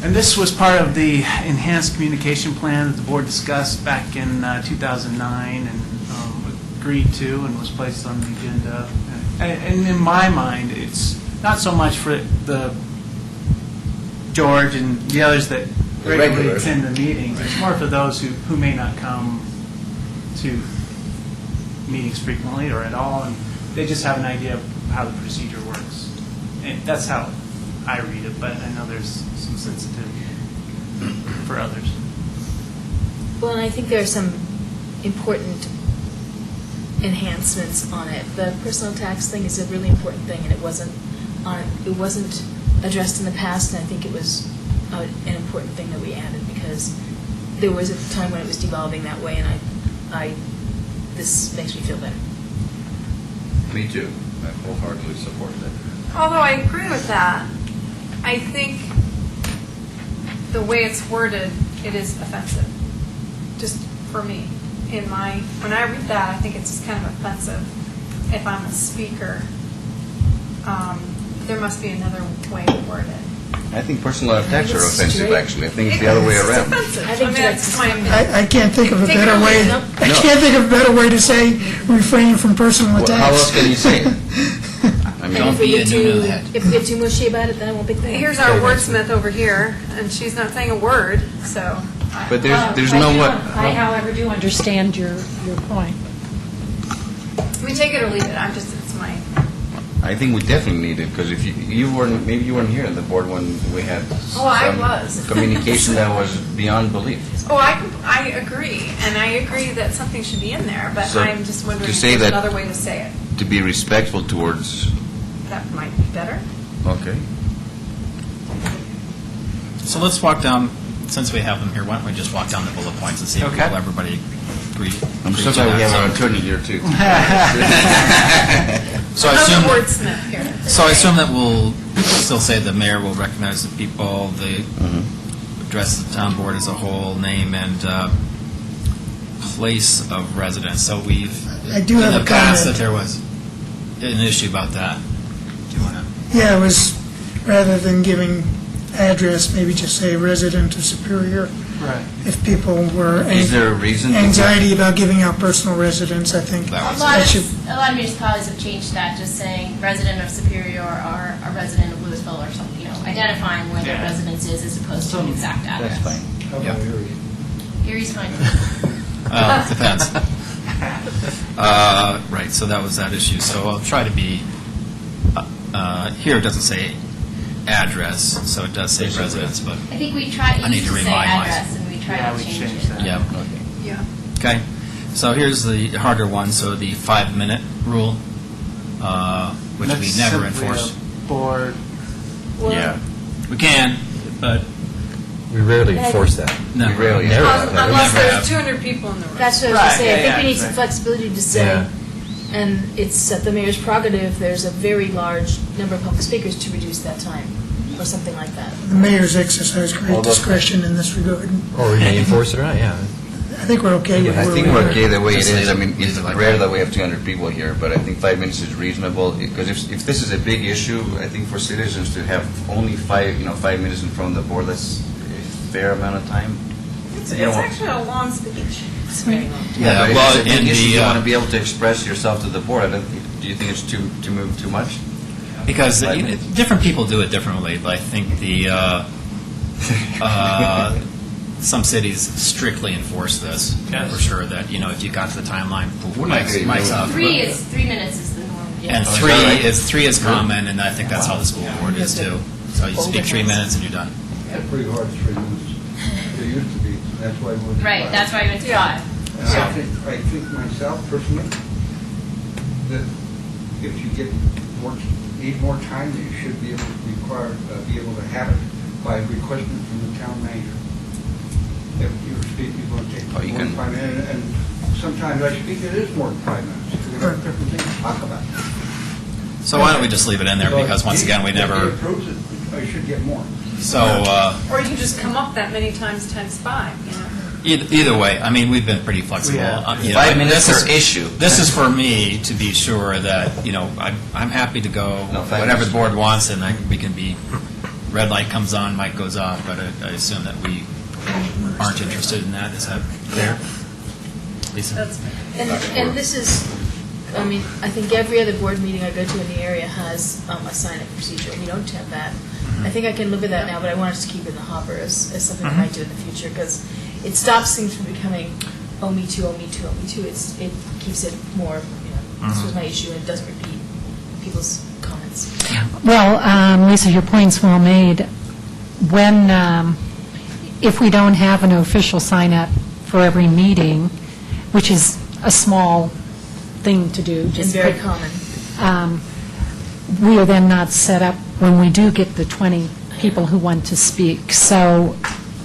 And this was part of the enhanced communication plan that the board discussed back in 2009 and agreed to and was placed on the agenda. And in my mind, it's not so much for the George and the others that regularly attend the meetings. It's more for those who may not come to meetings frequently or at all, and they just have an idea of how the procedure works. And that's how I read it, but I know there's some sensitivity for others. Well, and I think there are some important enhancements on it. The personal tax thing is a really important thing, and it wasn't addressed in the past, and I think it was an important thing that we added because there was a time when it was devolving that way, and this makes me feel better. Me too. I wholeheartedly support that. Although I agree with that, I think the way it's worded, it is offensive. Just for me. When I read that, I think it's kind of offensive if I'm a speaker. There must be another way to word it. I think personal attacks are offensive, actually. I think it's the other way around. It's offensive. I think that's my opinion. I can't think of a Take it better or way. leave it. I can't think of a better way to say refrain from personal Well, how else attacks. can you say it? I mean, And if we get too mushy about it, then I won't be thinking. Here's our wordsmith over here, and she's not saying a word, so. but there's no what. I, however, do understand your point. We take it or leave it. It's my. I think we definitely need it because if you weren't, maybe you weren't here in the board when we had I was. communication that was beyond belief. Oh, I agree, and I agree that something should be in there, but So, I'm just wondering to if say there's that- another way to say it. To be respectful towards. That might be better. Okay. So let's walk down, since we have them here, why don't we just walk down the bullet points and see if Okay. everybody agree. I'm so glad we have our attorney here too. So I Another assume, wordsmith here. so I assume that we'll still say the mayor will recognize the people, the address the town board as a whole, name and place of residence. So I do have in a the past comment. that there was an issue about that. Do you want to? Yeah, it was, rather than giving address, maybe just say resident of Superior. Right. If people were Is there a reason? anxiety about giving out personal residence, I think That was- that should, A lot of municipalities have changed that, just saying resident of Superior or a resident of Louisville or something, identifying where their Yeah. residence is as opposed to an exact address. That's fine. Yep. Erie's fine. Depends. Right, so that was that issue. So I'll try to be, here it doesn't say address, so it does say residence, but, I think we tried, I need used to to say remind address, and we tried Yeah, to we change changed it. that. yeah. Yeah. Okay, so here's the harder one, so the 5-minute rule, which we That's never simply enforce. a board. Yeah, we can, but We rarely enforce that. no. We rarely Never. have that. Unless never there's have. 200 people in the room. That's what I was going to Right, say. yeah, I think yeah, we need some right. flexibility to say, Yeah. and it's at the mayor's prerogative, there's a very large number of public speakers to reduce that time, or something like that. the mayor's exercise great Although- discretion in this regard. Or we may enforce it or not, yeah. I think we're okay with I where think we we're are. okay the way it Just is. leave I it- mean, leave it's it like rare that. that we have 200 people here, but I think 5 minutes is reasonable because if this is a big issue, I think for citizens to have only 5 minutes in front of the board, that's a fair amount of time. It's You know what? actually a long speech. Yeah, but if well, it's a big in issue, the, you want to be able to express yourself to the board. Do you think it's too much? because Five minutes. different people do it differently, but I think some cities strictly enforce this, for sure, that, if you got to the timeline, We're not getting mic's rid of up. 3 minutes is the norm. Yeah. And Oh, is that right? three is common, and I think that's how the school board is too. So you speak 3 minutes and you're done. That's pretty hard, 3 minutes. It used to be, that's why we went to Right, five. that's why I went to 5. And I think myself personally, that if you need more time, you should be able to have it by requesting from the town manager. If you're speaking, you're going to take Oh, you more than can- 5 minutes, and sometimes I speak, it is more than 5 minutes, because we have different things to talk about. So why don't we just leave it in there, because once again, we If he never, approves it, I should get more. so, Or you can just come up that many times 5, either way, I mean, we've been pretty flexible. Yeah. 5 minutes this per is- issue. This is for me to be sure that, I'm happy to go, No, 5 whatever minutes. the board wants, and we can be red light comes on, mic goes off, but I assume that we aren't interested in that. Is that fair? Lisa? And this is, I mean, I think every other board meeting I go to in the area has a sign-up procedure, and we don't have that. I think I can live with that now, but I want us to keep it in the hopper as something I might do in the future, because it stops things from becoming, oh, me too, oh, me too, oh, me too. It keeps it more, this was my issue, and it doesn't repeat people's comments. Well, Lisa, your point's well made. When, if we don't have an official sign-up for every meeting, which is a small thing to do. It's very common. We are then not set up when we do get the 20 people who want to speak. So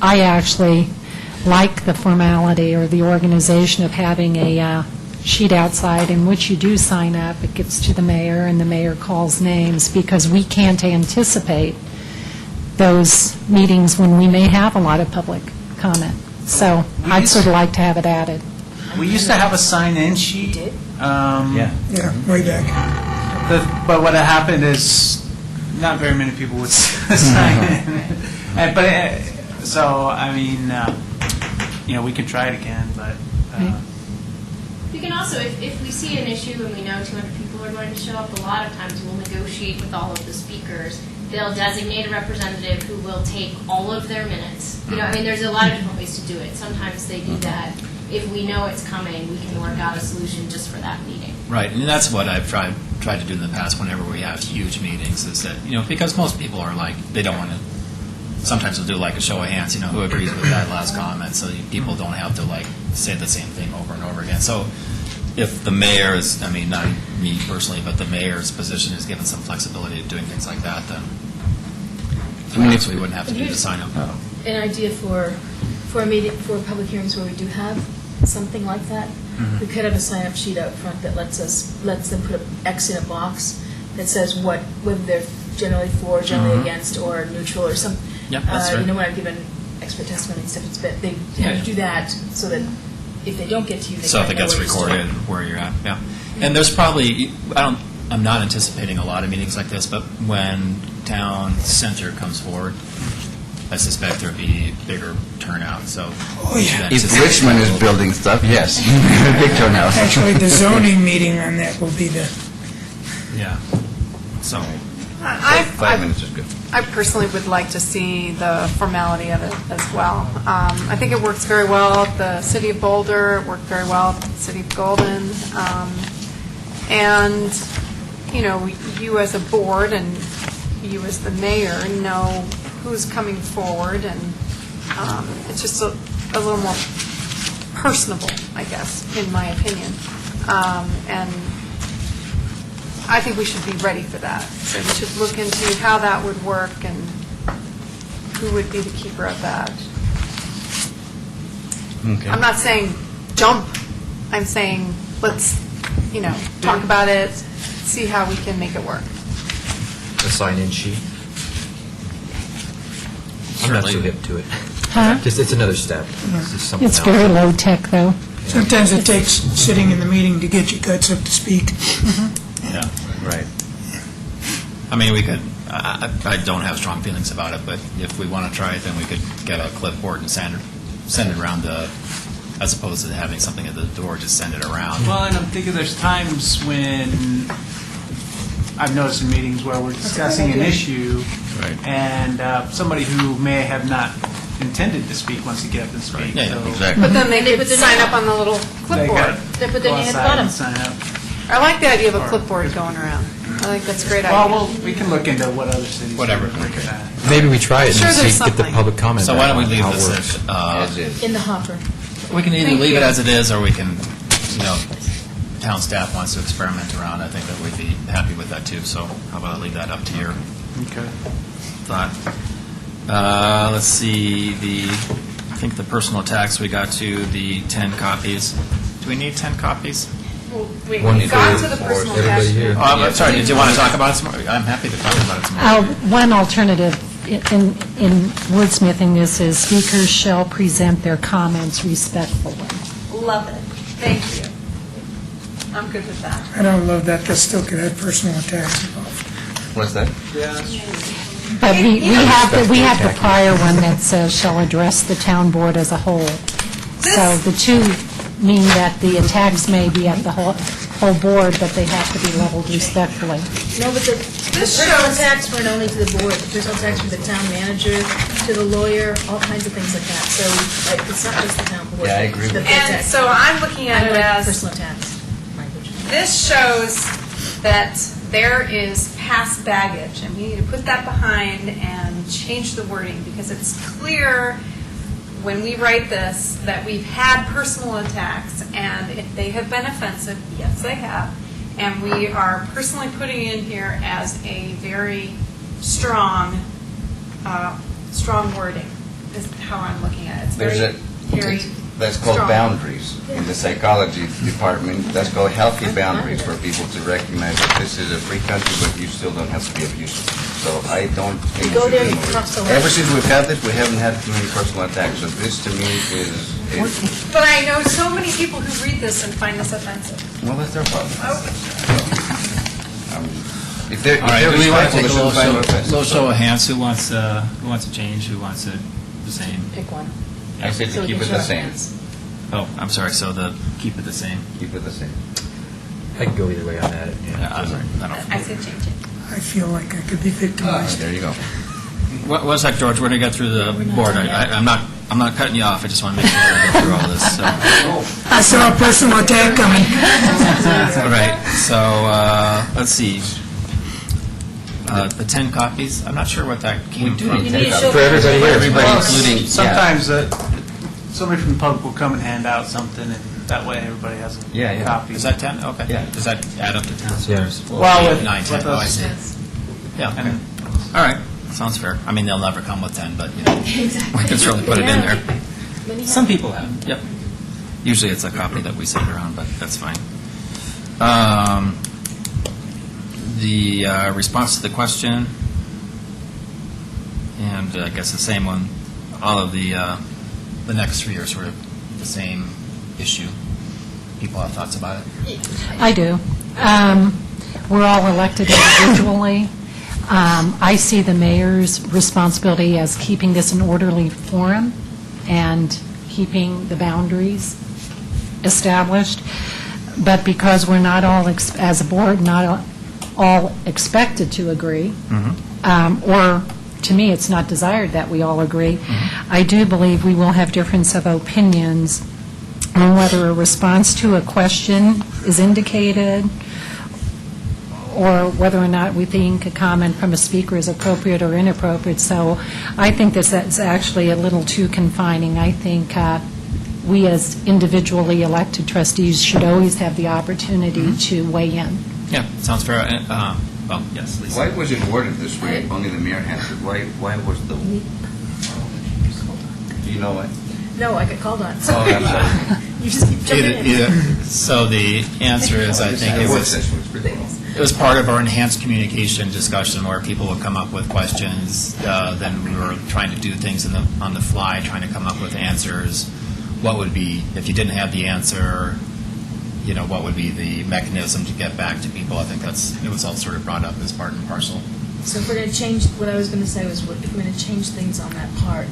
I actually like the formality or the organization of having a sheet outside in which you do sign up. It gets to the mayor, and the mayor calls names, because we can't anticipate those meetings when we may have a lot of public comment. So I'd sort of like to have it added. We used to have a sign-in sheet. Did? Yeah. Yeah, way back. But what happened is, not very many people would sign in. So, I mean, we can try it again, but... We can also, if we see an issue and we know 200 people are going to show up, a lot of times we'll negotiate with all of the speakers. They'll designate a representative who will take all of their minutes. I mean, there's a lot of different ways to do it. Sometimes they do that. If we know it's coming, we can work out a solution just for that meeting. Right, and that's what I've tried to do in the past whenever we have huge meetings, is that, because most people are like, they don't want to, sometimes they'll do like a show of hands, who agrees with that last comment, so people don't have to like say the same thing over and over again. So if the mayor's, not me personally, but the mayor's position is given some flexibility of doing things like that, then if we wouldn't have to do the sign up. An idea for a meeting, for public hearings where we do have something like that, we could have a sign-up sheet out front that lets them put an X in a box that says whether they're generally for, generally against, or neutral, or some. Yep, that's right. When I've given expert testimony and stuff, they have to do that so that if they don't get to you, they So if kind it of know gets where to recorded start. where you're at, yeah. And there's probably, I'm not anticipating a lot of meetings like this, but when town center comes forward, I suspect there'll be bigger turnout, so. Oh, yeah. If Richmond is building stuff, yes, big turnout. Actually, the zoning meeting on that will be the, Yeah, so, 5 minutes is good. I personally would like to see the formality of it as well. I think it works very well at the City of Boulder, it worked very well at the City of Golden. And, you as a board and you as the mayor know who's coming forward, and it's just a little more personable, I guess, in my opinion. And I think we should be ready for that. So we should look into how that would work and who would be the keeper of that. Okay. I'm not saying jump. I'm saying let's, talk about it, see how we can make it work. The sign-in sheet. I'm not so Certainly. hip to it. Huh? Just, it's another step. It's just something It's else. very low-tech, though. sometimes it takes sitting in the meeting to get your guts up to speak. yeah. Right. We could, I don't have strong feelings about it, but if we want to try it, then we could get a clipboard and send it around as opposed to having something at the door, just send it around. Well, and I'm thinking there's times when I've noticed in meetings where we're discussing an issue, Right. and somebody who may have not intended to speak wants to get up and speak. Yeah, so Exactly. But then they They could put their sign name up on the little they clipboard. They put their go name at the outside bottom. and sign up. I like the idea of a clipboard going around. I think that's a great idea. Well, we can look into what other cities Whatever. are looking at. Maybe we try it Sure, and there's see, get the something. public comment. So back why don't we on leave how it this works. As is. In the hopper. We can either Thank leave it you. as it is, or we can, town staff wants to experiment around. I think that we'd be happy with that too. So how about I leave that up to your Okay. thought? Let's see, I think the personal tax, we got to the 10 copies. Do we need 10 copies? Well, we One got for to the personal everybody tax. here. Oh, I'm sorry, did you want to talk about it some more? I'm happy to talk about it some more. One alternative in wordsmithing this is speakers shall present their comments respectfully. Love it. Thank you. I'm good with that. I don't love that, because still could have personal attacks involved. What's that? Yeah. But we have the prior one that says shall address the town board as a whole. So the two mean that the attacks may be at the whole board, but they have to be leveled respectfully. No, but the personal attacks weren't only to the board, the personal attacks from the town manager, to the lawyer, all kinds of things like that. So it's not just the town board. Yeah, I agree with The you. And so I'm looking at it as, personal attacks language. this shows that there is past baggage, and we need to put that behind and change the wording, because it's clear when we write this that we've had personal attacks, and if they have been offensive, yes, they have, and we are personally putting it in here as a very strong, strong wording, is how I'm looking at it. It's There's very that's called strong. boundaries in the psychology department. That's called healthy boundaries for people to recognize that this is a free country, but you still don't have to be abusive. So I don't think You go we should there, you remove it. cross the line. Ever since we've had this, we haven't had too many personal attacks. So this to me is But I know so many people who read this and find this offensive. well, that's their problem. If All they're right, do we want to respectful, take they a shouldn't find it offensive. little show of hands? Who wants to change? Who wants it the same? Pick one. I said So to we keep can it show the our same. hands. Oh, I'm sorry. So keep it the same. Keep it the same. I can go either way on that. Yeah, I don't. I said change it. I feel like I could be victimized. There you go. One sec, George. We're going to get through the board. I'm not cutting you off. I just want to make sure we get through all this. So. I saw a personal attack coming. All right. So let's see. The 10 copies. I'm not sure what that came from. You need to show. For everybody here. Everybody, Well, including Sometimes somebody from the public will come and hand out something, and that way everybody has a Yeah. copy. Is that 10? Okay. Yeah. Does that add up to 10? Yeah. Well, with- 9, 10. with Oh, I those- see. Yeah. Okay. And- All right. Sounds fair. I mean, they'll never come with 10, but we can certainly put it in there. Some people have. Yep. Usually it's a copy that we send around, but that's fine. The response to the question, and I guess the same one. All of the next three are sort of the same issue. People have thoughts about it. I do. We're all elected individually. I see the mayor's responsibility as keeping this an orderly forum and keeping the boundaries established. But because we're not all, as a board, not all expected to agree, or to me, it's not desired that we all agree, I do believe we will have difference of opinions on whether a response to a question is indicated, or whether or not we think a comment from a speaker is appropriate or inappropriate. So I think that's actually a little too confining. I think we as individually elected trustees should always have the opportunity to weigh in. Yeah, sounds fair. Well, yes, Lisa. Why was it worded this way? Only the mayor has it. Why was the? Do you know why? No, I got called on. Oh, I'm sorry. You just keep jumping in. So the answer is, I think it was Worksession was pretty long. It was part of our enhanced communication discussion where people would come up with questions. Then we were trying to do things on the fly, trying to come up with answers. What would be, if you didn't have the answer, what would be the mechanism to get back to people? I think it was all sort of brought up as part and parcel. So if we're going to change, what I was going to say was, if we're going to change things on that part,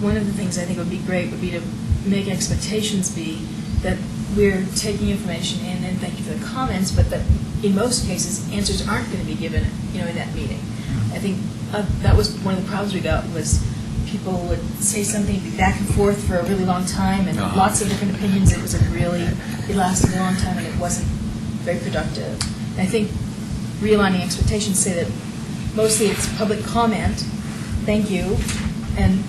one of the things I think would be great would be to make expectations be that we're taking information in, and thank you for the comments, but that in most cases, answers aren't going to be given, in that meeting. I think that was one of the problems we got, was people would say something, be back and forth for a really long time, and lots of different opinions. It lasted a long time, and it wasn't very productive. And I think realigning expectations, say that mostly it's public comment, thank you, and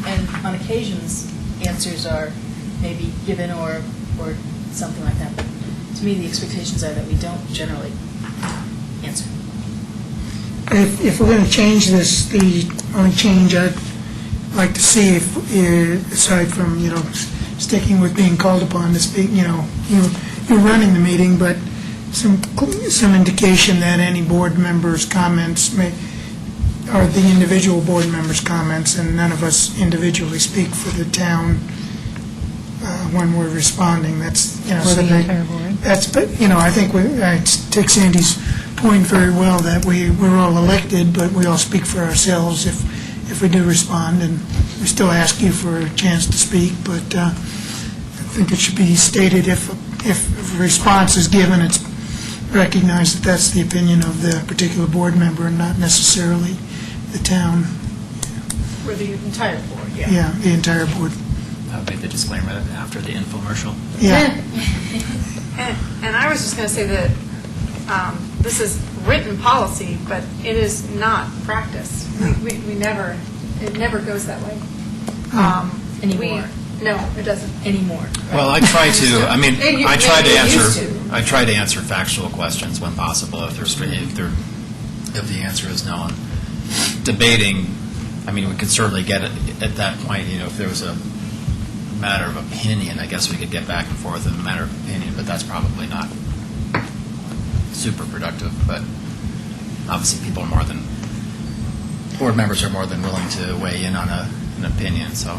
on occasions, answers are maybe given or something like that. But to me, the expectations are that we don't generally answer. If we're going to change this, the only change I'd like to see, aside from, sticking with being called upon to speak, you're running the meeting, but some indication that any board members' comments are the individual board members' comments, and none of us individually speak for the town when we're responding. That's, For the entire board. I think I take Sandy's point very well, that we're all elected, but we all speak for ourselves. if we do respond, and we still ask you for a chance to speak, but I think it should be stated if a response is given, it's recognized that that's the opinion of the particular board member and not necessarily the town, For the entire board, yeah. yeah, the entire board. I'll make the disclaimer after the infomercial. Yeah, And I was just going to say that this is written policy, but it is not practice. We never, it never goes that way. Anymore. No, it doesn't. Anymore. Well, I try to, I mean, And you- I try to maybe you answer, used to. I try to answer factual questions when possible, if if the answer is known. Debating, I mean, we could certainly get it at that point, if there was a matter of opinion, I guess we could get back and forth in a matter of opinion, but that's probably not super productive, but obviously board members are more than willing to weigh in on an opinion, so.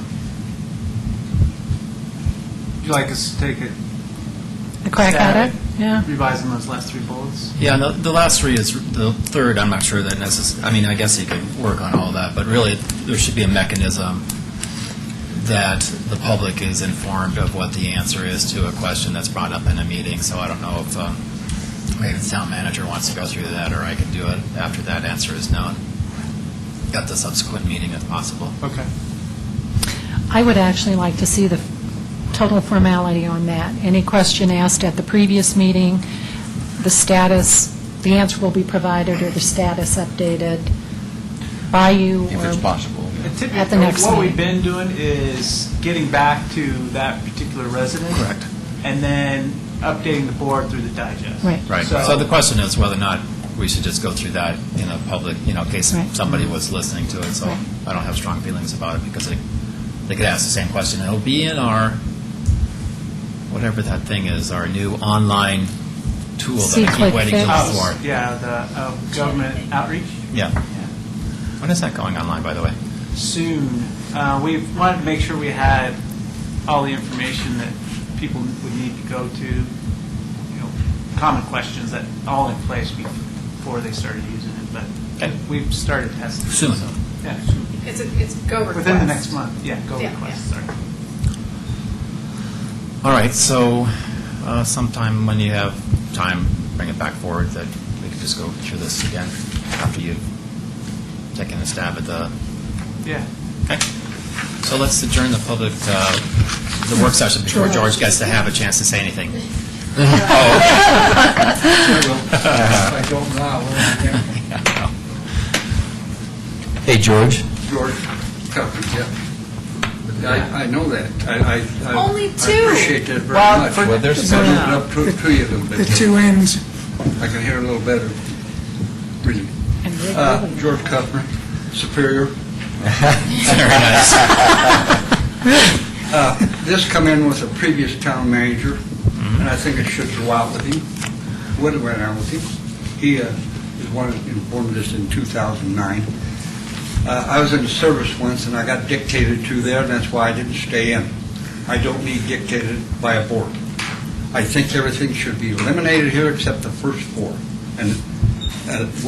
Would you like us to take it? A crack at it? Yeah. Revising those last 3 bullets? Yeah, the last 3 is, the third, I'm not sure that I mean, I guess you could work on all that, but really, there should be a mechanism that the public is informed of what the answer is to a question that's brought up in a meeting, so I don't know if maybe the town manager wants to go through that, or I can do it after that answer is known at the subsequent meeting if possible. Okay. I would actually like to see the total formality on that. Any question asked at the previous meeting, the status, the answer will be provided, or the status updated by you, If or it's possible. At the next What meeting. we've been doing is getting back to that particular resident. Correct. And then updating the board through the digest. Right. Right. So the question is whether or not we should just go through that in a public, in case Right. somebody was listening to it. So Right. I don't have strong feelings about it because they could ask the same question. It'll be in our, whatever that thing is, our new online tool that I See, keep click waiting fix. till before. Yeah, the government outreach. Yeah. When is that going online, by the way? Soon. We wanted to make sure we had all the information that people would need to go to, common questions that all in place before they started using it. But Okay. we've started testing. Soon. So, yeah, It's a go request. within the next month. Yeah, go Yeah, request. yeah. Sorry. All right, so sometime when you have time, bring it back forward that we could just go through this again after you've taken a stab at the. Yeah. Okay. So let's adjourn the public, the work session before George gets to have a chance to say anything. I don't know. Hey, George. George, yeah. I know that. I Only I 2. appreciate that very Well, much. for- Well, there's I moved up to you a little the bit. 2 ends. I can hear a little better. Really. And George Kuffner, Superior. Very nice. This come in with a previous town manager, and I think it should go out with him. Would have went out with him. He is one that informed us in 2009. I was in the service once, and I got dictated to there, and that's why I didn't stay in. I don't need dictated by a board. I think everything should be eliminated here except the first 4, and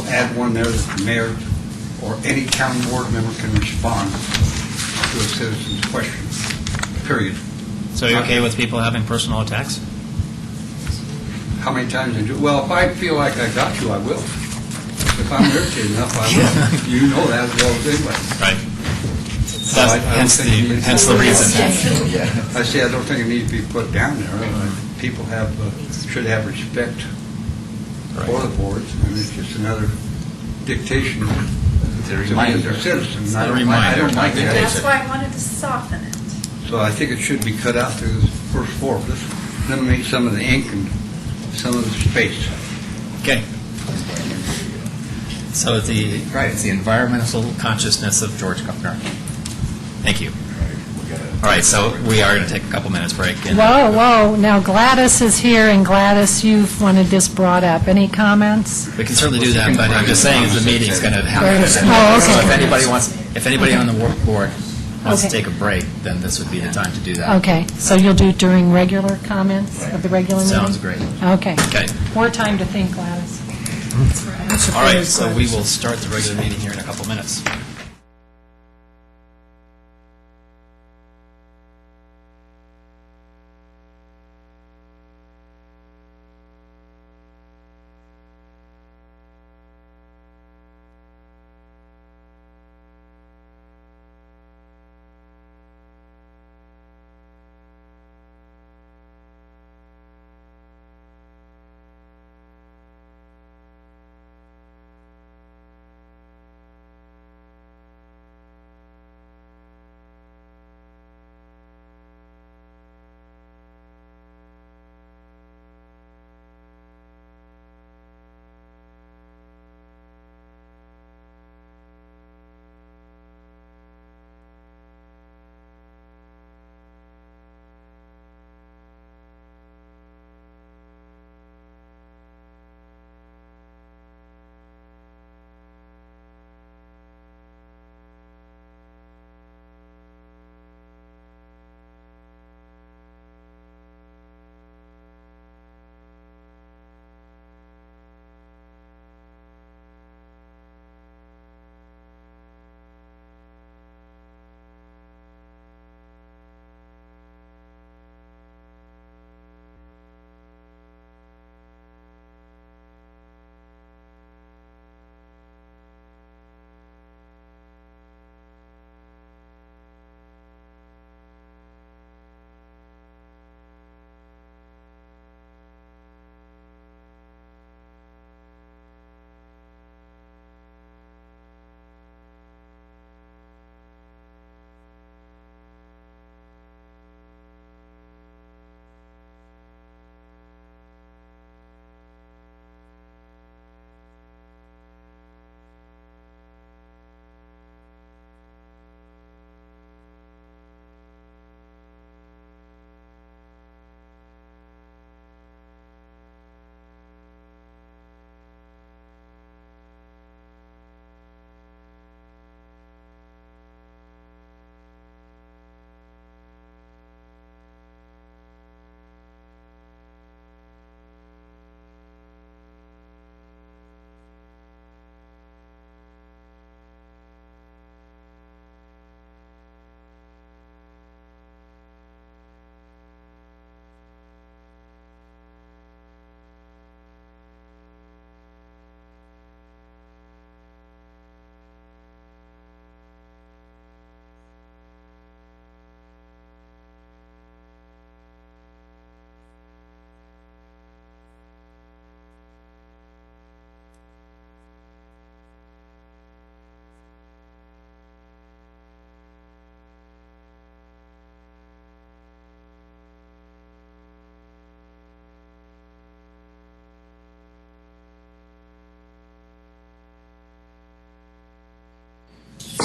add one there that the mayor or any town board member can respond to a citizen's question, period. So you're okay with people having personal attacks? How many times they do? Well, if I feel like I got you, I will. If I'm irritated enough, I will. You know that as well as anybody. Right. So I don't Hence think you- hence the reason. I say I don't think it needs to be put down there. People should have respect for the boards, and it's just another dictation to me as a citizen. I don't like that. That's why I wanted to soften it. So I think it should be cut out to the first 4. Just eliminate some of the ink and some of the space. Okay. So it's the environmental consciousness of George Kuffner. Thank you. All right, so we are going to take a couple minutes break. And Whoa. Now Gladys is here, and Gladys, you've wanted this brought up. Any comments? we can certainly do that, but I'm just saying the meeting's going to happen. Gladys. Oh, okay. So if anybody on the work board wants to Okay. take a break, then this would be the time to do that. Okay, so you'll do it during regular comments of the regular meeting? Sounds great. Okay. Okay. More time to think, Gladys. All right, so we will start the regular meeting here in a couple minutes.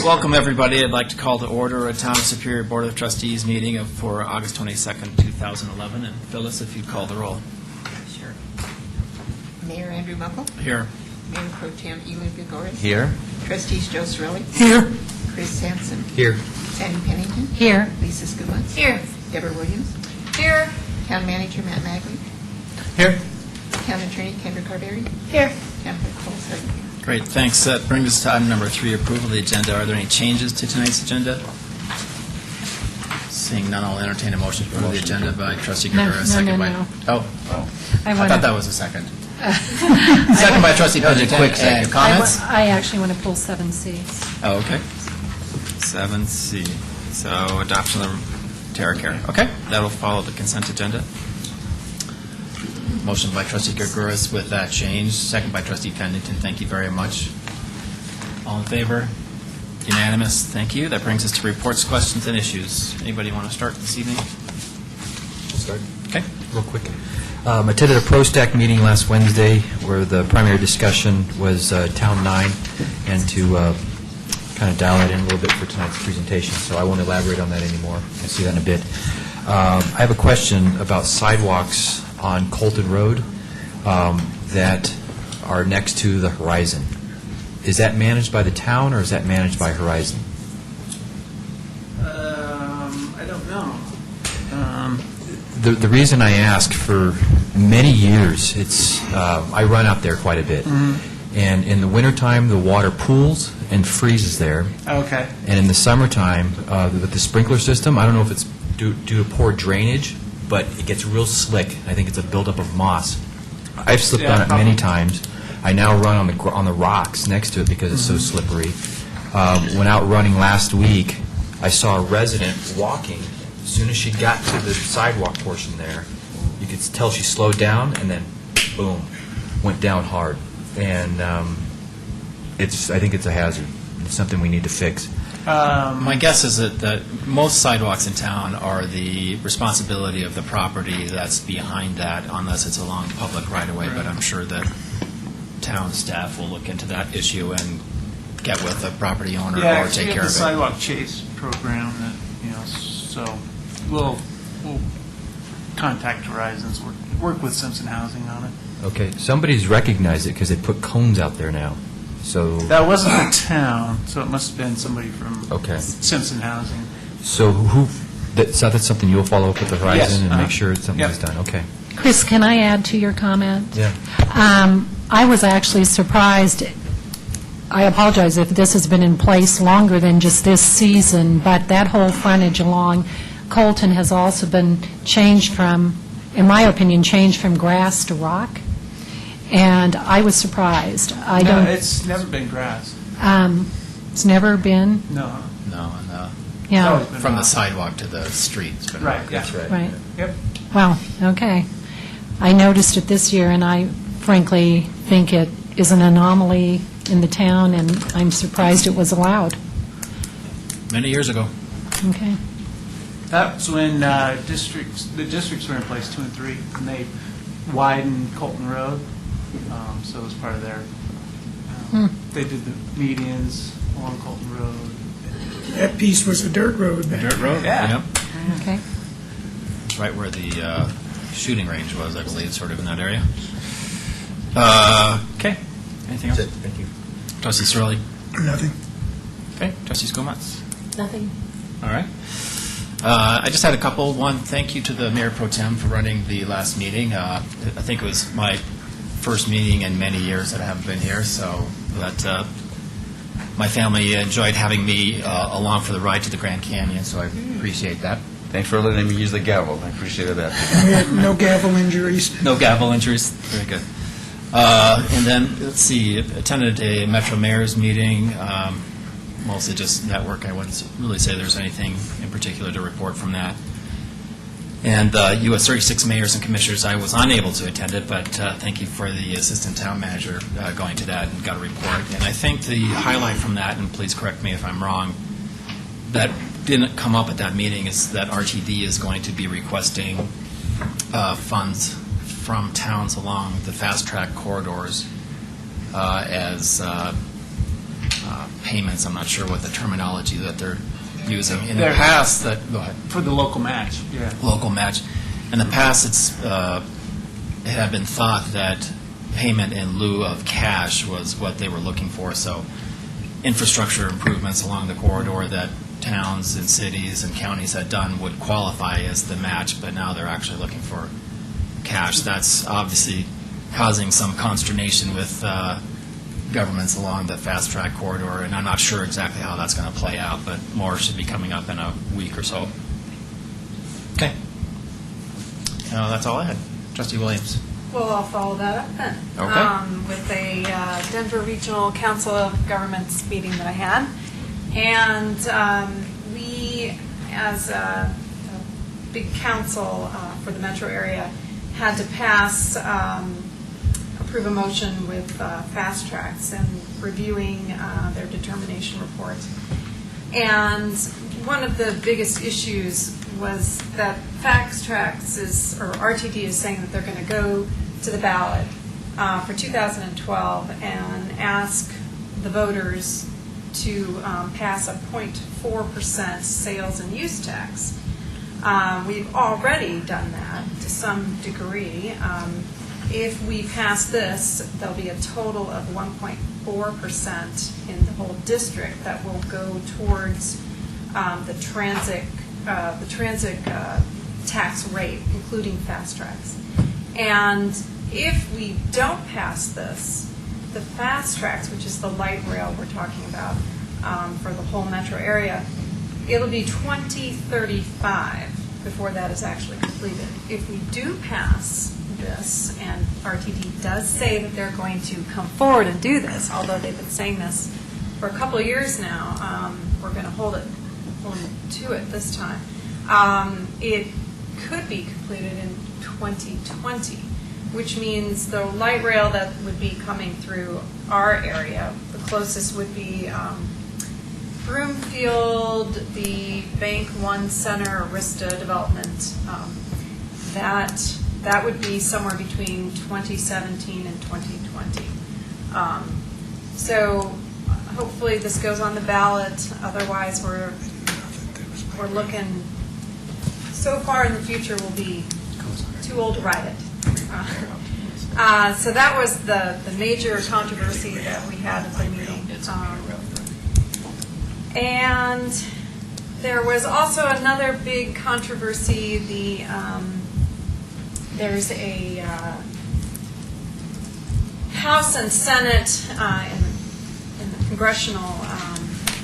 Welcome, everybody. I'd like to call to order a Town of Superior Board of Trustees meeting for August 22nd, 2011. And Phyllis, if you'd call the roll. Sure. Mayor Andrew Muckle, Here. Mayor Pro Tem Ely Gregorius. Here? Trustees Joe Cirilli, Here. Chris Sampson, Here. Sandy Pennington, Here. Lisa Skumatz. Here. Deborah Williams, Here. Town Manager Matt Magley, Here. Town Attorney Kendra Carberry, Here. Town Clerk Cole Sargent. Great, thanks. That brings us to item number 3, approval of the agenda. Are there any changes to tonight's agenda? Seeing none, I'll entertain a motion to approve the agenda by Trustee No, Gregorio. no, Second no, by... no. Oh, I I want thought that was a second. Second by Trustee Pennington. quick second. And comments? I actually want to pull 7C. Oh, okay. 7C. So adoption of the TerraCare. Okay, that'll follow the consent agenda. Motion by Trustee Gregorius with that change. Second by Trustee Pennington. Thank you very much. All in favor? Unanimous. Thank you. That brings us to reports, questions, and issues. Anybody want to start this evening? We'll start Okay. real quick. Attended a ProStack meeting last Wednesday where the primary discussion was Town 9 and to kind of dial that in a little bit for tonight's presentation, so I won't elaborate on that anymore. I'll see that in a bit. I have a question about sidewalks on Colton Road that are next to the Horizon. Is that managed by the town or is that managed by Horizon? I don't know. The reason I ask, for many years, it's I run out there quite a bit, and in the wintertime, the water pools and freezes there, Okay. and in the summertime, with the sprinkler system, I don't know if it's due to poor drainage, but it gets real slick. I think it's a buildup of moss. I've slipped Yeah, on it probably. many times. I now run on the rocks next to it because it's so slippery. When out running last week, I saw a resident walking. As soon as she got to the sidewalk portion there, you could tell she slowed down and then, boom, went down hard. And I think it's a hazard. It's something we need to fix. My guess is that most sidewalks in town are the responsibility of the property that's behind that, unless it's along public right-of-way, but I'm sure that town staff will look into that issue and get with the property owner Yeah, or take we care have of the it. sidewalk chase program that, so we'll contact Horizons, work with Simpson Housing on it. Okay, somebody's recognized it because they put cones out there now. So, That wasn't the town, so it must have been somebody from Okay. Simpson Housing. so that's something you'll follow up with the Horizon Yes, and uh-huh. make sure something Yep. is done? Okay. Chris, can I add to your comment? Yeah. I was actually surprised. I apologize if this has been in place longer than just this season, but that whole frontage along Colton has also been changed from, in my opinion, changed from grass to rock, and I was surprised. I No, don't. it's never been grass. It's never been. No. No, Yeah. always been from the rock. sidewalk to the street. It's been Right, rock. yeah. Right. Yep. Well, okay. I noticed it this year, and I frankly think it is an anomaly in the town, and I'm surprised it was allowed. Many years ago. Okay. That's when the districts were in place, 2 and 3, and they widened Colton Road, so it was part of their, they did the medians along Colton Road. That piece was a dirt road back. Dirt road? Yeah. Yep. Okay. It's right where the shooting range was, I believe, sort of in that area. Okay. Anything else? Thank you. Trustee Cirilli? Nothing. Okay. Trustee Skumatz? Nothing. All right. I just had a couple. One, thank you to the Mayor Pro Tem for running the last meeting. I think it was my first meeting in many years that I haven't been here, so that my family enjoyed having me along for the ride to the Grand Canyon, so I appreciate that. Thanks for letting me use the gavel. I appreciated that. We had no gavel injuries. No gavel injuries. Very good. And then, let's see, attended a Metro Mayor's meeting, mostly just network. I wouldn't really say there's anything in particular to report from that. And U.S. 36 mayors and commissioners, I was unable to attend it, but thank you for the assistant town manager going to that and got a report. And I think the highlight from that, and please correct me if I'm wrong, that didn't come up at that meeting is that RTD is going to be requesting funds from towns along the fast track corridors as payments. I'm not sure what the terminology that they're using. In the They're- past, go ahead. For the local match, yeah. Local match. In the past, it had been thought that payment in lieu of cash was what they were looking for. So infrastructure improvements along the corridor that towns and cities and counties had done would qualify as the match, but now they're actually looking for cash. That's obviously causing some consternation with governments along the fast track corridor, and I'm not sure exactly how that's going to play out, but more should be coming up in a week or so. Okay. That's all I had. Trustee Williams. Well, I'll follow that up then. Okay. With a Denver Regional Council of Governments meeting that I had. And we, as a big council for the metro area, had to approve a motion with fast tracks and reviewing their determination report. And one of the biggest issues was that fast tracks or RTD is saying that they're going to go to the ballot for 2012 and ask the voters to pass a 0.4% sales and use tax. We've already done that to some degree. If we pass this, there'll be a total of 1.4% in the whole district that will go towards the transit tax rate, including fast tracks. And if we don't pass this, the fast tracks, which is the light rail we're talking about for the whole metro area, it'll be 2035 before that is actually completed. If we do pass this, and RTD does say that they're going to come forward and do this, although they've been saying this for a couple of years now, we're going to hold them to it this time. It could be completed in 2020, which means the light rail that would be coming through our area, the closest would be Broomfield, the Bank One Center, Arista development. That would be somewhere between 2017 and 2020. So hopefully this goes on the ballot. Otherwise, we're looking. So far in the future, we'll be too old to ride it. So that was the major controversy that we had at the meeting. And there was also another big controversy. There's a House and Senate in the congressional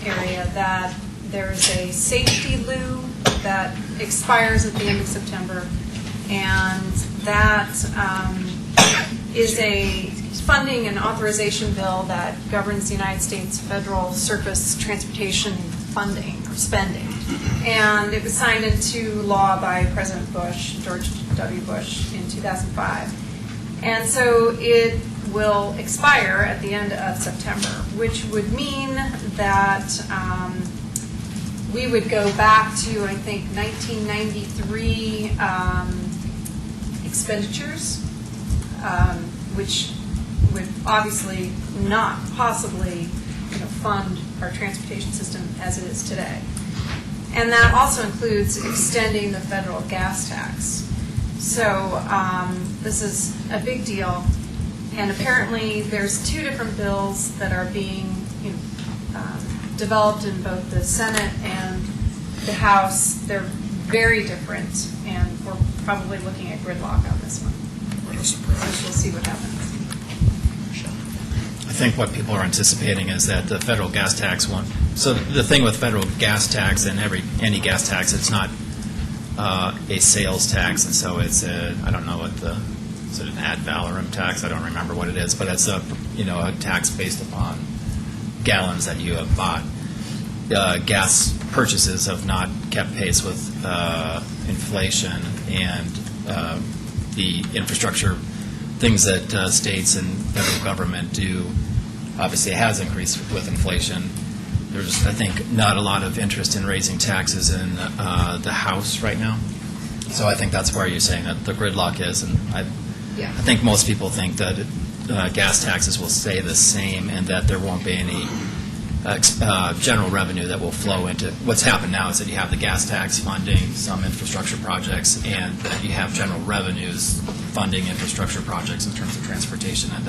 area that there's a safety lieu that expires at the end of September, and that is a funding and authorization bill that governs the United States federal surface transportation funding or spending. And it was signed into law by President Bush, George W. Bush, in 2005. And so it will expire at the end of September, which would mean that we would go back to, I think, 1993 expenditures, which would obviously not possibly fund our transportation system as it is today. And that also includes extending the federal gas tax. So this is a big deal. And apparently there's two different bills that are being developed in both the Senate and the House. They're very different, and we're probably looking at gridlock on this one. What a surprise. So we'll see what happens. I think what people are anticipating is that the federal gas tax won't. So the thing with federal gas tax and any gas tax, it's not a sales tax, and so it's I don't know what is it an ad valorem tax? I don't remember what it is, but it's a tax based upon gallons that you have bought. Gas purchases have not kept pace with inflation, and the infrastructure things that states and federal government do obviously has increased with inflation. There's, I think, not a lot of interest in raising taxes in the House right now. So I think that's where you're saying that the gridlock is, and I think most people think that gas taxes will stay the same and that there won't be any general revenue that will flow into, what's happened now is that you have the gas tax funding some infrastructure projects, and that you have general revenues funding infrastructure projects in terms of transportation, and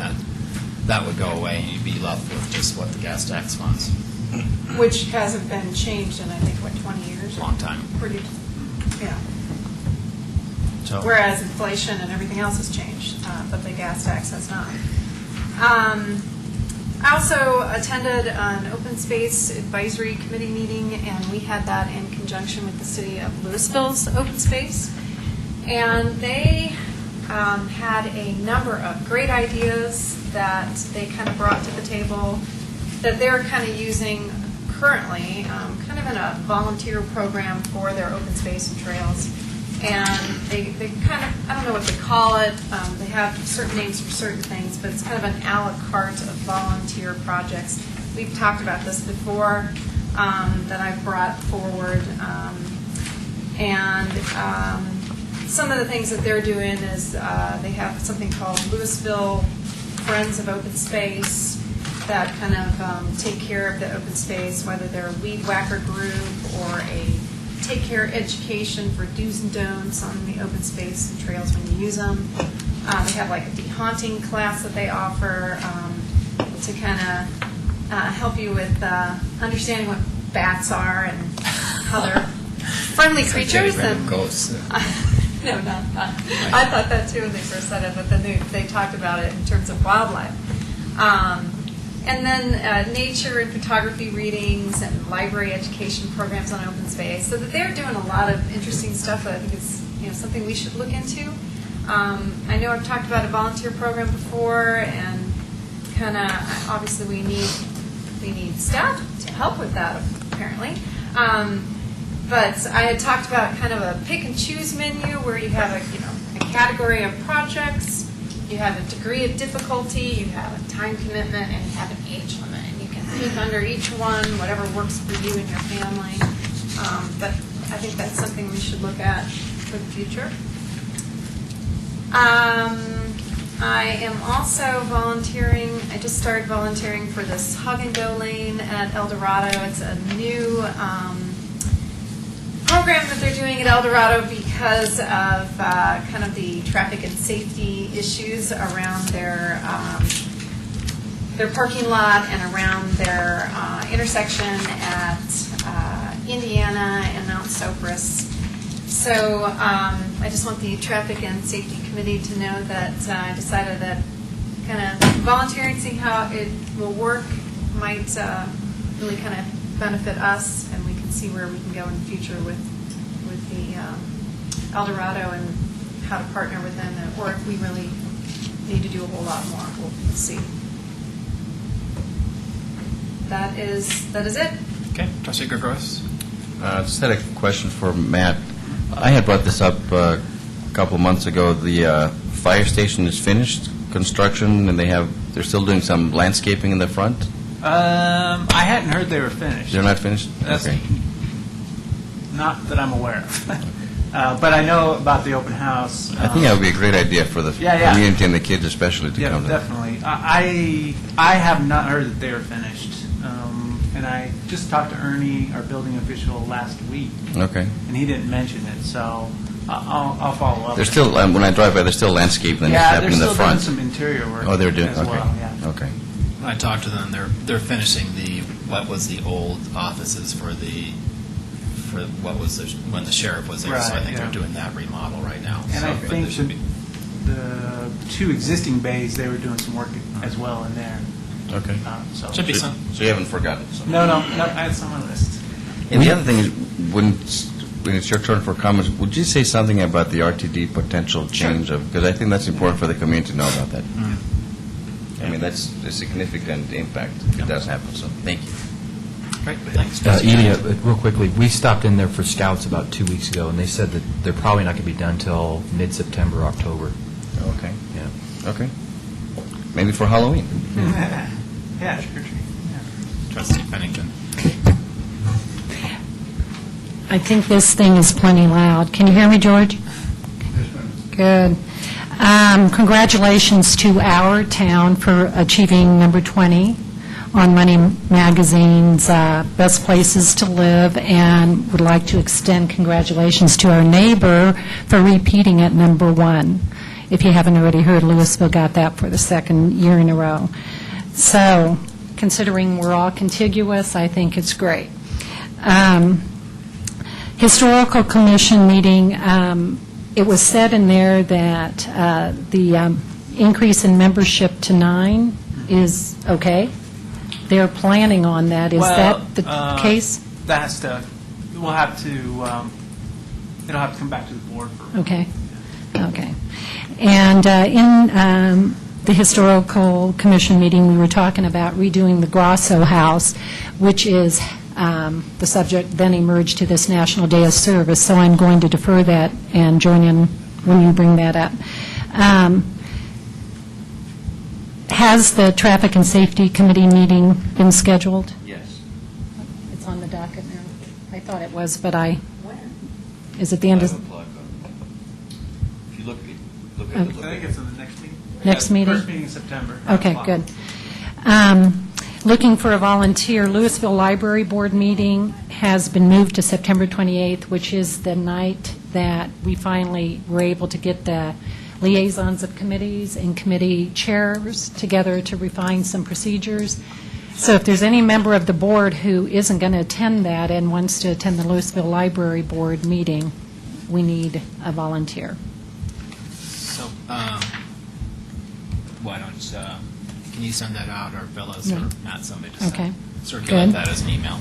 that would go away, and you'd be left with just what the gas tax funds. Which hasn't been changed in, I think, 20 years? Long time. Pretty, yeah. So, Whereas inflation and everything else has changed, but the gas tax has not. I also attended an open space advisory committee meeting, and we had that in conjunction with the city of Louisville's open space. And they had a number of great ideas that they kind of brought to the table that they're kind of using currently, kind of in a volunteer program for their open space and trails. And they kind of, I don't know what they call it, they have certain names for certain things, but it's kind of an a la carte of volunteer projects. We've talked about this before, that I've brought forward. And some of the things that they're doing is they have something called Louisville Friends of Open Space that kind of take care of the open space, whether they're a weed whacker group or a take care education for do's and don'ts on the open space and trails when you use them. They have like a de-haunting class that they offer to kind of help you with understanding what bats are and how they're friendly creatures. And ghosts. no, not. I thought that too when they first said it, but then they talked about it in terms of wildlife. And then nature and photography readings and library education programs on open space. So that they're doing a lot of interesting stuff that I think is something we should look into. I know I've talked about a volunteer program before, and kind of obviously we need staff to help with that apparently. But I had talked about kind of a pick and choose menu where you have a category of projects. You have a degree of difficulty, you have a time commitment, and you have an age limit. And you can pick under each one, whatever works for you and your family. But I think that's something we should look at for the future. I am also volunteering. I just started volunteering for this Hug and Go lane at El Dorado. It's a new program that they're doing at El Dorado because of kind of the traffic and safety issues around their parking lot and around their intersection at Indiana and Mount Sopris. So I just want the Traffic and Safety Committee to know that I decided that kind of volunteering, seeing how it will work, might really kind of benefit us, and we can see where we can go in the future with the El Dorado and how to partner with them, or if we really need to do a whole lot more. We'll see. That is it. Okay, Trustee Gregorius? Just had a question for Matt. I had brought this up a couple of months ago. The fire station is finished construction, and they're still doing some landscaping in the front. I hadn't heard they were finished. They're not finished? That's Okay. not that I'm aware of. But I know about the open house. I think that would be a great idea for the Yeah. community and the kids especially to Yeah, come there. definitely. I have not heard that they were finished. And I just talked to Ernie, our building official, last week, Okay. and he didn't mention it, so I'll follow up. There's still, when I drive by, there's still landscaping that's happening in the they're front. still doing some interior work. Oh, they're doing, as okay. well, yeah. Okay. When I talked to them, they're finishing what was the old offices for what was when the sheriff was there. So I Right, think yeah. they're doing that remodel right now. And So, I but think there should be- the two existing bays, they were doing some work as well in there. Okay. So Should be some. So you haven't forgotten? So. No, it's on my list. And the other thing is, when it's your turn for comments, would you say something about the RTD potential change of, because I think that's important for the community to know about that. I mean, that's a significant impact if it does happen, so thank you. Great, thanks. Edie, real quickly, we stopped in there for scouts about 2 weeks ago, and they said that they're probably not going to be done till mid-September, October. Okay. Yeah. Okay. Maybe for Halloween. Yeah, sure. Yeah. Trustee Pennington. I think this thing is plenty loud. Can you hear me, George? Good. Congratulations to our town for achieving number 20 on Money Magazine's Best Places to Live, and would like to extend congratulations to our neighbor for repeating at number 1. If you haven't already heard, Louisville got that for the second year in a row. So, considering we're all contiguous, I think it's great. Historical Commission meeting, it was said in there that the increase in membership to 9 is okay. They're planning on that. Is that the case? That has to, we'll have to, it'll have to come back to the board for. Okay. Okay. And in the Historical Commission meeting, we were talking about redoing the Grosso House, which is the subject then emerged to this National Day of Service, so I'm going to defer that and join in when you bring that up. Has the Traffic and Safety Committee meeting been scheduled? Yes. It's on the docket now. I thought it was, but is it the end of... 5 o'clock. If you look I think it's in the next meeting. Next meeting? First meeting in September. Okay, 5 o'clock. good. Looking for a volunteer, Louisville Library Board meeting has been moved to September 28th, which is the night that we finally were able to get the liaisons of committees and committee chairs together to refine some procedures. So if there's any member of the board who isn't going to attend that and wants to attend the Louisville Library Board meeting, we need a volunteer. So, why don't, can you send that out, or Phyllis, or Matt, somebody just Okay. circulate Good. that as an email?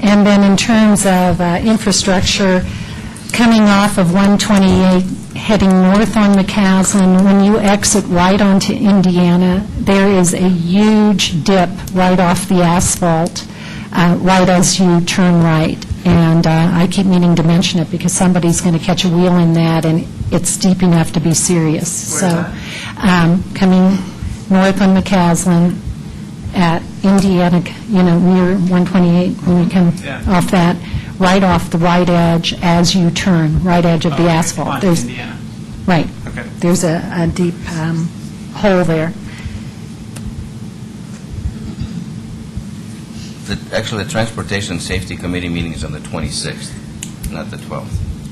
And then in terms of infrastructure, coming off of 128, heading north on McCaslin, when you exit right onto Indiana, there is a huge dip right off the asphalt, right as you turn right. And I keep meaning to mention it because somebody's going to catch a wheel in that, and it's deep enough to be serious. Where's So, coming north on McCaslin at Indiana, near 128, when you come Yeah. off that, right off the right edge as you turn, right edge of the Okay, asphalt. on There's Indiana. Right. Okay. There's a deep hole there. Actually, the Transportation and Safety Committee meeting is on the 26th, not the 12th.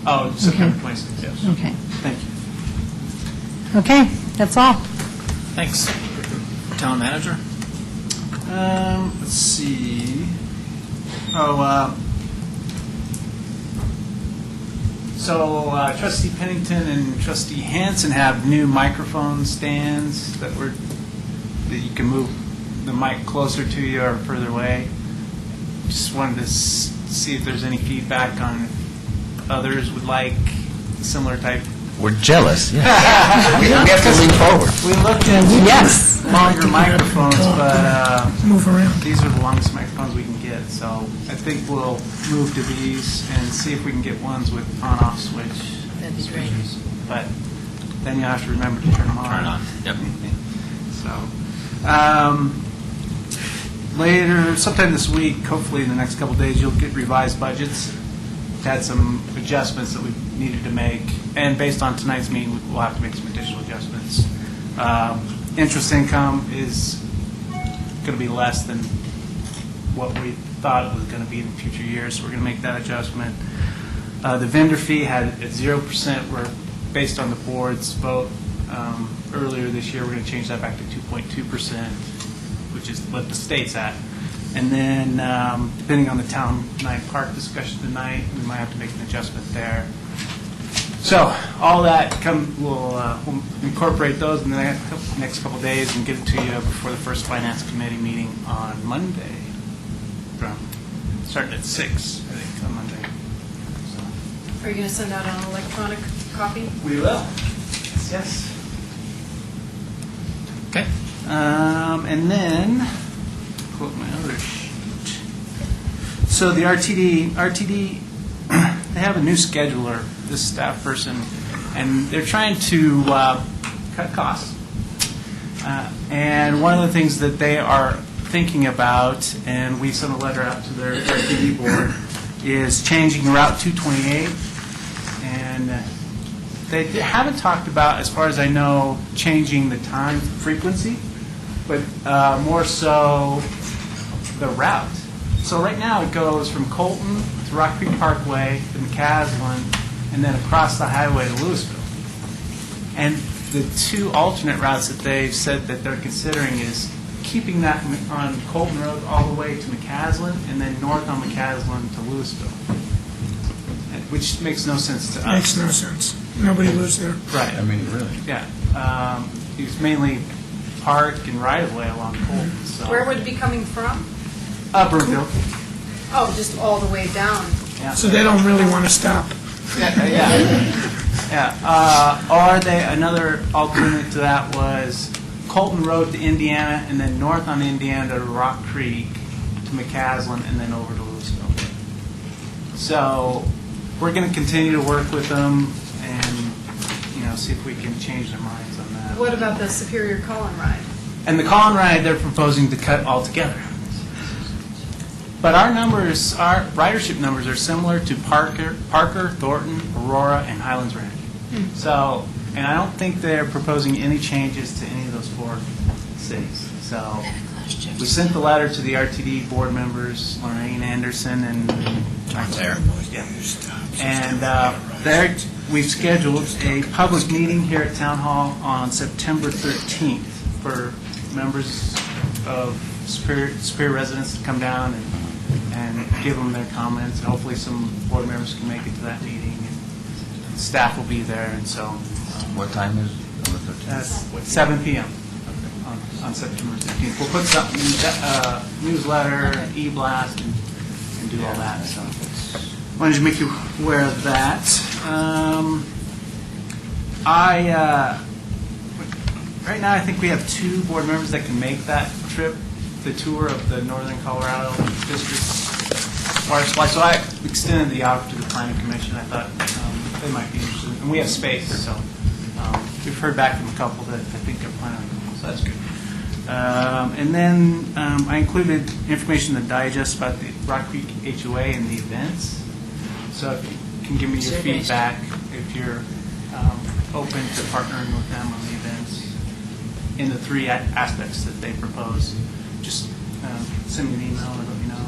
Oh, September 26th, yes. Okay. Thank you. Okay, that's all. Thanks. Town manager? Let's see. So Trustee Pennington and Trustee Hanson have new microphone stands that you can move the mic closer to you or further away. Just wanted to see if there's any feedback on if others would like similar type. We're jealous. Yeah. we have to lean forward. We looked at longer microphones, but Move around. these are the longest microphones we can get, so I think we'll move to these and see if we can get ones with on-off switch. That'd be great. switches. But then you'll have to remember to turn them on. Turn it on. Yep. So, later, sometime this week, hopefully in the next couple of days, you'll get revised budgets. We've had some adjustments that we needed to make, and based on tonight's meeting, we'll have to make some additional adjustments. Interest income is going to be less than what we thought it was going to be in future years, so we're going to make that adjustment. The vendor fee had at 0%. We're based on the board's vote earlier this year. We're going to change that back to 2.2%, which is what the state's at. And then, depending on the town night park discussion tonight, we might have to make an adjustment there. So, all that we'll incorporate those in the next couple of days and get it to you before the first Finance Committee meeting on Monday. Starting at 6, I think, on Monday. So, Are you going to send out an electronic copy? we will. Yes. Okay. And then, quote my other sheet. So the RTD, they have a new scheduler, this staff person, and they're trying to cut costs. And one of the things that they are thinking about, and we sent a letter out to their RTD board, is changing Route 228. And they haven't talked about, as far as I know, changing the time frequency. but more so the route. So right now, it goes from Colton to Rock Creek Parkway to McCaslin, and then across the highway to Louisville. And the two alternate routes that they've said that they're considering is keeping that on Colton Road all the way to McCaslin, and then north on McCaslin to Louisville, which makes no sense to us. Makes no sense. Nobody lives there. Right. I mean, really. Yeah. It's mainly park and right-of-way along Colton, so. Where would it be coming from? Broomfield. Oh, just all the way down. Yeah. So they don't really want to stop. Or another alternate to that was Colton Road to Indiana, and then north on Indiana to Rock Creek to McCaslin, and then over to Louisville. So we're going to continue to work with them and, see if we can change their minds on that. What about the Superior Colin ride? And the Collin ride, they're proposing to cut altogether. But our ridership numbers are similar to Parker, Thornton, Aurora, and Highlands Ranch. So, and I don't think they're proposing any changes to any of those four cities. So, we sent the letter to the RTD board members, Lorraine Anderson and John Thayer. Yeah. And we've scheduled a public meeting here at Town Hall on September 13th for members of Superior residents to come down and give them their comments. And hopefully some board members can make it to that meeting. And staff will be there, and so. What time is it on the 13th? 7 p.m. on September 13th. We'll put something in the newsletter, e-blast, and do all that. So, wanted to make you aware of that. Right now, I think we have 2 board members that can make that trip, the tour of the Northern Colorado District Water Supply. So I extended the offer to the Planning Commission. I thought they might be interested, and we have space. So we've heard back from a couple that I think are planning on going, so that's good. And then I included information in the digest about the Rock Creek HOA and the events. So if you can give me your feedback, if you're open to partnering with them on the events in the 3 aspects that they propose, just send me an email and let me know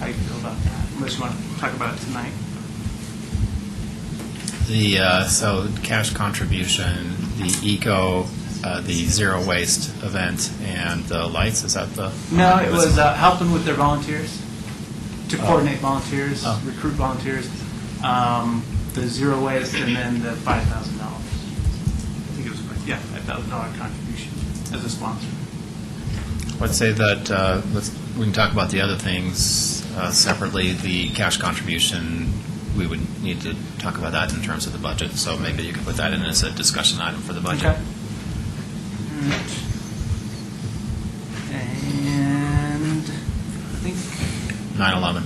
how you feel about that, unless you want to talk about it tonight. So cash contribution, the eco, the zero waste event, and the lights, is that the? No, it was helping with their volunteers, to coordinate volunteers, recruit volunteers, the zero waste, and then the $5,000. I think it was, $5,000 contribution as a sponsor. I'd say that we can talk about the other things separately. The cash contribution, we would need to talk about that in terms of the budget, so maybe you could put that in as a discussion item for the budget. Okay. All right. And I think 9/11.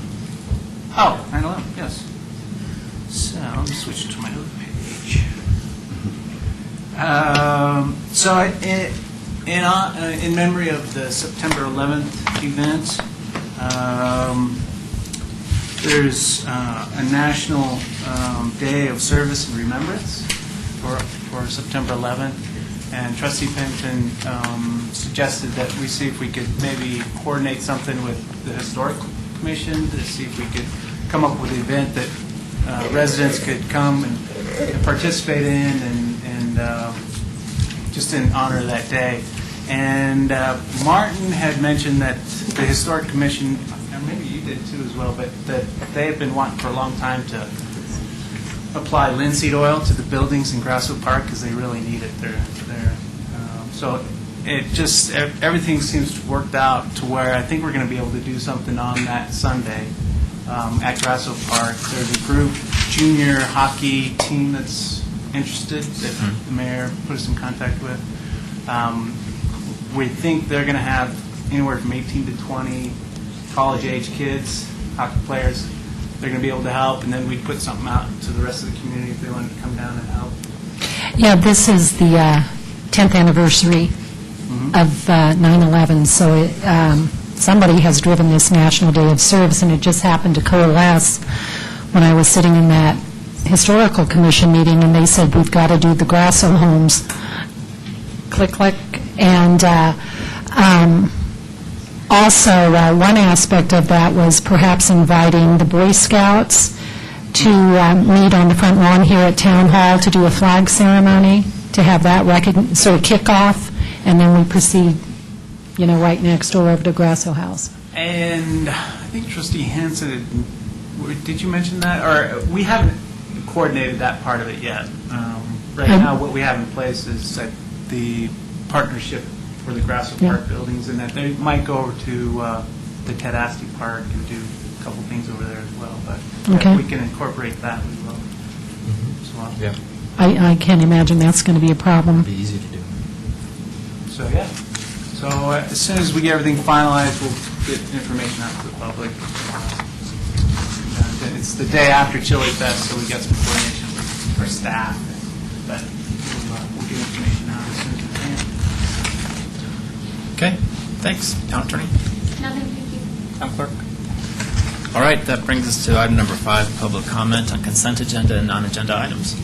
Oh, 9/11, yes. So let me switch to my other page. In memory of the September 11th event, there's a National Day of Service and Remembrance for September 11th, and Trustee Penton suggested that we see if we could maybe coordinate something with the Historic Commission to see if we could come up with an event that residents could come and participate in and just in honor of that day. And Martin had mentioned that the Historic Commission, and maybe you did too as well, but that they have been wanting for a long time to apply linseed oil to the buildings in Grassville Park because they really need it there. So it just, everything seems to have worked out to where I think we're going to be able to do something on that Sunday at Grassville Park. There's a group junior hockey team that's interested that the mayor put us in contact with. We think they're going to have anywhere from 18 to 20 college-age kids, hockey players. They're going to be able to help, and then we put something out to the rest of the community if they wanted to come down and help. Yeah, this is the 10th anniversary of 9/11, so somebody has driven this National Day of Service, and it just happened to coalesce when I was sitting in that Historical Commission meeting, and they said, we've got to do the Grasso homes. Click, click. And Also, one aspect of that was perhaps inviting the Boy Scouts to meet on the front lawn here at Town Hall to do a flag ceremony, to have that sort of kickoff, and then we proceed, right next door over to Grasso House. And I think Trustee Hanson, did you mention that? Or we haven't coordinated that part of it yet. Right now, what we have in place is that the partnership for the Grasso Park buildings, and that they might go over to the Ted Asti Park and do a couple things over there as well. But if we can incorporate that, we will as well. Yeah. I can't imagine that's going to be a problem. It'd be easy to do. So, yeah. So as soon as we get everything finalized, we'll get information out to the public. It's the day after Chili Fest, so we got some coordination with our staff. But we'll get information out as soon as we can. Okay, thanks. Town Attorney? Nothing, thank you. Town Clerk? All right, that brings us to item number 5, public comment on consent agenda and non-agenda items.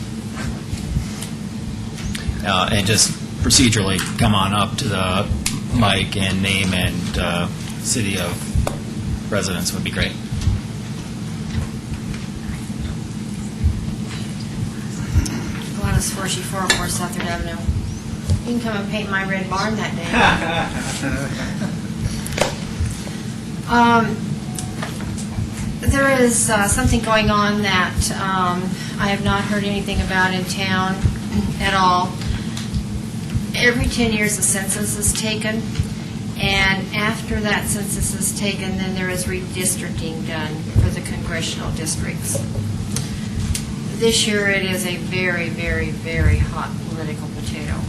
And just procedurally, come on up to the mic and name and city of residence would be great. Gladys Forshey, 404 South 3rd Avenue. You can come and paint my red barn that day. There is something going on that I have not heard anything about in town at all. Every 10 years a census is taken, and after that census is taken, then there is redistricting done for the congressional districts. This year it is a very, very, very hot political potato.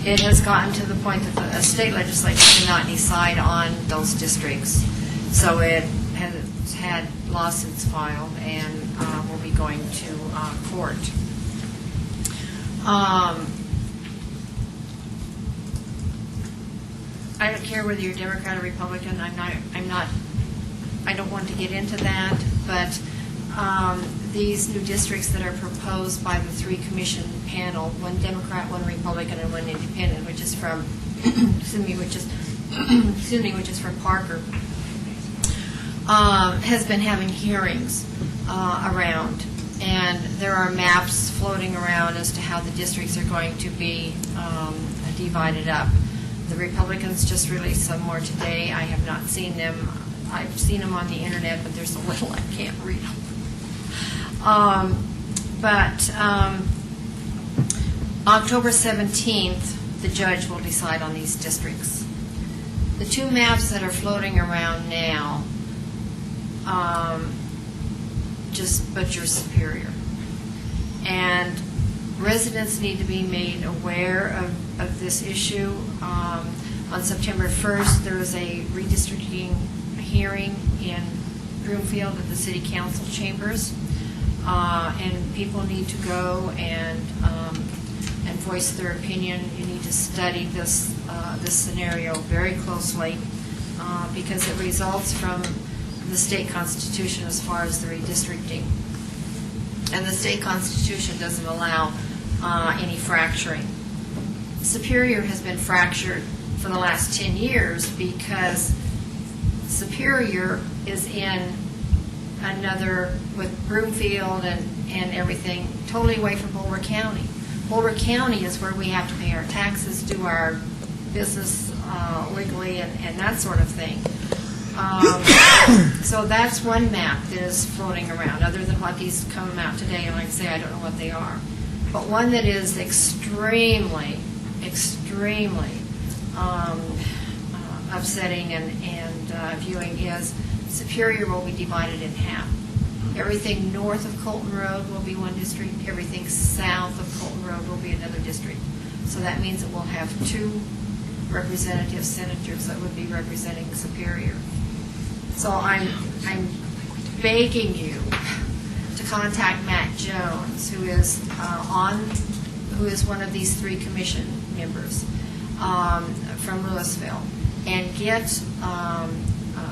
It has gotten to the point that the state legislature cannot decide on those districts. So it has had lawsuits filed and will be going to court. I don't care whether you're Democrat or Republican. I don't want to get into that, but these new districts that are proposed by the 3-commission panel, one Democrat, one Republican, and one independent, which is from, which is from Parker, has been having hearings around, and there are maps floating around as to how the districts are going to be divided up. The Republicans just released some more today. I have not seen them. I've seen them on the internet, but there's so little I can't read them. October 17th, the judge will decide on these districts. The 2 maps that are floating around now just butcher Superior. And residents need to be made aware of this issue. On September 1st, there is a redistricting hearing in Broomfield at the City Council chambers, and people need to go and voice their opinion. You need to study this scenario very closely because it results from the state constitution as far as the redistricting, and the state constitution doesn't allow any fracturing. Superior has been fractured for the last 10 years because Superior is in another, with Broomfield and everything, totally away from Bulwer County. Bulwer County is where we have to pay our taxes, do our business legally, and that sort of thing. So that's one map that is floating around, other than what these come out today, and like I say, I don't know what they are. But one that is extremely upsetting and viewing is Superior will be divided in half. Everything north of Colton Road will be one district. Everything south of Colton Road will be another district. So that means it will have 2 representative senators that would be representing Superior. So I'm begging you to contact Matt Jones, who is one of these 3 commission members from Louisville, and get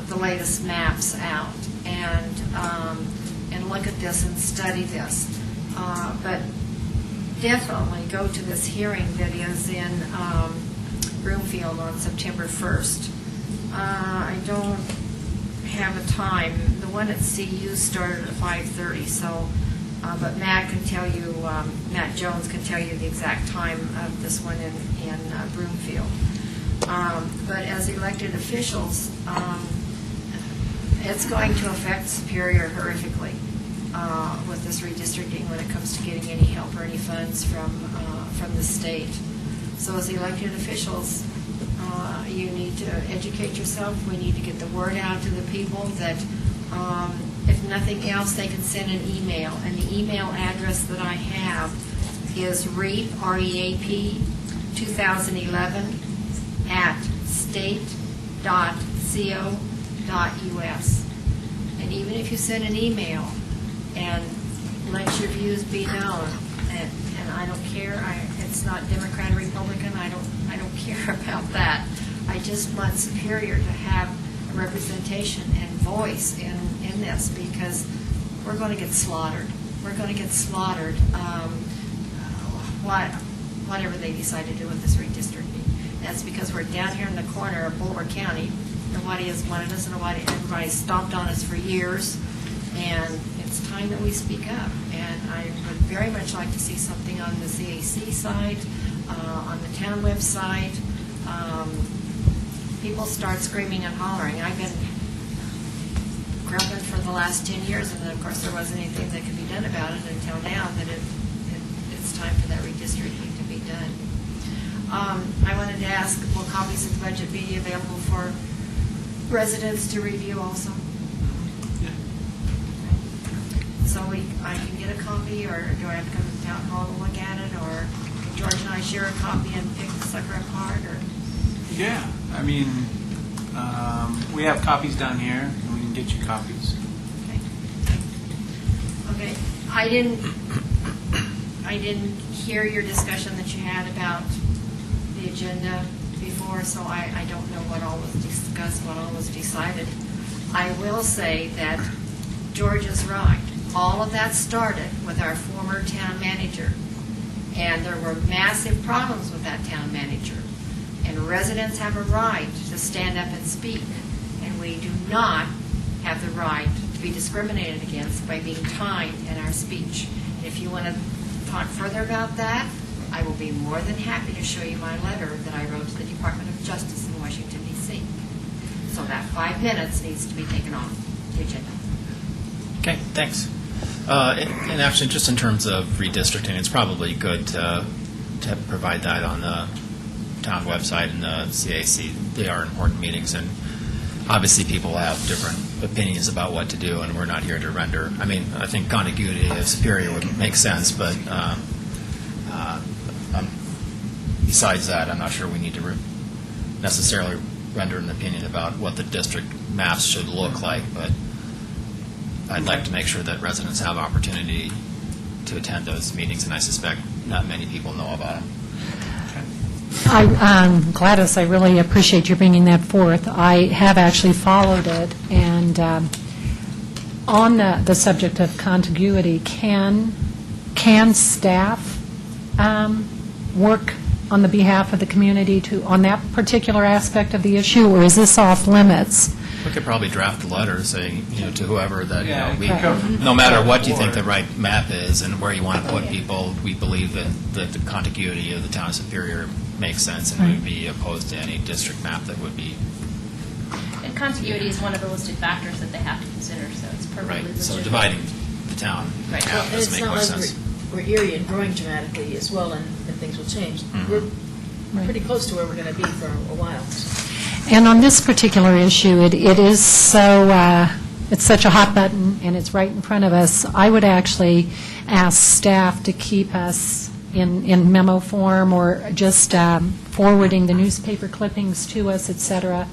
the latest maps out and look at this and study this. But definitely go to this hearing that is in Broomfield on September 1st. I don't have a time. The one at CU started at 5:30, so, but Matt can tell you, Matt Jones can tell you the exact time of this one in Broomfield. But as elected officials, it's going to affect Superior horrifically with this redistricting when it comes to getting any help or any funds from the state. So as elected officials, you need to educate yourself. We need to get the word out to the people that if nothing else, they can send an email. And the email address that I have is REAP, R-E-A-P, 2011 at state.co.us. And even if you send an email and let your views be known, and I don't care, it's not Democrat or Republican, I don't care about that. I just want Superior to have a representation and voice in this, because we're going to get slaughtered. We're going to get slaughtered, whatever they decide to do with this redistricting. That's because we're down here in the corner of Boulder County. Nobody has wanted us, and everybody's stomped on us for years, and it's time that we speak up. And I would very much like to see something on the CAC side, on the town website. People start screaming and hollering. I've been grumbling for the last 10 years, and then, of course, there wasn't anything that could be done about it until now that it's time for that redistricting to be done. I wanted to ask, will copies of the budget be available for residents to review also? Yeah. So I can get a copy, or do I have to come to the town hall to look at it, or can George and I share a copy and pick the sucker apart, or? Yeah, I mean, we have copies down here, and we can get you copies. Okay. I didn't hear your discussion that you had about the agenda before, so I don't know what all was discussed, what all was decided. I will say that George is right. All of that started with our former town manager, and there were massive problems with that town manager. And residents have a right to stand up and speak, and we do not have the right to be discriminated against by being timed in our speech. And if you want to talk further about that, I will be more than happy to show you my letter that I wrote to the Department of Justice in Washington, D.C. So that 5 minutes needs to be taken off the agenda. Okay, thanks. And actually, just in terms of redistricting, it's probably good to provide that on the town website and the CAC. They are important meetings, and obviously people have different opinions about what to do, and we're not here to render. I mean, I think contiguity of Superior would make sense, but besides that, I'm not sure we need to necessarily render an opinion about what the district maps should look like, but I'd like to make sure that residents have opportunity to attend those meetings, and I suspect not many people know about them. Gladys, I really appreciate you bringing that forth. I have actually followed it, and on the subject of contiguity, can staff work on the behalf of the community on that particular aspect of the issue, or is this off limits? We could probably draft a letter saying, to whoever that, Yeah, no matter what you think the right map is and where you want to put people, we believe that the contiguity of the town of Superior makes sense, and we would be opposed to any district map that would be. And contiguity is one of the listed factors that they have to consider, so it's perfectly Right, legitimate. so dividing the town Right. half And doesn't it's make not much like sense. we're Erie and growing dramatically as well, and things will change. We're pretty close to where we're going to be for a while. And on this particular issue, it is so, it's such a hot button, and it's right in front of us. I would actually ask staff to keep us in memo form, or just forwarding the newspaper clippings to us, et cetera,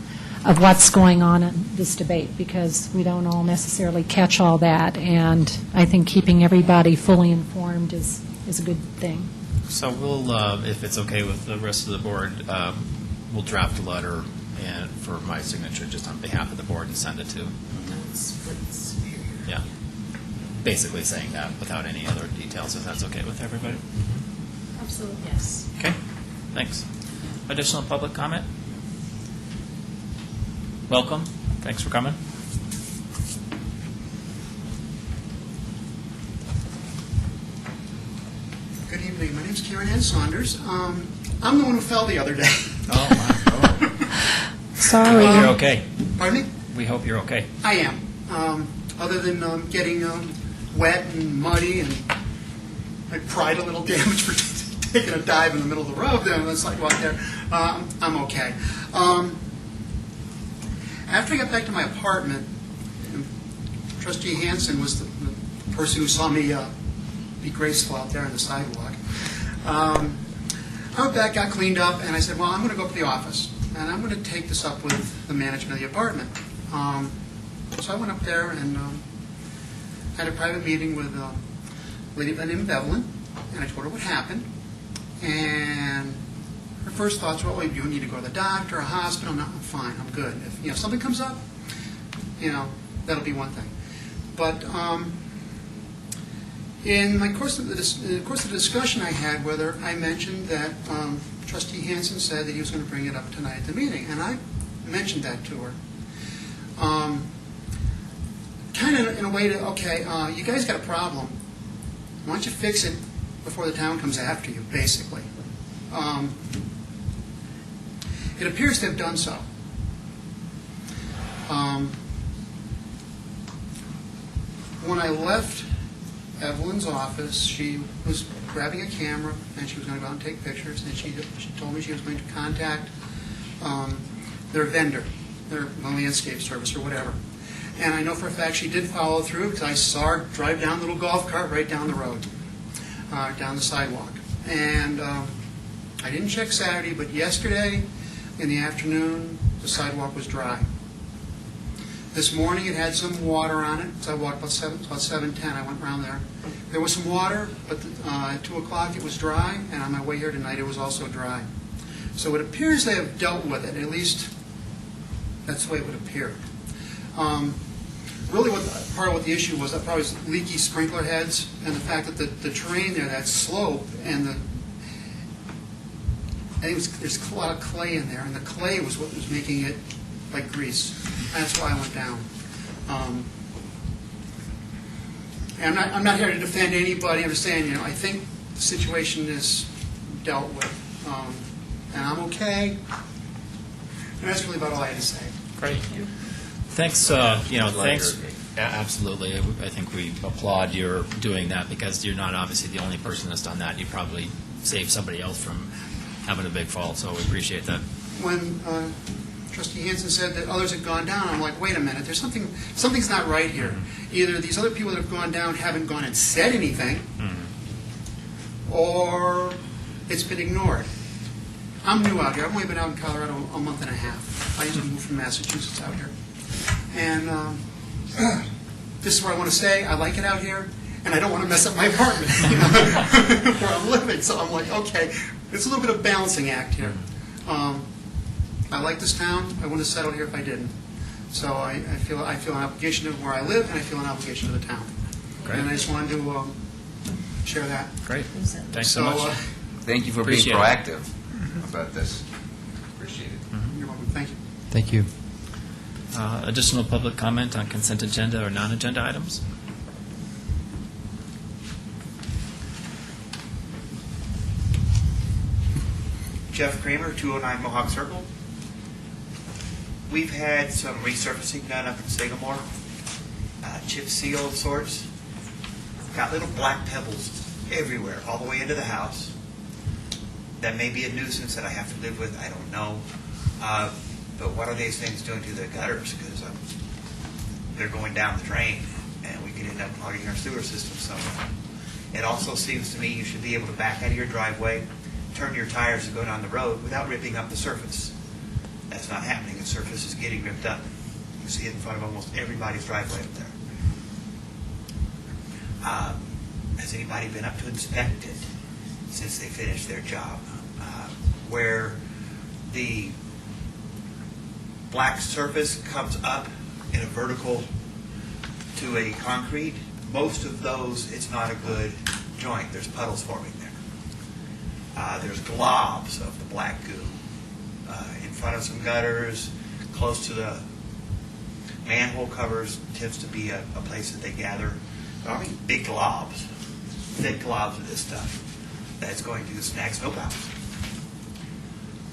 of what's going on in this debate, because we don't all necessarily catch all that, and I think keeping everybody fully informed is a good thing. So we'll, if it's okay with the rest of the board, we'll draft a letter and for my signature just on behalf of the board and send it to. Yeah. Basically saying that without any other details, if that's okay with everybody. Absolutely, yes. Okay, thanks. Additional public comment? Welcome, thanks for coming. Good evening. My name's Karen Ann Saunders. I'm the one who fell the other day. Oh, my. Sorry. You're okay. Pardon me? We hope you're okay. I am. Other than getting wet and muddy and my pride a little damaged for taking a dive in the middle of the road there on the sidewalk there, I'm okay. After I got back to my apartment, Trustee Hansen was the person who saw me be graceful out there on the sidewalk. I went back, got cleaned up, and I said, well, I'm going to go up to the office, and I'm going to take this up with the management of the apartment. So I went up there and had a private meeting with a lady by the name of Evelyn, and I told her what happened. And her first thoughts were, oh, you need to go to the doctor, a hospital. No, I'm fine, I'm good. If something comes up, that'll be one thing. But in the course of the discussion I had with her, I mentioned that Trustee Hansen said that he was going to bring it up tonight at the meeting, and I mentioned that to her. Kind of in a way to, okay, you guys got a problem. Why don't you fix it before the town comes after you, basically. It appears to have done so. When I left Evelyn's office, she was grabbing a camera, and she was going to go out and take pictures, and she told me she was going to contact their vendor, their landscape service or whatever. And I know for a fact she did follow through, because I saw her drive down the little golf cart right down the road, down the sidewalk. And I didn't check Saturday, but yesterday in the afternoon, the sidewalk was dry. This morning it had some water on it, so I walked about 7:10, I went around there. There was some water, but at 2 o'clock it was dry, and on my way here tonight it was also dry. So it appears they have dealt with it, at least that's the way it would appear. Really, part of what the issue was, that probably was leaky sprinkler heads, and the fact that the terrain there, that slope, and I think there's a lot of clay in there, and the clay was what was making it like grease. That's why I went down. And I'm not here to defend anybody. I'm just saying, I think the situation is dealt with, and I'm okay. And that's really about all I had to say. Great. Thanks, thanks. Absolutely. I think we applaud your doing that, because you're not obviously the only person that's done that. You probably saved somebody else from having a big fall, so we appreciate that. When Trustee Hansen said that others had gone down, I'm like, wait a minute, something's not right here. Either these other people that have gone down haven't gone and said anything, or it's been ignored. I'm new out here. I've only been out in Colorado a month and a half. I just moved from Massachusetts out here. And this is what I want to say. I like it out here, and I don't want to mess up my apartment where I'm living. So I'm like, okay, it's a little bit of a balancing act here. I like this town. I wouldn't have settled here if I didn't. So I feel an obligation to where I live, and I feel an obligation to the town. Great. And I just wanted to share that. Great. Thanks so much. Thank you for Appreciate being it. proactive about this. Appreciate it. You're welcome. Thank you. Thank you. Additional public comment on consent agenda or non-agenda items? Jeff Kramer, 209 Mohawk Circle. We've had some resurfacing done up in Sagamore, chip seal of sorts. Got little black pebbles everywhere, all the way into the house. That may be a nuisance that I have to live with, I don't know. But what are these things doing to the gutters? Because they're going down the drain, and we could end up clogging our sewer system somewhere. It also seems to me you should be able to back out of your driveway, turn your tires and go down the road without ripping up the surface. That's not happening. The surface is getting ripped up. You see it in front of almost everybody's driveway up there. Has anybody been up to inspect it since they finished their job? Where the black surface comes up in a vertical to a concrete, most of those, it's not a good joint. There's puddles forming there. There's globs of the black goo in front of some gutters, close to the manhole covers. Tends to be a place that they gather. I mean, big globs, thick globs of this stuff that's going to snag snowplows.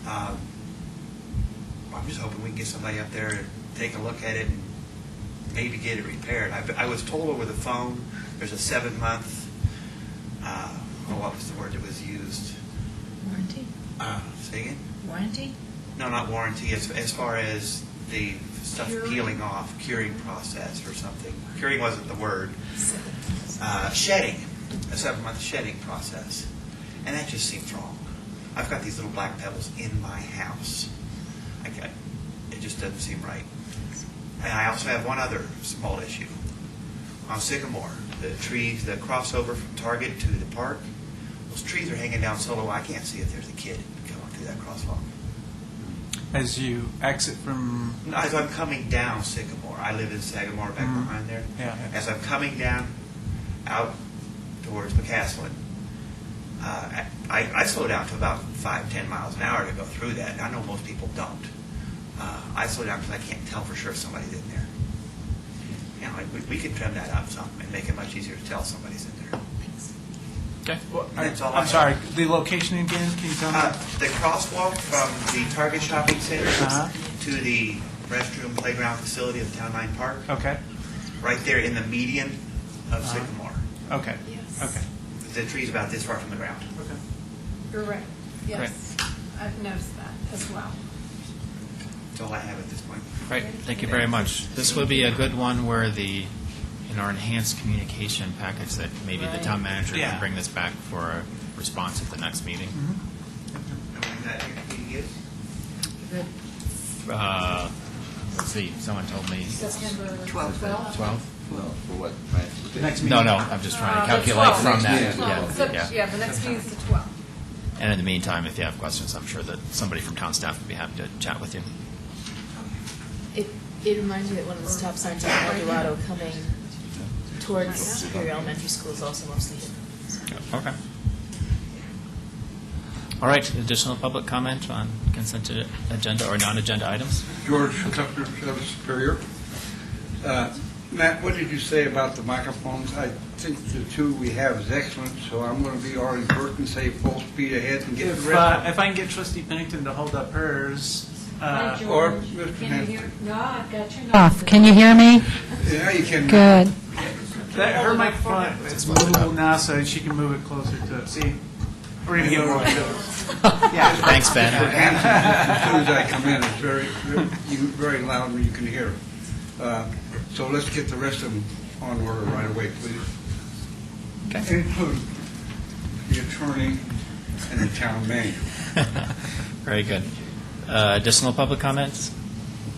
I'm just hoping we can get somebody up there to take a look at it and maybe get it repaired. I was told over the phone there's a 7-month, what was the word that was used? Warranty? Say again? Warranty? No, not warranty, as far as the stuff peeling off, curing process or something. Curing wasn't the word. Shedding, a 7-month shedding process. And that just seems wrong. I've got these little black pebbles in my house. It just doesn't seem right. And I also have one other small issue. On Sycamore, the trees, the crossover from Target to the park, those trees are hanging down so low I can't see if there's a kid going through that crosswalk. As you exit from... As I'm coming down Sycamore, I live in Sagamore back behind there. Yeah. As I'm coming down out towards McCaslin, I slow down to about 5-10 miles an hour to go through that. I know most people don't. I slow down because I can't tell for sure if somebody's in there. You know, we could trim that up some and make it much easier to tell somebody's in there. Okay. That's all I I'm have. sorry, the location again, can you tell me? The crosswalk from the Target Shopping Center to the restroom playground facility of Town Line Park, Okay, right there in the median of Sycamore. okay, Yes. okay. The tree's about this far from the ground. You're right. Yes. I've noticed that as well. That's all I have at this point. Great, thank you very much. This would be a good one where in our enhanced communication package that maybe the town manager Yeah. can bring this back for a response at the next meeting. And when that meeting is? Let's see, someone told me September 12. 12? Well, for what? The next meeting? No, I'm just trying to calculate from that. Yeah, the next meeting's the 12th. And in the meantime, if you have questions, I'm sure that somebody from town staff would be happy to chat with you. It reminds me that one of the stop signs on El Dorado coming towards Superior Elementary School is also mostly hidden. Okay. All right, additional public comment on consent agenda or non-agenda items? George Tucker, Superior. Matt, what did you say about the microphones? I think the two we have is excellent, so I'm going to be Arlie Burke and say full speed ahead and get the If rest. if I can get Trustee Pennington to hold up hers, Or Mr. Hanson. No, I've got turned off. Can you hear me? Yeah, you can. Good. her microphone, it's movable now, so she can move it closer to, see, we're going to get more. Yeah. Thanks, Ben. As soon as I come in, it's very loud and you can hear. So let's get the rest of them on order right away, please. Okay. Include the attorney and the town manager. Very good. Additional public comments?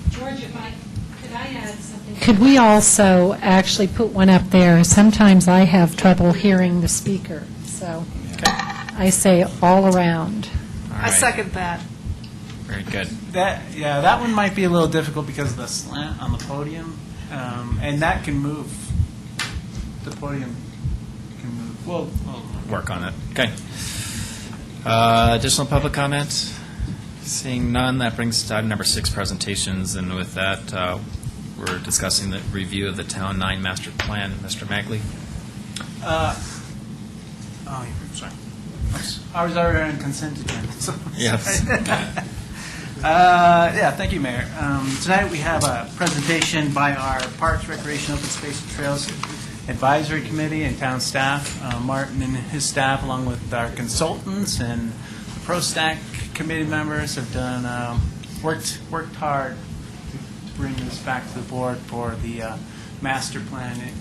George, could I add something? Could we also actually put one up there? Sometimes I have trouble hearing the speaker, so I say all around. All I right. second that. Very good. That one might be a little difficult because of the slant on the podium, and that can move. The podium can move. Well, Work on it. Okay. Additional public comments? Seeing none, that brings us to item number 6, presentations. And with that, we're discussing the review of the Town 9 Master Plan. Mr. Magley? Sorry. I was already on consent agenda. So Yes. Yeah, thank you, Mayor. Tonight we have a presentation by our Parks, Recreation, Open Space, and Trails Advisory Committee and town staff. Martin and his staff, along with our consultants and the ProStack committee members, have done worked hard to bring this back to the board for the master plan.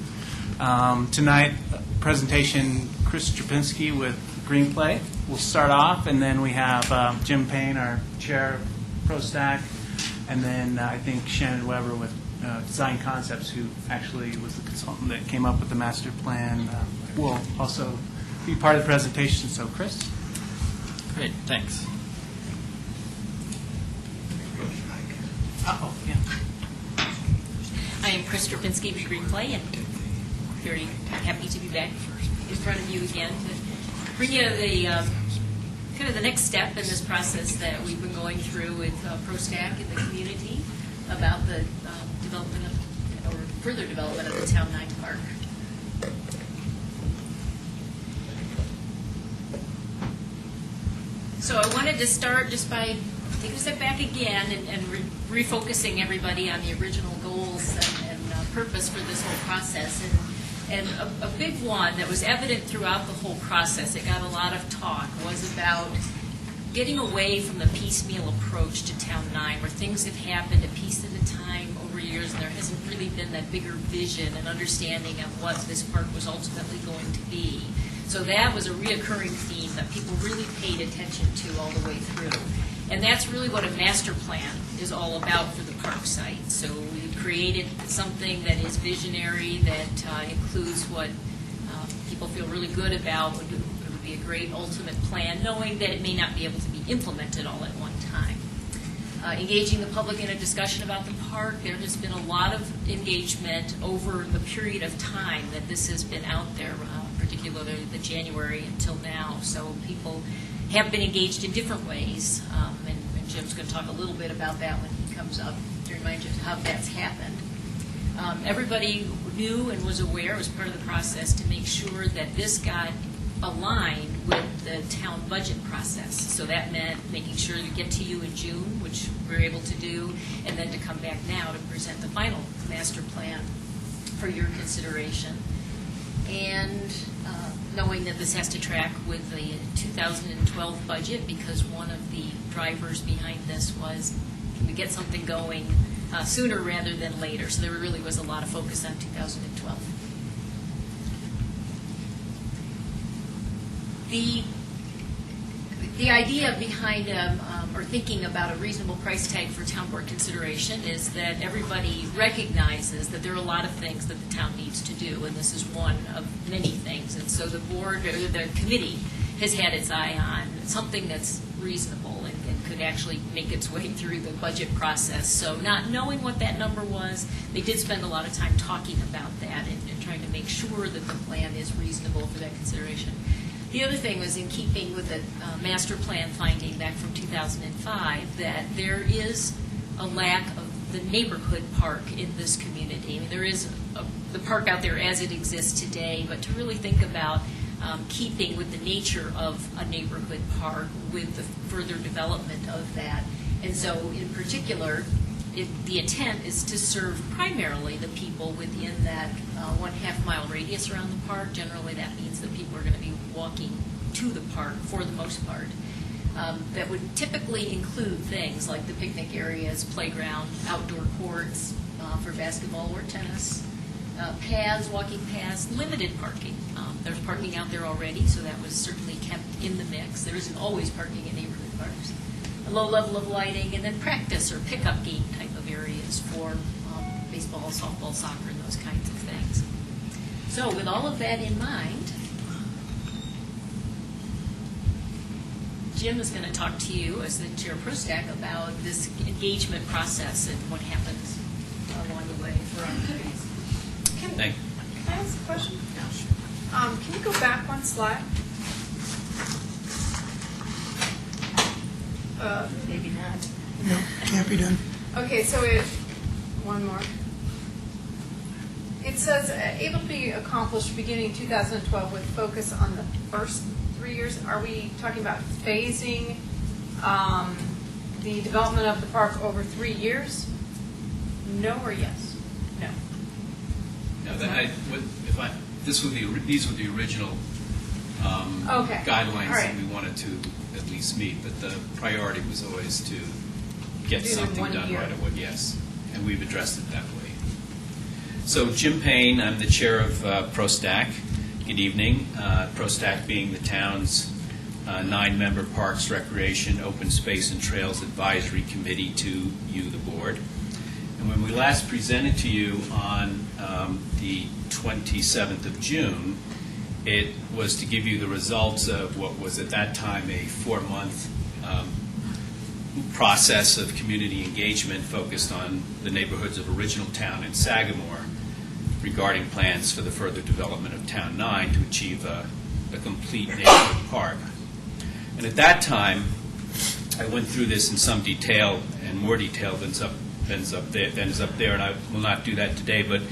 Tonight, presentation, Chris Strapinski with Greenplay. We'll start off, and then we have Jim Payne, our chair of ProStack, and then I think Shannon Weber with Design Concepts, who actually was the consultant that came up with the master plan, will also be part of the presentation. So, Chris? Great, thanks. Oh, yeah. I am Chris Strapinski with Greenplay, and very happy to be back in front of you again to bring you the kind of the next step in this process that we've been going through with ProStack in the community about the development of, or further development of the Town 9 Park. So I wanted to start just by taking a step back again and refocusing everybody on the original goals and purpose for this whole process. And a big one that was evident throughout the whole process, it got a lot of talk, was about getting away from the piecemeal approach to Town 9, where things have happened a piece at a time over years, and there hasn't really been that bigger vision and understanding of what this park was ultimately going to be. So that was a reoccurring theme that people really paid attention to all the way through. And that's really what a master plan is all about for the park site. So we created something that is visionary, that includes what people feel really good about. It would be a great ultimate plan, knowing that it may not be able to be implemented all at one time. Engaging the public in a discussion about the park, there has been a lot of engagement over the period of time that this has been out there, particularly the January until now. So people have been engaged in different ways, and Jim's going to talk a little bit about that when he comes up to remind you how that's happened. Everybody knew and was aware, as part of the process, to make sure that this got aligned with the town budget process. So that meant making sure to get to you in June, which we were able to do, and then to come back now to present the final master plan for your consideration. And knowing that this has to track with the 2012 budget, because one of the drivers behind this was, can we get something going sooner rather than later? So there really was a lot of focus on 2012. The idea behind or thinking about a reasonable price tag for town board consideration is that everybody recognizes that there are a lot of things that the town needs to do, and this is one of many things. And so the board, or the committee, has had its eye on something that's reasonable and could actually make its way through the budget process. So not knowing what that number was, they did spend a lot of time talking about that and trying to make sure that the plan is reasonable for that consideration. The other thing was in keeping with the master plan finding back from 2005 that there is a lack of the neighborhood park in this community. I mean, there is the park out there as it exists today, but to really think about keeping with the nature of a neighborhood park with the further development of that. And so in particular, the intent is to serve primarily the people within that 1/2 mile radius around the park. Generally, that means that people are going to be walking to the park for the most part. That would typically include things like the picnic areas, playground, outdoor courts for basketball or tennis, paths, walking paths, limited parking. There's parking out there already, so that was certainly kept in the mix. There isn't always parking in neighborhood parks. A low level of lighting, and then practice or pickup game type of areas for baseball, softball, soccer, and those kinds of things. So with all of that in mind, Jim is going to talk to you as the chair of ProStack about this engagement process and what happens along the way for our committees. Can I ask a question? Can you go back one slide? Maybe not. No, can't be done. Okay, so one more. It says, able to be accomplished beginning 2012 with focus on the first 3 years. Are we talking about phasing the development of the park over 3 years? No or yes? No. No, these were the original Okay. guidelines All right. that we wanted to at least meet, but the priority was always to get Do it in something 1 done year. right away, yes, and we've addressed it that way. So Jim Payne, I'm the chair of ProStack. Good evening. ProStack being the town's 9-member Parks, Recreation, Open Space, and Trails Advisory Committee to you, the board. And when we last presented to you on the 27th of June, it was to give you the results of what was at that time a 4-month process of community engagement focused on the neighborhoods of Original Town and Sagamore regarding plans for the further development of Town 9 to achieve a complete neighborhood park. And at that time, I went through this in some detail, and more detail than is up there, and I will not do that today, but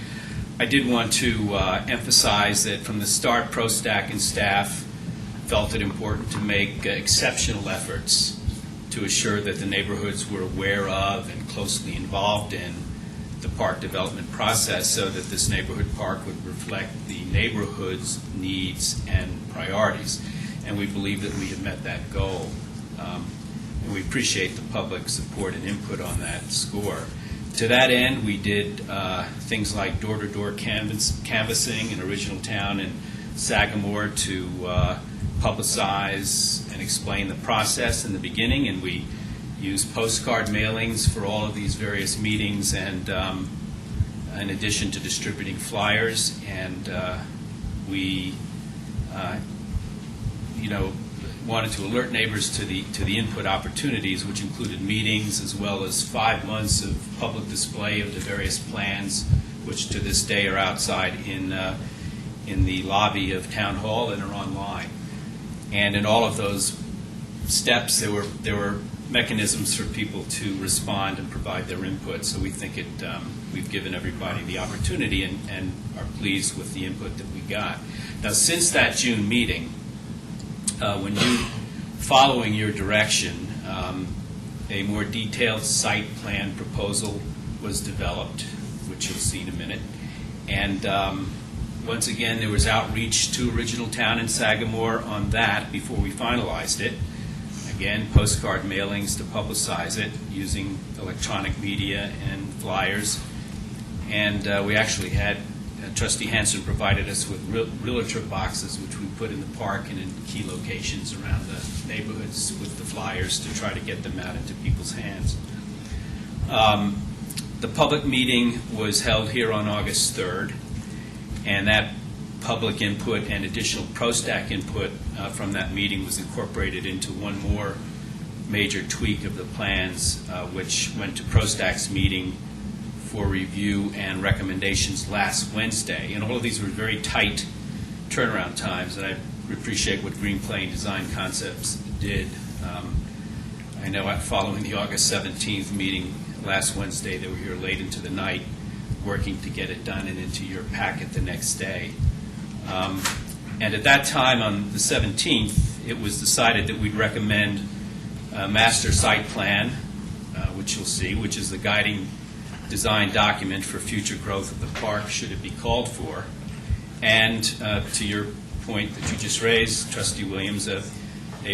I did want to emphasize that from the start, ProStack and staff felt it important to make exceptional efforts to assure that the neighborhoods were aware of and closely involved in the park development process so that this neighborhood park would reflect the neighborhood's needs and priorities. And we believe that we have met that goal. And we appreciate the public support and input on that score. To that end, we did things like door-to-door canvassing in Original Town and Sagamore to publicize and explain the process in the beginning, and we used postcard mailings for all of these various meetings, and in addition to distributing flyers, and we wanted to alert neighbors to the input opportunities, which included meetings as well as 5 months of public display of the various plans, which to this day are outside in the lobby of Town Hall and are online. And in all of those steps, there were mechanisms for people to respond and provide their input. So we think we've given everybody the opportunity and are pleased with the input that we got. Now, since that June meeting, following your direction, a more detailed site plan proposal was developed, which you'll see in a minute. And once again, there was outreach to Original Town and Sagamore on that before we finalized it. Again, postcard mailings to publicize it using electronic media and flyers. And we actually had Trustee Hanson provided us with realtor boxes, which we put in the park and in key locations around the neighborhoods with the flyers to try to get them out into people's hands. The public meeting was held here on August 3rd, and that public input and additional ProStack input from that meeting was incorporated into one more major tweak of the plans, which went to ProStack's meeting for review and recommendations last Wednesday. And all of these were very tight turnaround times, and I appreciate what Green Plain Design Concepts did. I know following the August 17th meeting last Wednesday, they were here late into the night working to get it done and into your packet the next day. And at that time, on the 17th, it was decided that we'd recommend a master site plan, which you'll see, which is the guiding design document for future growth of the park, should it be called for. And to your point that you just raised, Trustee Williams, a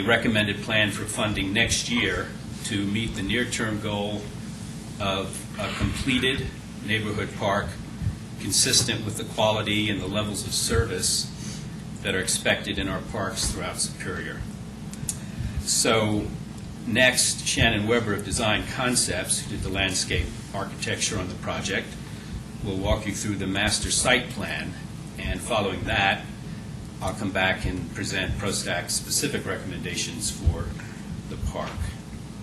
recommended plan for funding next year to meet the near-term goal of a completed neighborhood park consistent with the quality and the levels of service that are expected in our parks throughout Superior. So next, Shannon Weber of Design Concepts, who did the landscape architecture on the project, will walk you through the master site plan, and following that, I'll come back and present ProStack's specific recommendations for the park.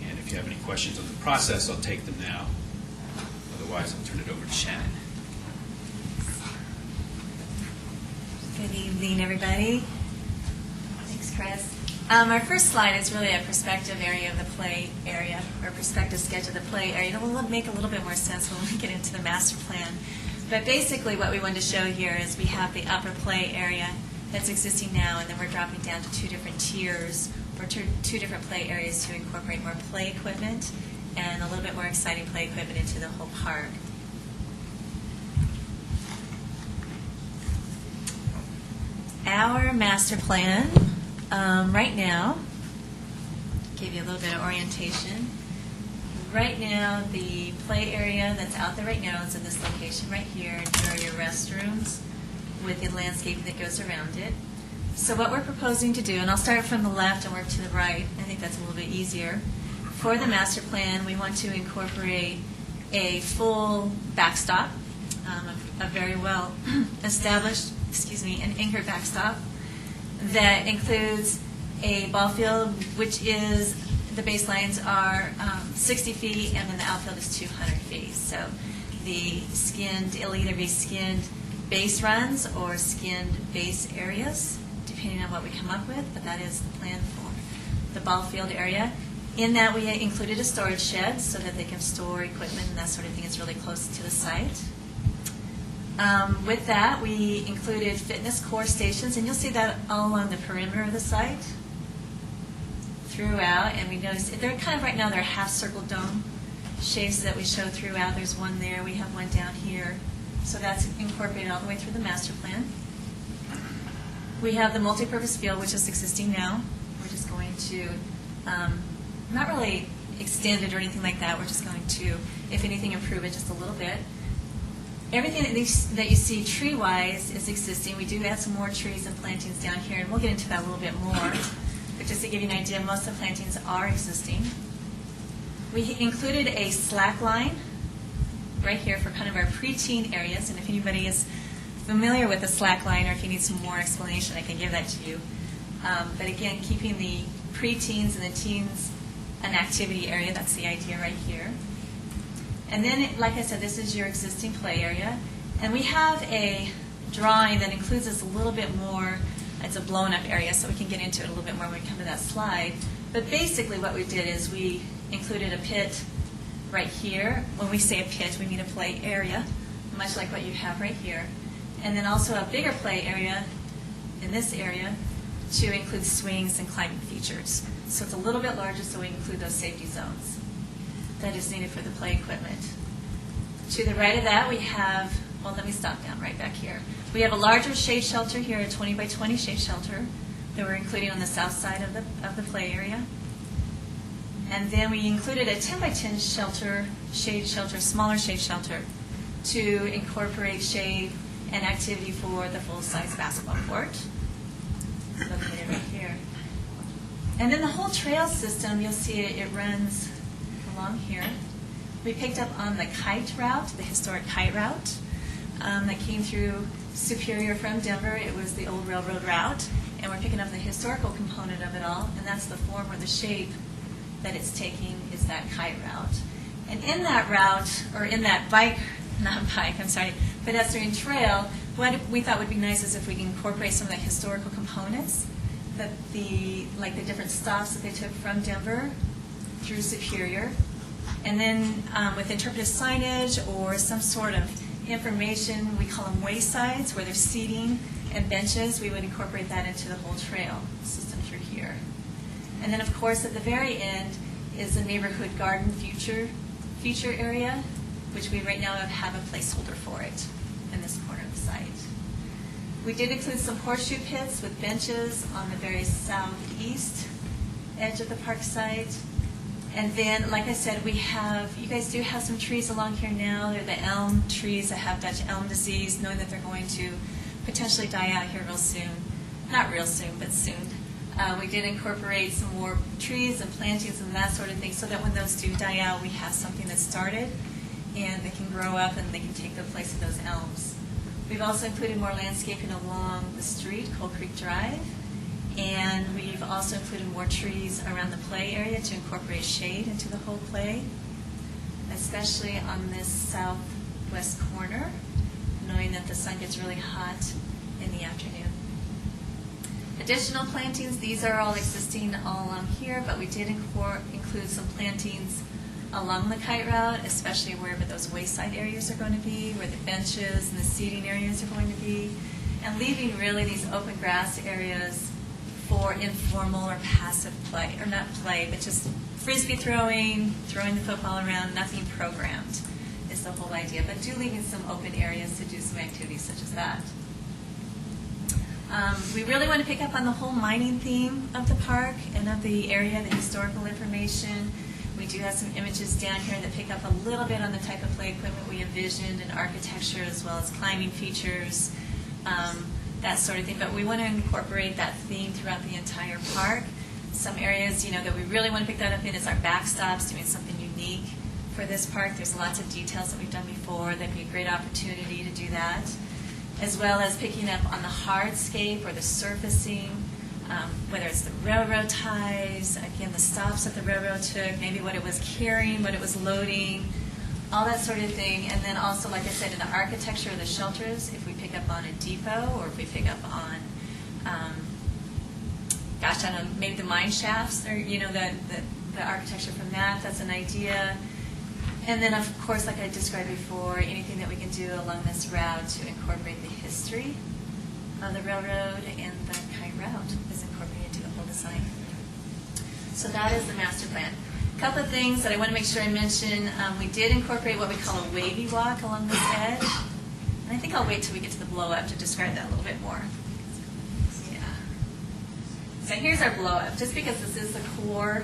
And if you have any questions on the process, I'll take them now. Otherwise, I'll turn it over to Shannon. Good evening, everybody. Thanks, Chris. Our first slide is really a perspective area of the play area, or perspective sketch of the play area. It'll make a little bit more sense when we get into the master plan. But basically what we wanted to show here is we have the upper play area that's existing now, and then we're dropping down to two different tiers, or two different play areas to incorporate more play equipment and a little bit more exciting play equipment into the whole park. Our master plan, right now, give you a little bit of orientation. Right now, the play area that's out there right now is in this location right here, and here are your restrooms with the landscaping that goes around it. So what we're proposing to do, and I'll start from the left and work to the right, I think that's a little bit easier. For the master plan, we want to incorporate a full backstop, a very well established, an anchored backstop that includes a ball field, which is, the baselines are 60 feet, and then the outfield is 200 feet. So it'll either be skinned base runs or skinned base areas, depending on what we come up with, but that is the plan for the ball field area. In that, we included a storage shed so that they can store equipment and that sort of thing. It's really close to the site. With that, we included fitness core stations, and you'll see that all along the perimeter of the site throughout. And we noticed they're kind of right now they're half circle dome shapes that we show throughout. There's one there. We have one down here. So that's incorporated all the way through the master plan. We have the multipurpose field, which is existing now. We're just going to not really extend it or anything like that. We're just going to, if anything, improve it just a little bit. Everything that you see tree-wise is existing. We do add some more trees and plantings down here, and we'll get into that a little bit more. But just to give you an idea, most of the plantings are existing. We included a slack line right here for kind of our preteen areas, and if anybody is familiar with the slack line or if you need some more explanation, I can give that to you. But again, keeping the preteens and the teens an activity area, that's the idea right here. And then, like I said, this is your existing play area. And we have a drawing that includes this a little bit more. It's a blown up area, so we can get into it a little bit more when we come to that slide. But basically what we did is we included a pit right here. When we say a pit, we mean a play area, much like what you have right here. And then also a bigger play area in this area to include swings and climbing features. So it's a little bit larger, so we include those safety zones that is needed for the play equipment. To the right of that, we have, well, let me stop down right back here. We have a larger shade shelter here, a 20 by 20 shade shelter that we're including on the south side of the play area. And then we included a 10 by 10 shelter, shade shelter, smaller shade shelter to incorporate shade and activity for the full-size basketball court. Located right here. And then the whole trail system, you'll see it runs along here. We picked up on the kite route, the historic kite route that came through Superior from Denver. It was the old railroad route, and we're picking up the historical component of it all, and that's the form or the shape that it's taking is that kite route. And in that route, or in that pedestrian trail, what we thought would be nice is if we can incorporate some of the historical components, that like the different stops that they took from Denver through Superior, and then with interpretive signage or some sort of information, we call them waysides, where there's seating and benches, we would incorporate that into the whole trail system through here. And then, of course, at the very end is the neighborhood garden feature area, which we right now have a placeholder for it in this corner of the site. We did include some horseshoe pits with benches on the very southeast edge of the park site. And then, like I said, you guys do have some trees along here now. They're the elm trees that have Dutch elm disease, knowing that they're going to potentially die out here real soon. Not real soon, but soon. We did incorporate some more trees and plantings and that sort of thing so that when those do die out, we have something that's started and they can grow up and they can take the place of those elms. We've also included more landscaping along the street, Coal Creek Drive, and we've also included more trees around the play area to incorporate shade into the whole play, especially on this southwest corner, knowing that the sun gets really hot in the afternoon. Additional plantings, these are all existing all along here, but we did include some plantings along the kite route, especially wherever those wayside areas are going to be, where the benches and the seating areas are going to be, and leaving really these open grass areas for informal or passive play, or not play, but just frisbee throwing the football around, nothing programmed is the whole idea, but do leaving some open areas to do some activities such as that. We really want to pick up on the whole mining theme of the park and of the area, the historical information. We do have some images down here that pick up a little bit on the type of play equipment we envisioned and architecture as well as climbing features, that sort of thing. But we want to incorporate that theme throughout the entire park. Some areas, that we really want to pick that up in is our backstops, doing something unique for this park. There's lots of details that we've done before. That'd be a great opportunity to do that, as well as picking up on the hardscape or the surfacing, whether it's the railroad ties, again, the stops that the railroad took, maybe what it was carrying, what it was loading, all that sort of thing. And then also, like I said, in the architecture of the shelters, if we pick up on a depot or if we pick up on gosh, I don't know, maybe the mine shafts, or, the architecture from that, that's an idea. And then, of course, like I described before, anything that we can do along this route to incorporate the history of the railroad and the kite route is incorporated into the whole design. So that is the master plan. A couple of things that I want to make sure I mention. We did incorporate what we call a wavy walk along this edge. And I think I'll wait till we get to the blow-up to describe that a little bit more. Yeah. So here's our blow-up. Just because this is the core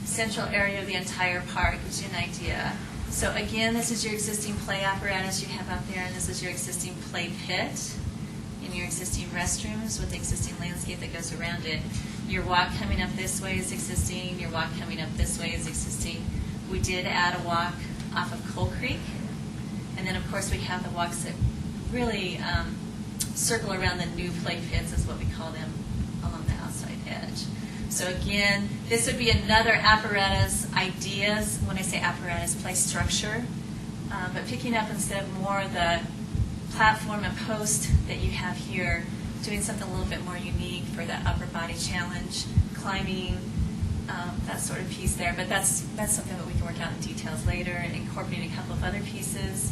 central area of the entire park, gives you an idea. So again, this is your existing play apparatus you have out there, and this is your existing play pit and your existing restrooms with the existing landscape that goes around it. Your walk coming up this way is existing. Your walk coming up this way is existing. We did add a walk off of Coal Creek. And then, of course, we have the walks that really circle around the new play pits, is what we call them, along the outside edge. So again, this would be another apparatus ideas. When I say apparatus, play structure. But picking up instead of more the platform and post that you have here, doing something a little bit more unique for the upper body challenge, climbing, that sort of piece there. But that's something that we can work out in details later, and incorporating a couple of other pieces.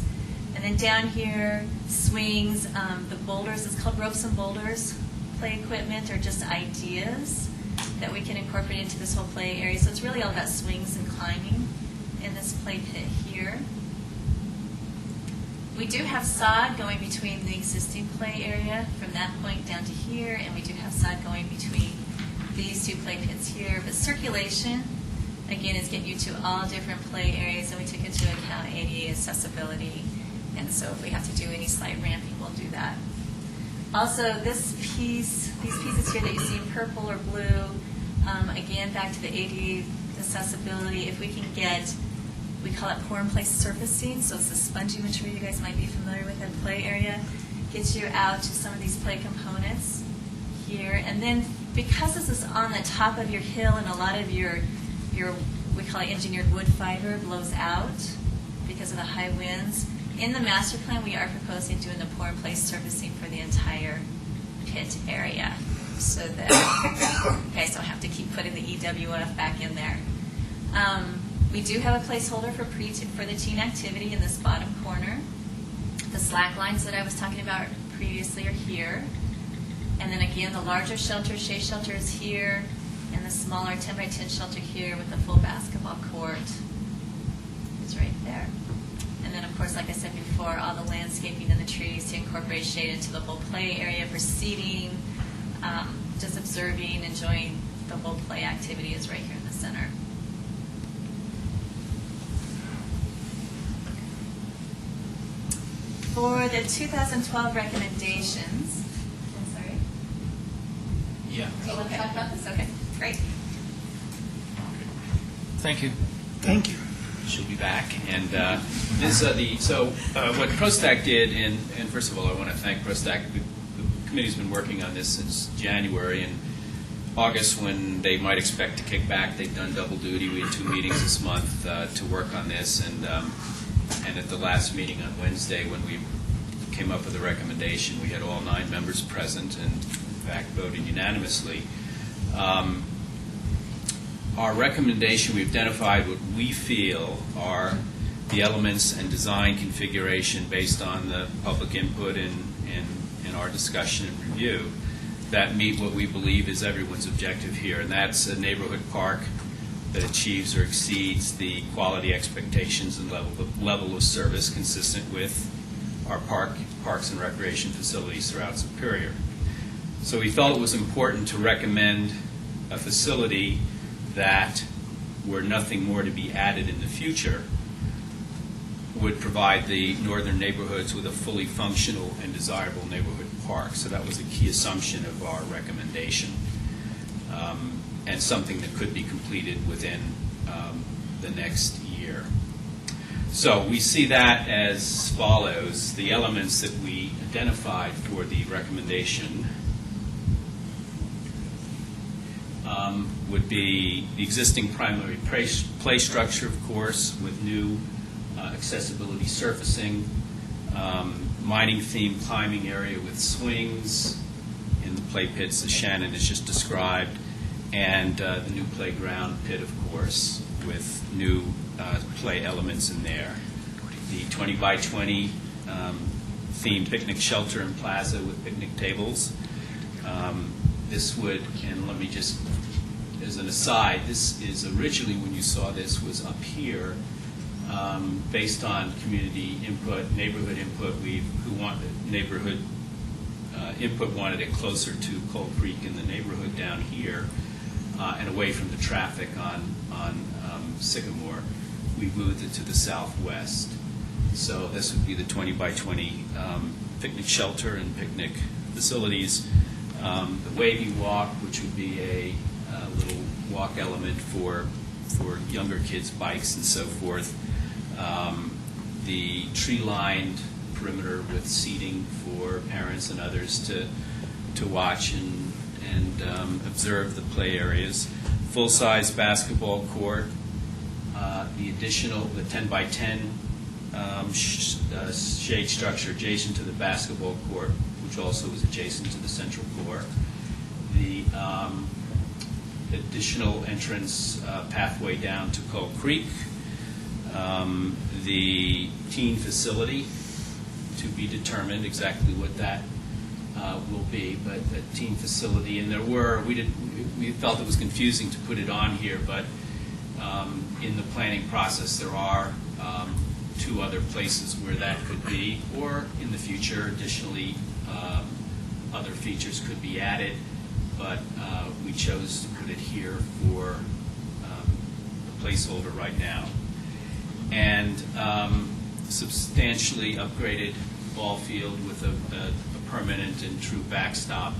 And then down here, swings, the boulders, it's called ropes and boulders. Play equipment are just ideas that we can incorporate into this whole play area. So it's really all about swings and climbing in this play pit here. We do have sod going between the existing play area from that point down to here, and we do have sod going between these two play pits here. But circulation, again, is getting you to all different play areas, and we took into account ADA accessibility. And so if we have to do any slight ramping, we'll do that. Also, this piece, these pieces here that you see in purple or blue, again, back to the ADA accessibility, if we can get, we call it pour in place surfacing, so it's the spongy material you guys might be familiar with in play area, gets you out to some of these play components here. And then because this is on the top of your hill and a lot of your we call it engineered wood fiber blows out because of the high winds, in the master plan, we are proposing doing the pour in place surfacing for the entire pit area, so that you guys don't have to keep putting the EWF back in there. We do have a placeholder for the teen activity in this bottom corner. The slack lines that I was talking about previously are here. And then again, the larger shelter, shade shelter is here, and the smaller 10 by 10 shelter here with the full basketball court is right there. And then, of course, like I said before, all the landscaping and the trees to incorporate shade into the whole play area for seating, just observing, enjoying the whole play activity is right here in the center. For the 2012 recommendations, I'm sorry. Yeah. Do you want to talk about this? Okay, great. Thank you. Thank you. She'll be back. And what ProStack did, and first of all, I want to thank ProStack. The committee's been working on this since January. And August, when they might expect to kick back, they've done double duty. We had 2 meetings this month to work on this. And at the last meeting on Wednesday, when we came up with a recommendation, we had all 9 members present and, in fact, voted unanimously. Our recommendation, we've identified what we feel are the elements and design configuration based on the public input and our discussion and review that meet what we believe is everyone's objective here, and that's a neighborhood park that achieves or exceeds the quality expectations and level of service consistent with our parks and recreation facilities throughout Superior. So we felt it was important to recommend a facility that, were nothing more to be added in the future, would provide the northern neighborhoods with a fully functional and desirable neighborhood park. So that was a key assumption of our recommendation, and something that could be completed within the next year. So we see that as follows. The elements that we identified for the recommendation would be the existing primary play structure, of course, with new accessibility surfacing, mining-themed climbing area with swings in the play pits that Shannon has just described, and the new playground pit, of course, with new play elements in there. The 20 by 20 themed picnic shelter and plaza with picnic tables. This would, and let me just, as an aside, this is originally, when you saw this, was up here, based on community input, neighborhood input. Neighborhood input wanted it closer to Coal Creek in the neighborhood down here, and away from the traffic on Sycamore. We moved it to the southwest. So this would be the 20 by 20 picnic shelter and picnic facilities. The wavy walk, which would be a little walk element for younger kids' bikes and so forth. The tree-lined perimeter with seating for parents and others to watch and observe the play areas. Full-size basketball court. The 10 by 10 shade structure adjacent to the basketball court, which also is adjacent to the central core. The additional entrance pathway down to Coal Creek. The teen facility, to be determined exactly what that will be, but the teen facility, and we felt it was confusing to put it on here, but in the planning process there are two other places where that could be, or in the future additionally other features could be added, but we chose to put it here for a placeholder right now. And substantially upgraded ball field with a permanent and true backstop,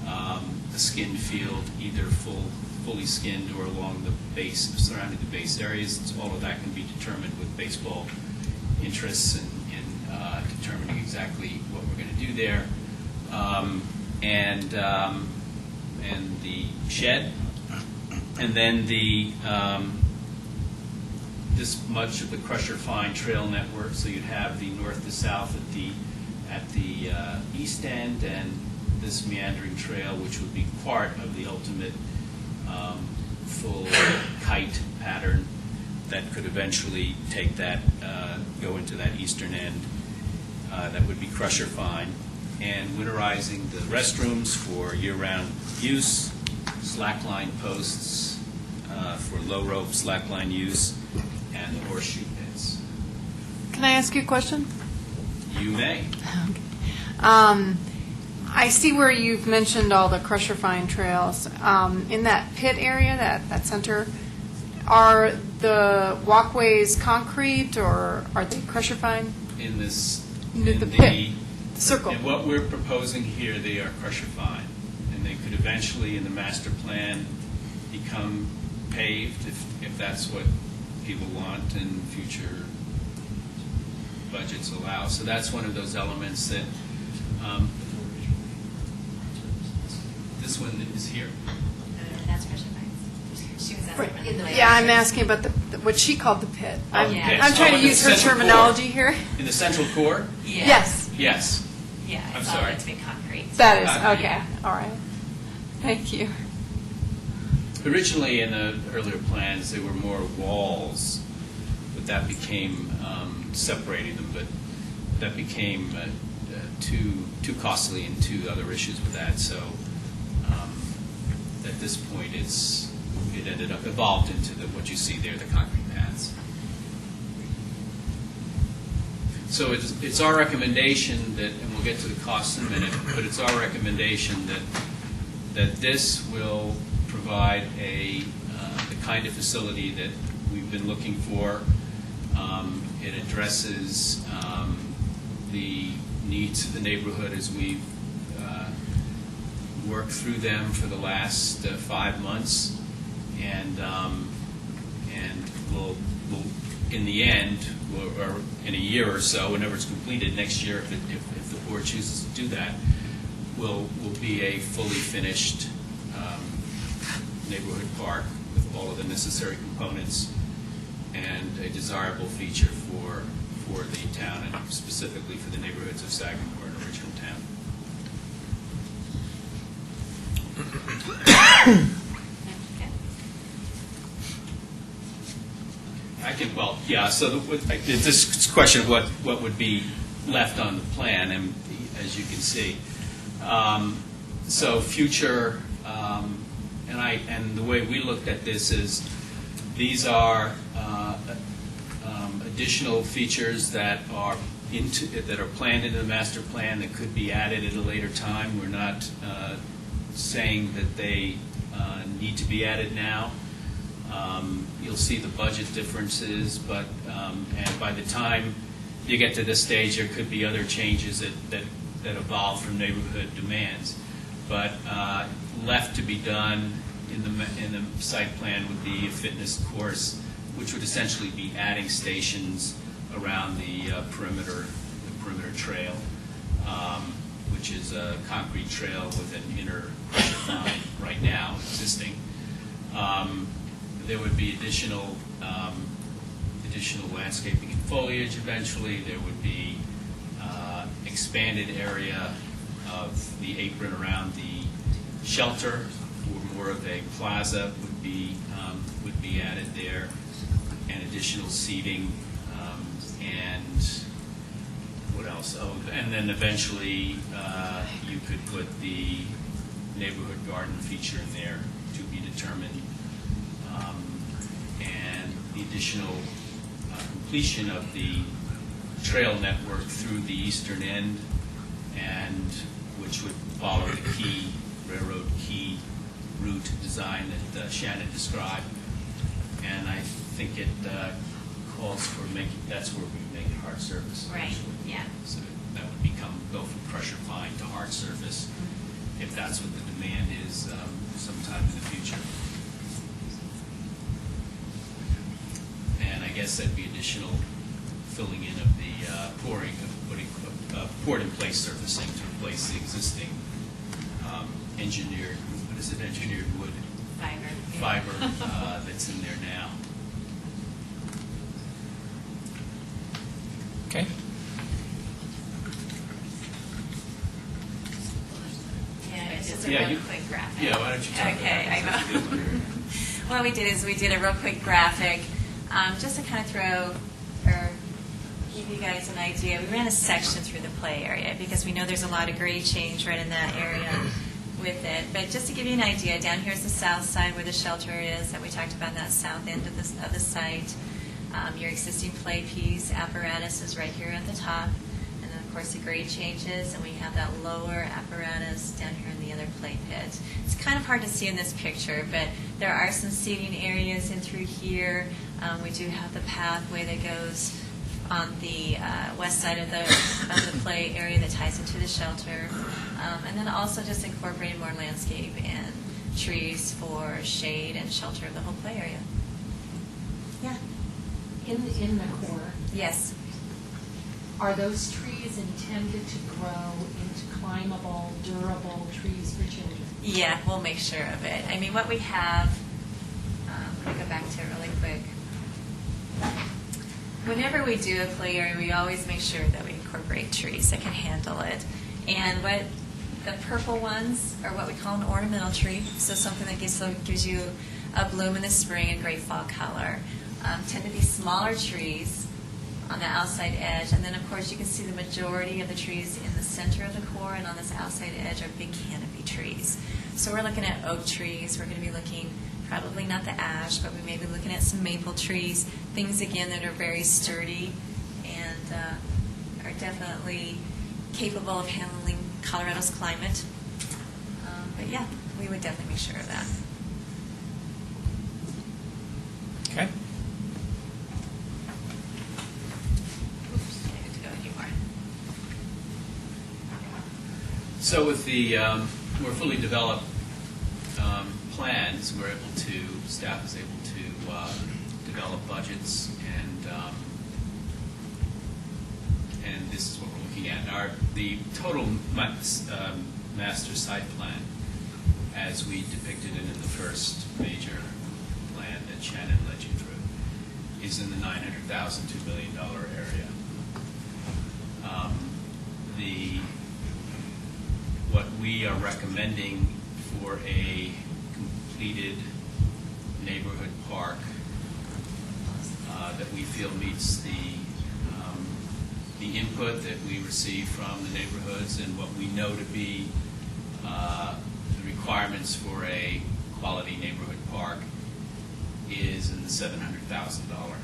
a skinned field, either fully skinned or along the base, surrounding the base areas. So all of that can be determined with baseball interests in determining exactly what we're going to do there. And the shed, and then this much of the Crusher Fine Trail network. So you'd have the north to south at the east end, and this meandering trail, which would be part of the ultimate full kite pattern that could eventually take that, go into that eastern end. That would be Crusher Fine. And winterizing the restrooms for year-round use, slackline posts for low rope slackline use, and the horseshoe pits. Can I ask you a question? You may. I see where you've mentioned all the Crusher Fine trails. In that pit area, that center, are the walkways concrete or are they Crusher Fine? In this, The in pit, the circle. And what we're proposing here, they are Crusher Fine, and they could eventually, in the master plan, become paved if that's what people want and future budgets allow. So that's one of those elements that this one is here. That's Crusher Fines. She was asking in the Yeah, I'm asking about what she called the pit. I'm Yes. trying to in the use her central terminology core. here. In the central core? Yes. Yes. Yeah, I'm it's all sorry. going to be concrete. That is, Concrete. okay, all right. Thank you. Originally, in the earlier plans, they were more walls, but that became separating them. But that became too costly and two other issues with that. So at this point, it ended up evolved into what you see there, the concrete paths. So it's our recommendation that, and we'll get to the costs in a minute, but it's our recommendation that this will provide the kind of facility that we've been looking for. It addresses the needs of the neighborhood as we've worked through them for the last 5 months, and we'll in the end, or in a year or so, whenever it's completed next year, if the board chooses to do that, will be a fully finished neighborhood park with all of the necessary components and a desirable feature for the town and specifically for the neighborhoods of Sagamore and original town. Yeah, so this question of what would be left on the plan, and as you can see. So future, and the way we looked at this is, these are additional features that are planned into the master plan that could be added at a later time. We're not saying that they need to be added now. You'll see the budget differences, but and by the time you get to this stage, there could be other changes that evolve from neighborhood demands. But left to be done in the site plan would be a fitness course, which would essentially be adding stations around the perimeter trail, which is a concrete trail with an inner pressure line right now existing. There would be additional landscaping and foliage eventually. There would be expanded area of the apron around the shelter, or more of a plaza would be added there, and additional seating, and what else? Oh, and then eventually you could put the neighborhood garden feature in there to be determined, and the additional completion of the trail network through the eastern end, and which would follow the railroad key route design that Shannon described. And I think it calls for that's where we make it hard surface. Right, yeah. So that would go from pressure fine to hard surface, if that's what the demand is sometime in the future. And I guess that'd be additional filling in of the poured in place surfacing to replace the existing engineered wood fiber that's in there now. Okay. Yeah, it's just a Yeah, real quick graphic. Yeah, why don't you talk Okay, about I know. What we did is we did a real quick graphic, just to kind of give you guys an idea. We ran a section through the play area because we know there's a lot of grade change right in that area with it. But just to give you an idea, down here is the south side where the shelter is that we talked about, that south end of the site. Your existing play piece apparatus is right here at the top. And then, of course, the grade changes, and we have that lower apparatus down here in the other play pit. It's kind of hard to see in this picture, but there are some seating areas in through here. We do have the pathway that goes on the west side of the play area that ties into the shelter. And then also just incorporating more landscape and trees for shade and shelter of the whole play area. Yeah. In the core, Yes. are those trees intended to grow into climbable, durable trees for children? Yeah, we'll make sure of it. I mean, what we have, let me go back to it really quick. Whenever we do a play area, we always make sure that we incorporate trees that can handle it. And what the purple ones are what we call an ornamental tree, so something that gives you a bloom in the spring and great fall color. Tend to be smaller trees on the outside edge, and then of course you can see the majority of the trees in the center of the core, and on this outside edge are big canopy trees. So we're looking at oak trees. We're going to be looking probably not the ash, but we may be looking at some maple trees, things again that are very sturdy and are definitely capable of handling Colorado's climate. But yeah, we would definitely make sure of that. Okay. So with the more fully developed plans, staff is able to develop budgets, and this is what we're looking at. The total master site plan, as we depicted it in the first major plan that Shannon led you through, is in the $900,000 to $1 million area. What we are recommending for a completed neighborhood park that we feel meets the input that we receive from the neighborhoods and what we know to be the requirements for a quality neighborhood park is in the $700,000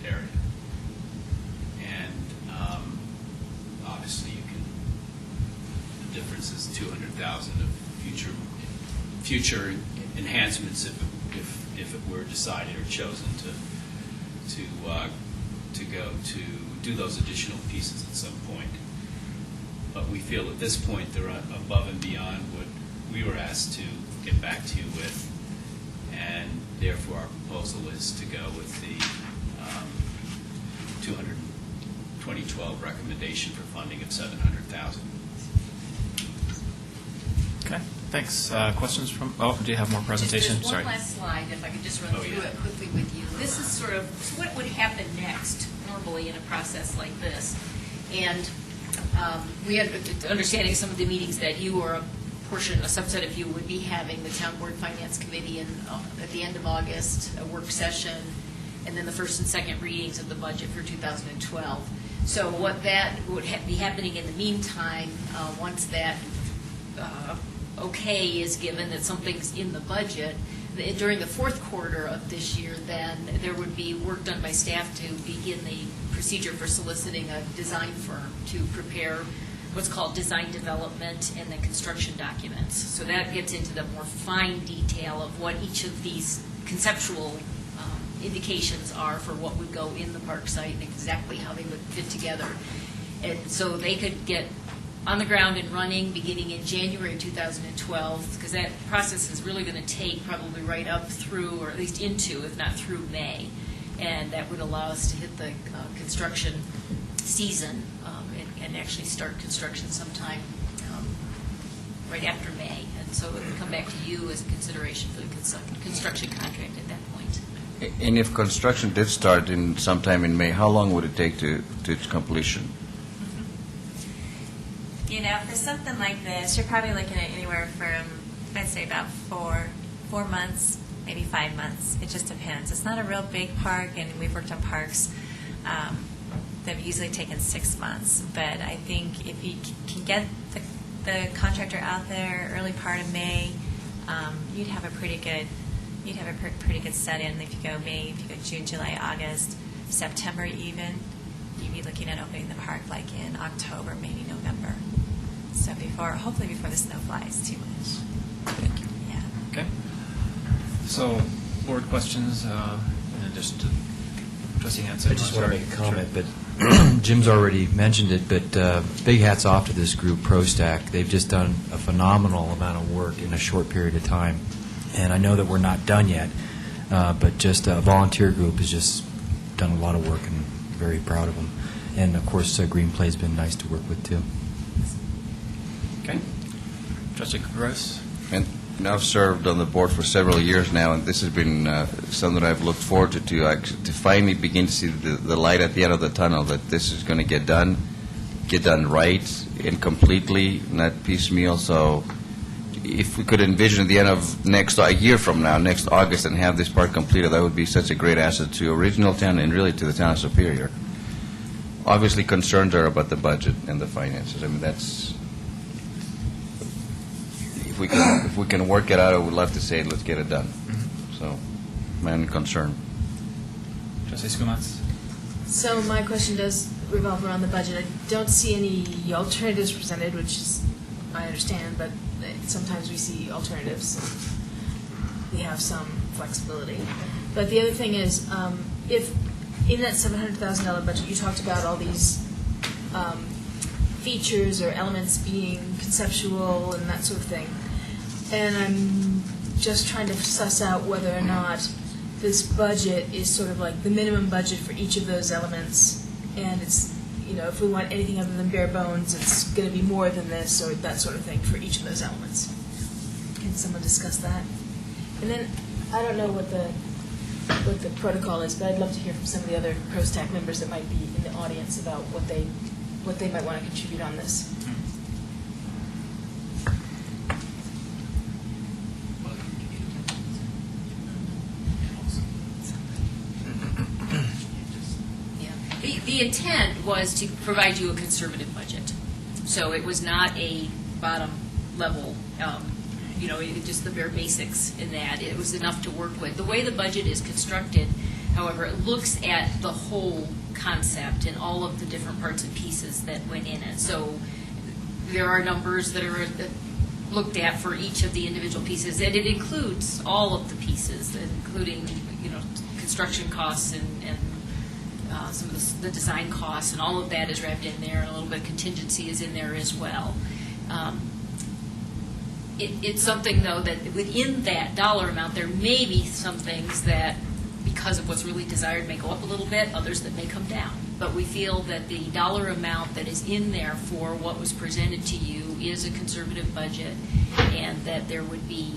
area. And obviously the difference is $200,000 of future enhancements if it were decided or chosen to go to do those additional pieces at some point. But we feel at this point they're above and beyond what we were asked to get back to you with, and therefore our proposal is to go with the 2012 recommendation for funding of $700,000. Okay, thanks. Questions from, do you have more presentation? Just Sorry. one last slide, if I could just run through it quickly with you. This is sort of what would happen next normally in a process like this. And we had understanding some of the meetings that you or a portion, a subset of you would be having, the Town Board Finance Committee at the end of August, a work session, and then the first and second readings of the budget for 2012. So what that would be happening in the meantime, once that okay is given that something's in the budget, during the fourth quarter of this year, then there would be work done by staff to begin the procedure for soliciting a design firm to prepare what's called design development and then construction documents. So that gets into the more fine detail of what each of these conceptual indications are for what would go in the park site and exactly how they would fit together. And so they could get on the ground and running beginning in January 2012, because that process is really going to take probably right up through, or at least into, if not through May. And that would allow us to hit the construction season and actually start construction sometime right after May. And so it would come back to you as a consideration for the construction contract at that point. And if construction did start in sometime in May, how long would it take to completion? You know, for something like this, you're probably looking at anywhere from, I'd say about four months, maybe 5 months. It just depends. It's not a real big park, and we've worked on parks that have easily taken 6 months. But I think if you can get the contractor out there early part of May, you'd have a pretty good set in. If you go May, if you go June, July, August, September even, you'd be looking at opening the park like in October, maybe November. So hopefully before the snow flies too much. Thank you. Yeah. Okay. So, board questions, and just Trustee Hanson. I just want to make a comment, but Jim's already mentioned it, but big hats off to this group, ProStack. They've just done a phenomenal amount of work in a short period of time. And I know that we're not done yet, but just a volunteer group has just done a lot of work, and very proud of them. And, of course, Green Play's been nice to work with, too. Okay. Trustee Gross. And I've served on the board for several years now, and this has been something that I've looked forward to finally begin to see the light at the end of the tunnel, that this is going to get done right and completely, not piecemeal. So if we could envision the end of a year from now, next August, and have this park completed, that would be such a great asset to original town and really to the town of Superior. Obviously, concerns are about the budget and the finances. I mean, that's, if we can work it out, I would love to say, let's get it done. So, my concern. Trustee Skumats. So my question does revolve around the budget. I don't see any alternatives presented, which is, I understand, but sometimes we see alternatives. We have some flexibility. But the other thing is, if in that $700,000 budget, you talked about all these features or elements being conceptual and that sort of thing, and I'm just trying to suss out whether or not this budget is sort of like the minimum budget for each of those elements, and it's, you know, if we want anything other than bare bones, it's going to be more than this or that sort of thing for each of those elements. Can someone discuss that? And then, I don't know what the protocol is, but I'd love to hear from some of the other ProStack members that might be in the audience about what they might want to contribute on this. The intent was to provide you a conservative budget. So it was not a bottom level, just the bare basics in that. It was enough to work with. The way the budget is constructed, however, it looks at the whole concept and all of the different parts and pieces that went in it. So there are numbers that are looked at for each of the individual pieces, and it includes all of the pieces, including construction costs and some of the design costs, and all of that is wrapped in there, and a little bit of contingency is in there as well. It's something, though, that within that dollar amount, there may be some things that, because of what's really desired, may go up a little bit, others that may come down. But we feel that the dollar amount that is in there for what was presented to you is a conservative budget, and that there would be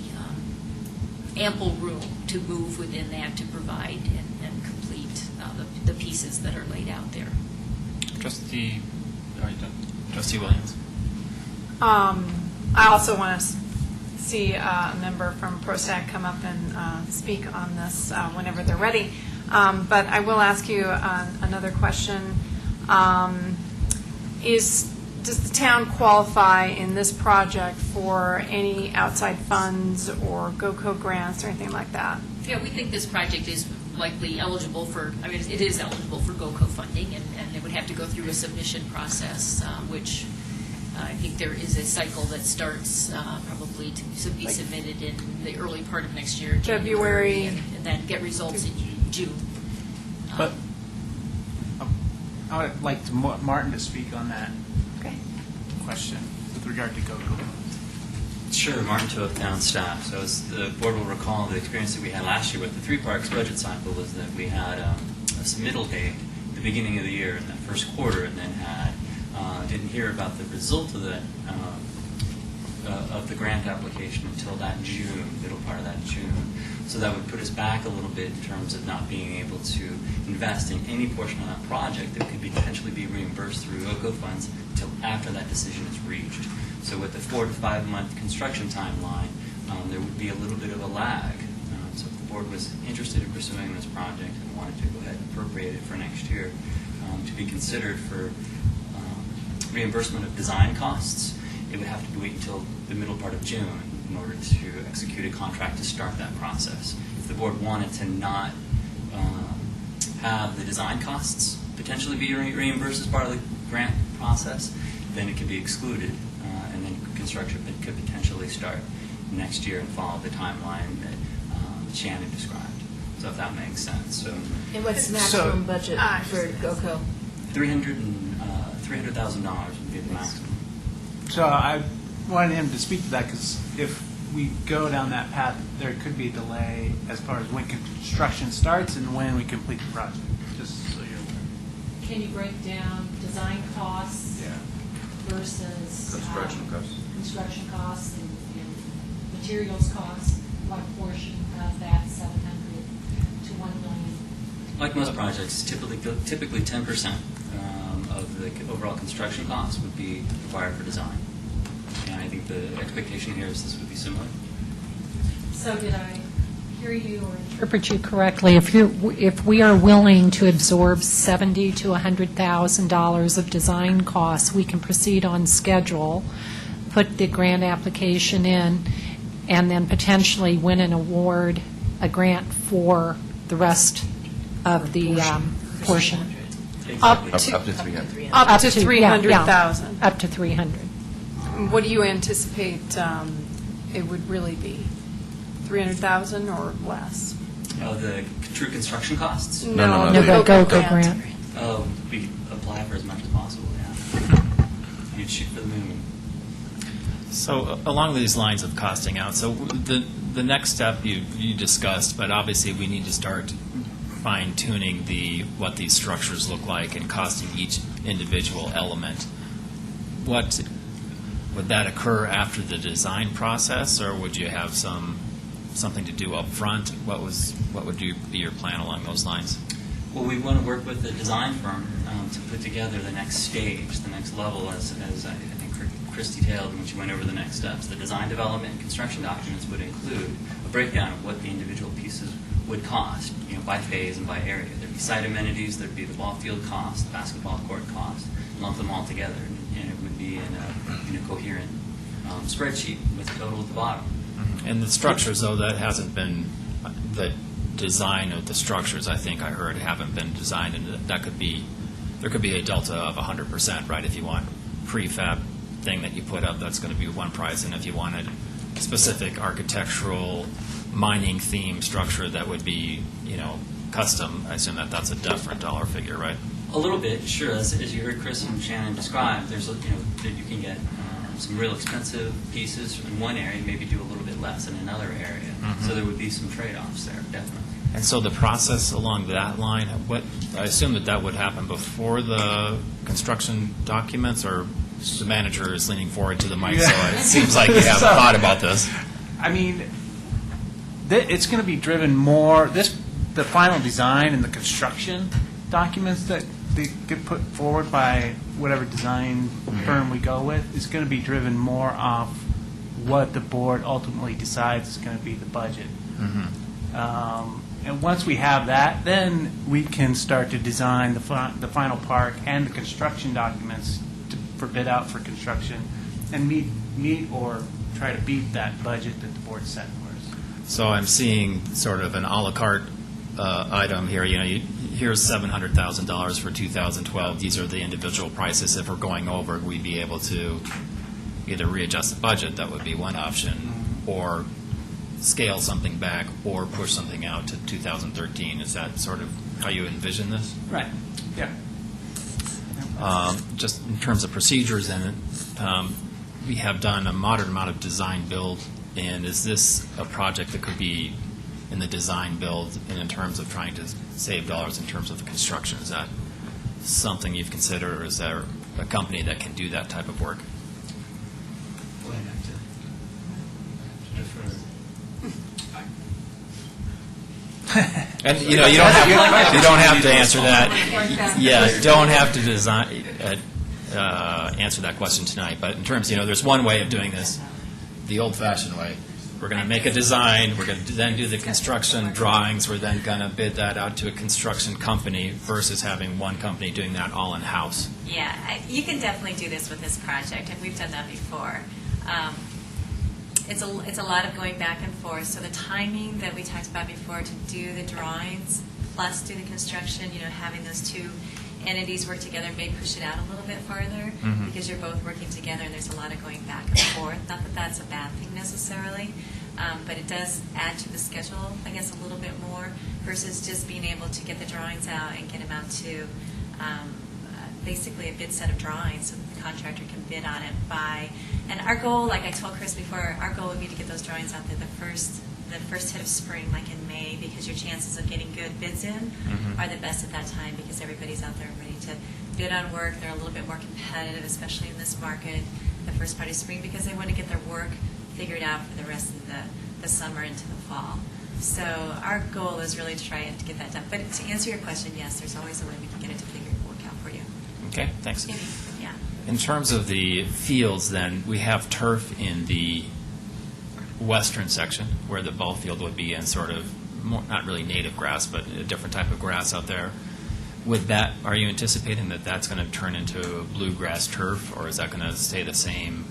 ample room to move within that to provide and complete the pieces that are laid out there. Trustee Williams. I also want to see a member from ProStack come up and speak on this whenever they're ready. But I will ask you another question. Does the town qualify in this project for any outside funds or GOCO grants or anything like that? Yeah, we think this project is likely eligible for, it is eligible for GOCO funding, and it would have to go through a submission process, which I think there is a cycle that starts probably to be submitted in the early part of next year, February, and then get results in June. But I would like Martin to speak on that question with regard to GOCO. Sure, Martin Toth, town staff. So as the board will recall, the experience that we had last year with the three parks budget cycle was that we had a submittal date at the beginning of the year in that first quarter, and then didn't hear about the result of the grant application until that June, middle part of that June. So that would put us back a little bit in terms of not being able to invest in any portion of that project that could potentially be reimbursed through GOCO funds until after that decision is reached. So with the 4 to 5 month construction timeline, there would be a little bit of a lag. So if the board was interested in pursuing this project and wanted to go ahead and appropriate it for next year to be considered for reimbursement of design costs, it would have to wait until the middle part of June in order to execute a contract to start that process. If the board wanted to not have the design costs potentially be reimbursed as part of the grant process, then it could be excluded, and then construction could potentially start next year and follow the timeline that Shannon described. So if that makes sense. So, and what's the maximum budget for GOCO? $300,000 would be the maximum. So I wanted him to speak to that, because if we go down that path, there could be a delay as far as when construction starts and when we complete the project, just so you're aware. Can you break down design costs versus construction costs and materials costs? What portion of that 700 to 1 million? Like most projects, typically 10% of the overall construction costs would be required for design. And I think the expectation here is this would be similar. So did I hear you or interpret you correctly? If we are willing to absorb $70,000 to $100,000 of design costs, we can proceed on schedule, put the grant application in, and then potentially win an award, a grant for the rest of the portion. Up to 300. Up to 300,000. Up to 300. What do you anticipate it would really be? 300,000 or less? The true construction costs? No, the GOCO grant. Oh, we apply for as much as possible, yeah. You'd shoot for the moon. So along these lines of costing out, so the next step you discussed, but obviously we need to start fine-tuning what these structures look like and costing each individual element. Would that occur after the design process, or would you have something to do up front? What would be your plan along those lines? Well, we want to work with the design firm to put together the next stage, the next level, as I think Chris detailed when she went over the next steps. The design development and construction documents would include a breakdown of what the individual pieces would cost, by phase and by area. There'd be site amenities, there'd be the ball field cost, basketball court cost, lump them all together, and it would be in a coherent spreadsheet with a total at the bottom. And the structures, though, that hasn't been, the design of the structures, I think I heard, haven't been designed, and that could be, there could be a delta of 100%, right? If you want prefab thing that you put up, that's going to be one price, and if you wanted specific architectural mining theme structure that would be, custom, I assume that that's a different dollar figure, right? A little bit, sure. As you heard Chris and Shannon describe, there's that you can get some real expensive pieces in one area, maybe do a little bit less in another area. So there would be some trade-offs there, definitely. And so the process along that line, I assume that would happen before the construction documents, or the manager is leaning forward to the mic, so it seems like you have thought about this. I mean, it's going to be driven more, the final design and the construction documents that they get put forward by whatever design firm we go with is going to be driven more off what the board ultimately decides is going to be the budget. And once we have that, then we can start to design the final park and the construction documents for bid out for construction and meet or try to beat that budget that the board set for us. So I'm seeing sort of an a la carte item here. Here's $700,000 for 2012. These are the individual prices. If we're going over, we'd be able to either readjust the budget, that would be one option, or scale something back, or push something out to 2013. Is that sort of how you envision this? Right. Yeah. Just in terms of procedures, and we have done a moderate amount of design build, and is this a project that could be in the design build, and in terms of trying to save dollars in terms of the construction? Is that something you've considered, or is there a company that can do that type of work? And you don't have to answer that. Yeah, don't have to design answer that question tonight. But in terms, there's one way of doing this, the old-fashioned way. We're going to make a design. We're going to then do the construction drawings. We're then going to bid that out to a construction company versus having one company doing that all in-house. Yeah, you can definitely do this with this project, and we've done that before. It's a lot of going back and forth. So the timing that we talked about before to do the drawings plus do the construction, having those two entities work together may push it out a little bit farther because you're both working together and there's a lot of going back and forth. Not that that's a bad thing necessarily, but it does add to the schedule, I guess, a little bit more versus just being able to get the drawings out and get them out to basically a bid set of drawings so that the contractor can bid on it by. And our goal, like I told Chris before, our goal would be to get those drawings out there the first hit of spring, like in May, because your chances of getting good bids in are the best at that time because everybody's out there ready to bid on work. They're a little bit more competitive, especially in this market, the first part of spring, because they want to get their work figured out for the rest of the summer into the fall. So our goal is really to try and get that done. But to answer your question, yes, there's always a way we can get it to figure work out for you. Okay, thanks. Yeah. In terms of the fields, then, we have turf in the western section where the ball field would be, and sort of more, not really native grass, but a different type of grass out there. Are you anticipating that that's going to turn into bluegrass turf, or is that going to stay the same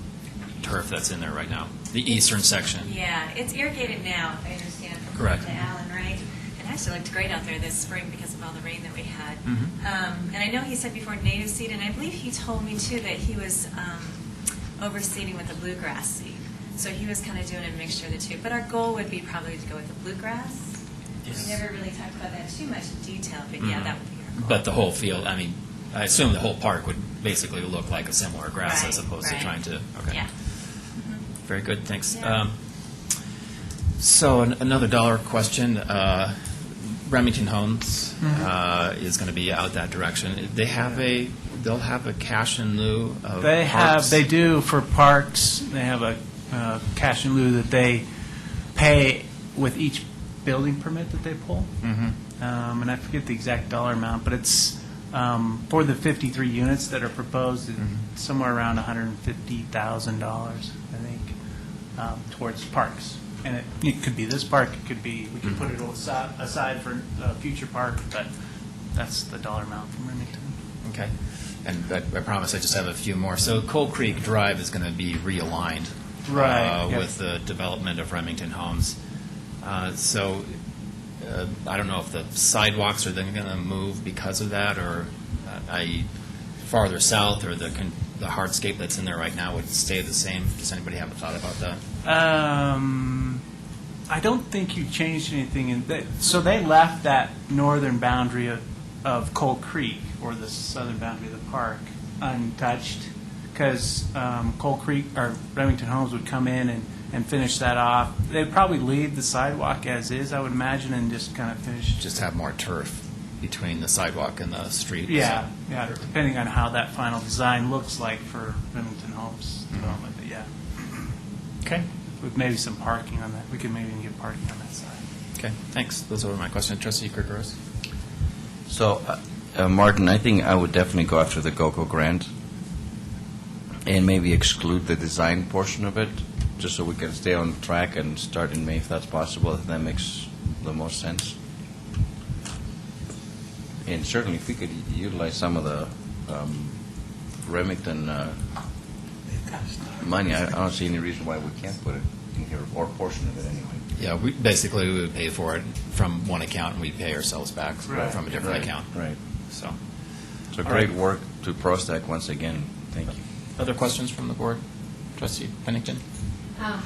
turf that's in there right now? The eastern section. Yeah, it's irrigated now, if I understand, from Correct. to Allen, right? It actually looked great out there this spring because of all the rain that we had. And I know he said before native seed, and I believe he told me too that he was overseeding with the bluegrass seed. So he was kind of doing a mixture of the two. But our goal would be probably to go with the bluegrass. Yes. We never really talked about that too much in detail, but yeah, that would be our goal. But the whole field, I assume the whole park would basically look like a similar grass as opposed to trying to, okay. Yeah. Very good, thanks. Yeah. So another dollar question. Remington Homes is going to be out that direction. They'll have a cash in lieu of parks? They do for parks. They have a cash in lieu that they pay with each building permit that they pull. And I forget the exact dollar amount, but it's for the 53 units that are proposed, it's somewhere around $150,000, I think, towards parks. And it could be this park, it could be, we could put it aside for a future park, but that's the dollar amount from Remington. Okay. And I promise I just have a few more. So Coal Creek Drive is going to be realigned Right, yep. with the development of Remington Homes. So I don't know if the sidewalks are then going to move because of that, or i.e. farther south, or the hardscape that's in there right now would stay the same. Does anybody have a thought about that? I don't think you changed anything. So they left that northern boundary of Coal Creek, or the southern boundary of the park, untouched, because Coal Creek or Remington Homes would come in and finish that off. They'd probably leave the sidewalk as is, I would imagine, and just kind of finish. Just have more turf between the sidewalk and the street. Yeah, yeah, depending on how that final design looks like for Remington Homes development, but yeah. Okay. With maybe some parking on that. We could maybe even get parking on that side. Okay, thanks. Those were my questions. Trustee Kirkos? So, Martin, I think I would definitely go after the GOCO grant and maybe exclude the design portion of it, just so we can stay on track and start in May if that's possible. If that makes the most sense. And certainly if we could utilize some of the Remington money, I don't see any reason why we can't put it in here, or a portion of it anyway. Yeah, we would pay for it from one account, and we'd pay ourselves back from a different account. Right. So Great work to ProStack once again. Thank you. Other questions from the board? Trustee Pennington? I'd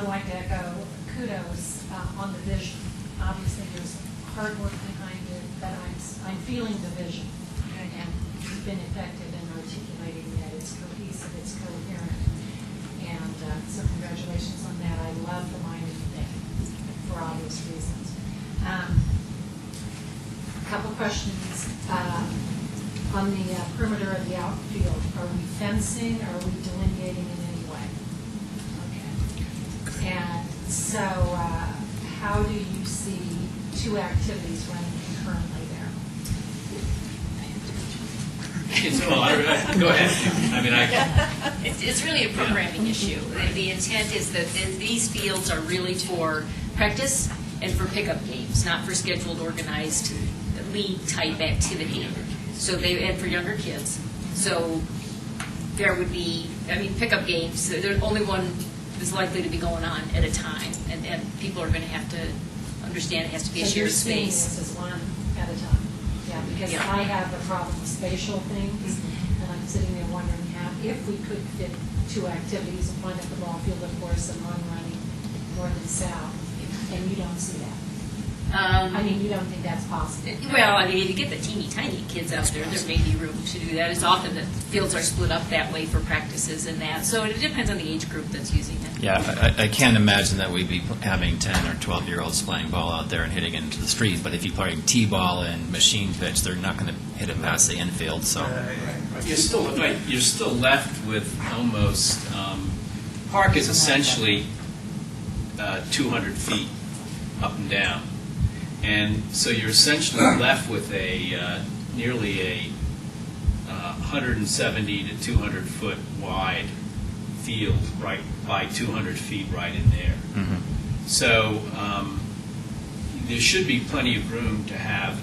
like to echo kudos on the vision. Obviously, there's hard work behind it, but I'm feeling the vision, and you've been effective in articulating that. It's cohesive, it's coherent, and so congratulations on that. I love the minded thing for obvious reasons. A couple questions. On the perimeter of the outfield, are we fencing, or are we delineating in any way? Okay. And so how do you see two activities running concurrently there? Go ahead. I mean, It's really a programming issue. The intent is that these fields are really for practice and for pickup games, not for scheduled, organized league-type activity. So and for younger kids. So there would be, pickup games, there's only one is likely to be going on at a time, and people are going to have to understand it has to be a shared space. So you're seeing this as one at a time? Yeah, because Yeah. I have the problem with spatial things, and I'm sitting there wondering if we could fit two activities, one at the ball field, of course, and one running north and south, and you don't see that. You don't think that's possible? Well, if you get the teeny tiny kids out there may be room to do that. It's often that fields are split up that way for practices and that. So it depends on the age group that's using it. Yeah, I can't imagine that we'd be having 10 or 12-year-olds playing ball out there and hitting it into the street. But if you're playing T-ball and machine pitch, they're not going to hit it past the infield. So you're still left with almost, park is essentially 200 feet up and down. And so you're essentially left with nearly a 170 to 200 foot wide field right by 200 feet right in there. Mm-hmm. So there should be plenty of room to have.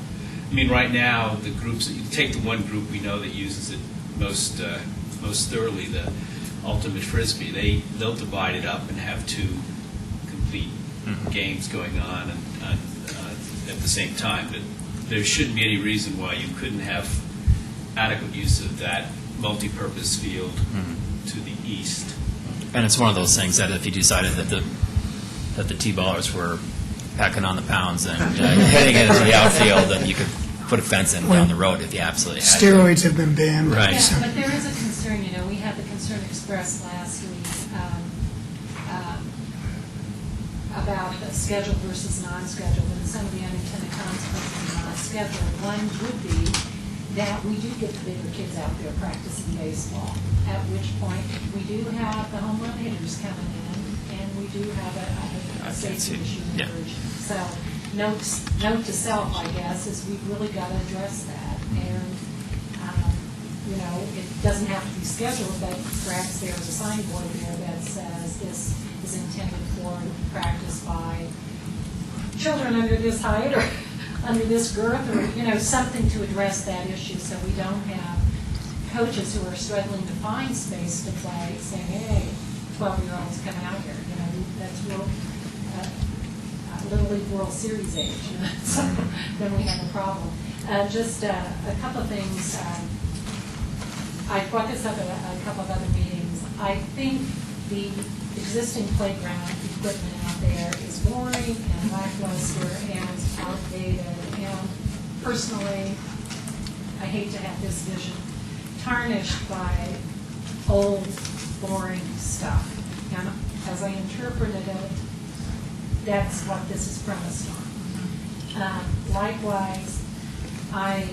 Right now the groups, you take the one group we know that uses it most thoroughly, the ultimate frisbee. They'll divide it up and have two complete games going on and at the same time, but there shouldn't be any reason why you couldn't have adequate use of that multi-purpose field to the east. And it's one of those things that if you decided that the T-ballers were packing on the pounds and heading into the outfield, then you could put a fence in down the road if you absolutely had to. Steroids have been banned. Right. Yeah, but there is a concern, we had the concern expressed last week about the scheduled versus non-scheduled, and some of the unintended consequences of non-scheduled. One would be that we do get the bigger kids out there practicing baseball, at which point we do have the home run hitters coming in, and we do have a safety issue emerging. So note to self, I guess, is we've really got to address that. And, it doesn't have to be scheduled, but perhaps there's a signboard there that says this is intended for practice children under this height or under this girth, or, something to address that issue so we don't have coaches who are struggling to find space to play saying, hey, 12-year-olds come out here. That's real, Little League World Series age. So then we have a problem. Just a couple of things. I brought this up at a couple of other meetings. I think the existing playground equipment out there is boring and lackluster and outdated. And personally, I hate to have this vision tarnished by old, boring stuff. And as I interpreted it, that's what this is premised on. Likewise, I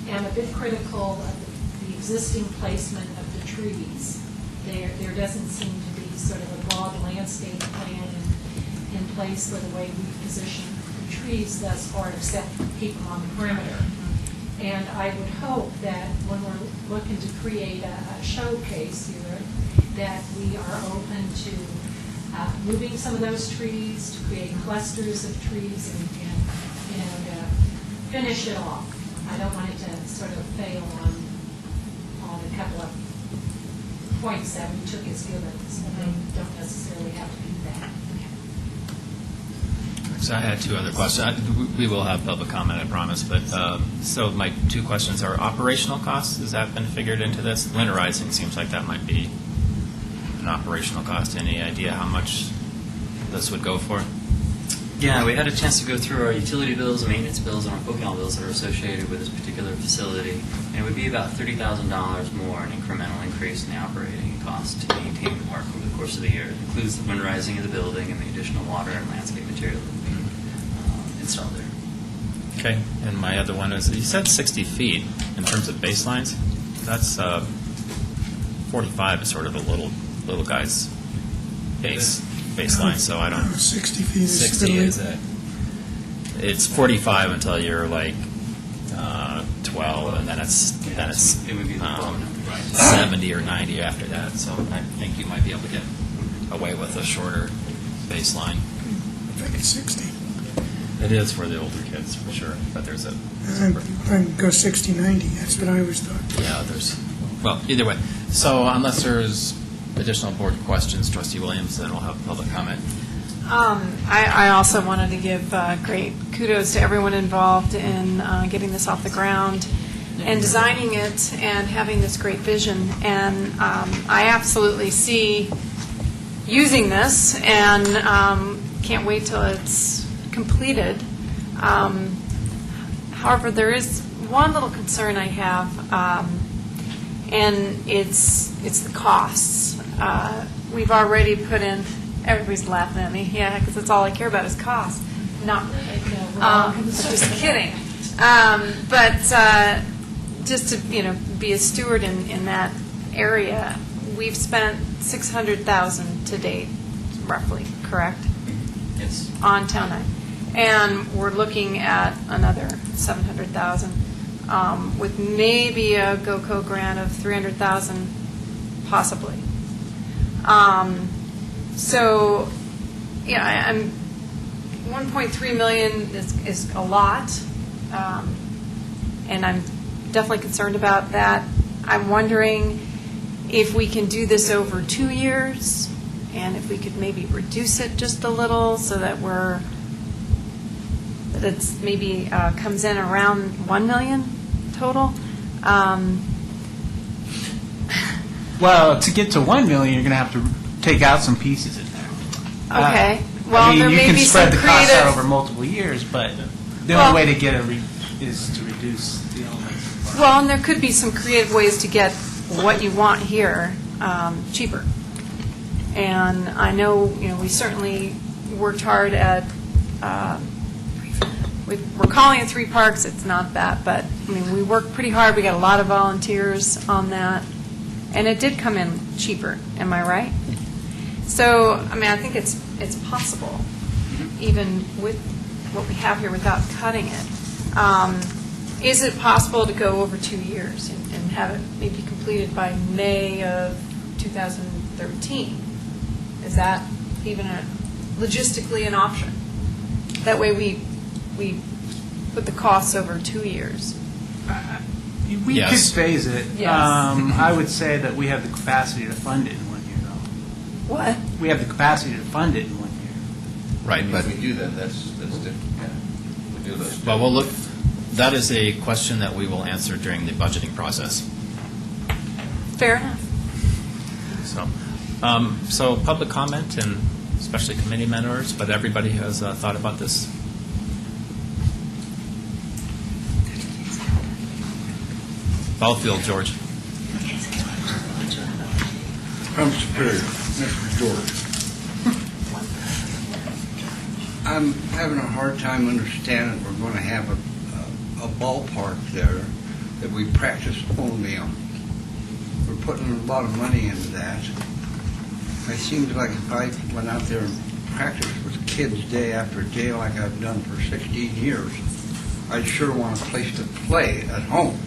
am a bit critical of the existing placement of the trees. There doesn't seem to be sort of a broad landscape plan in place for the way we position the trees thus far, except keep them on the perimeter. And I would hope that when we're looking to create a showcase here, that we are open to moving some of those trees, to create clusters of trees and finish it off. I don't want it to sort of fail on a couple of points that we took as givens, and they don't necessarily have to be that. So I had two other questions. We will have public comment, I promise. But so my two questions are operational costs. Has that been figured into this? Winterizing seems like that might be an operational cost. Any idea how much this would go for? Yeah, we had a chance to go through our utility bills, maintenance bills, and our Pokemon bills that are associated with this particular facility. And it would be about $30,000 more, an incremental increase in the operating cost to maintain the park over the course of the year. It includes the winterizing of the building and the additional water and landscape material that we installed there. Okay. And my other one is, you said 60 feet in terms of baselines. That's 45 is sort of a little guy's baseline, so I don't. 60 feet is 60 is it. It's 45 until you're like 12, and then it's It would be the 70 or 90 after that. So I think you might be able to get away with a shorter baseline. I think it's 60. It is for the older kids, for sure, but there's a... I go 60, 90, that's what I always thought. Yeah, well, either way. So unless there's additional board questions, Trustee Williams, then we'll have public comment. I also wanted to give great kudos to everyone involved in getting this off the ground and designing it and having this great vision. And I absolutely see using this and can't wait till it's completed. However, there is one little concern I have, and it's the costs. We've already put in, everybody's laughing at me, yeah, because that's all I care about is cost. Not really, just kidding. But just to, be a steward in that area, we've spent $600,000 to date, roughly, correct? Yes. On Town 9. And we're looking at another $700,000 with maybe a GOCO grant of $300,000, possibly. So, yeah, I'm 1.3 million is a lot, and I'm definitely concerned about that. I'm wondering if we can do this over 2 years, and if we could maybe reduce it just a little so that it's maybe comes in around 1 million total. Well, to get to 1 million, you're going to have to take out some pieces in there. Okay. Well, there you may can be spread some the costs out creative. over multiple years, but the only way to get it is to reduce the elements. Well, and there could be some creative ways to get what you want here cheaper. And I know, we certainly worked hard at. We're calling it 3 parks. It's not that, but we worked pretty hard. We got a lot of volunteers on that, and it did come in cheaper. Am I right? So, I think it's possible, even with what we have here, without cutting it. Is it possible to go over 2 years and have it maybe completed by May of 2013? Is that even logistically an option? That way we put the costs over 2 years. We Yes. could phase it. Yes. I would say that we have the capacity to fund it in 1 year, though. What? We have the capacity to fund it in 1 year. Right, but, If we do that, that's different. We do those. but we'll look, that is a question that we will answer during the budgeting process. Fair enough. So public comment and especially committee members, but everybody has thought about this. Ballfield, George. I'm Superior, Mr. George. I'm having a hard time understanding we're going to have a ballpark there that we practice only on. We're putting a lot of money into that. It seems like if I went out there and practiced with kids day after day like I've done for 16 years, I'd sure want a place to play at home.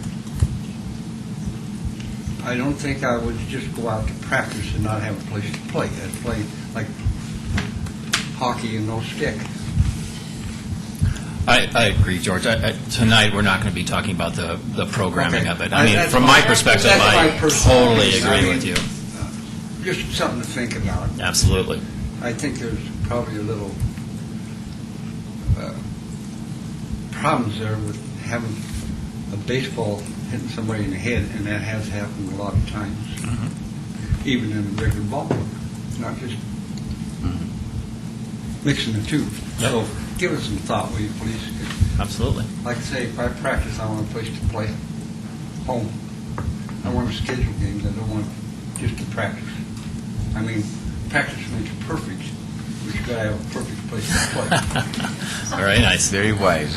I don't think I would just go out to practice and not have a place to play. I'd play like hockey and no stick. I agree, George. Tonight, we're not going to be talking about the programming Okay. of it. I mean, That's from my- my perspective, that's my I personal totally opinion. agree I with mean, you. Just something to think about. Absolutely. I think there's probably a little problems there with having a baseball hitting somebody in the head, and that has happened a lot of times, even in a regular ballpark, not just mixing the two. Yep. So give us some thought, will you, please? Absolutely. Like I say, if I practice, I want a place to play home. I want to schedule games. I don't want just to practice. I mean, practice makes perfect, but you got to have a perfect place to play. Very nice. Very wise.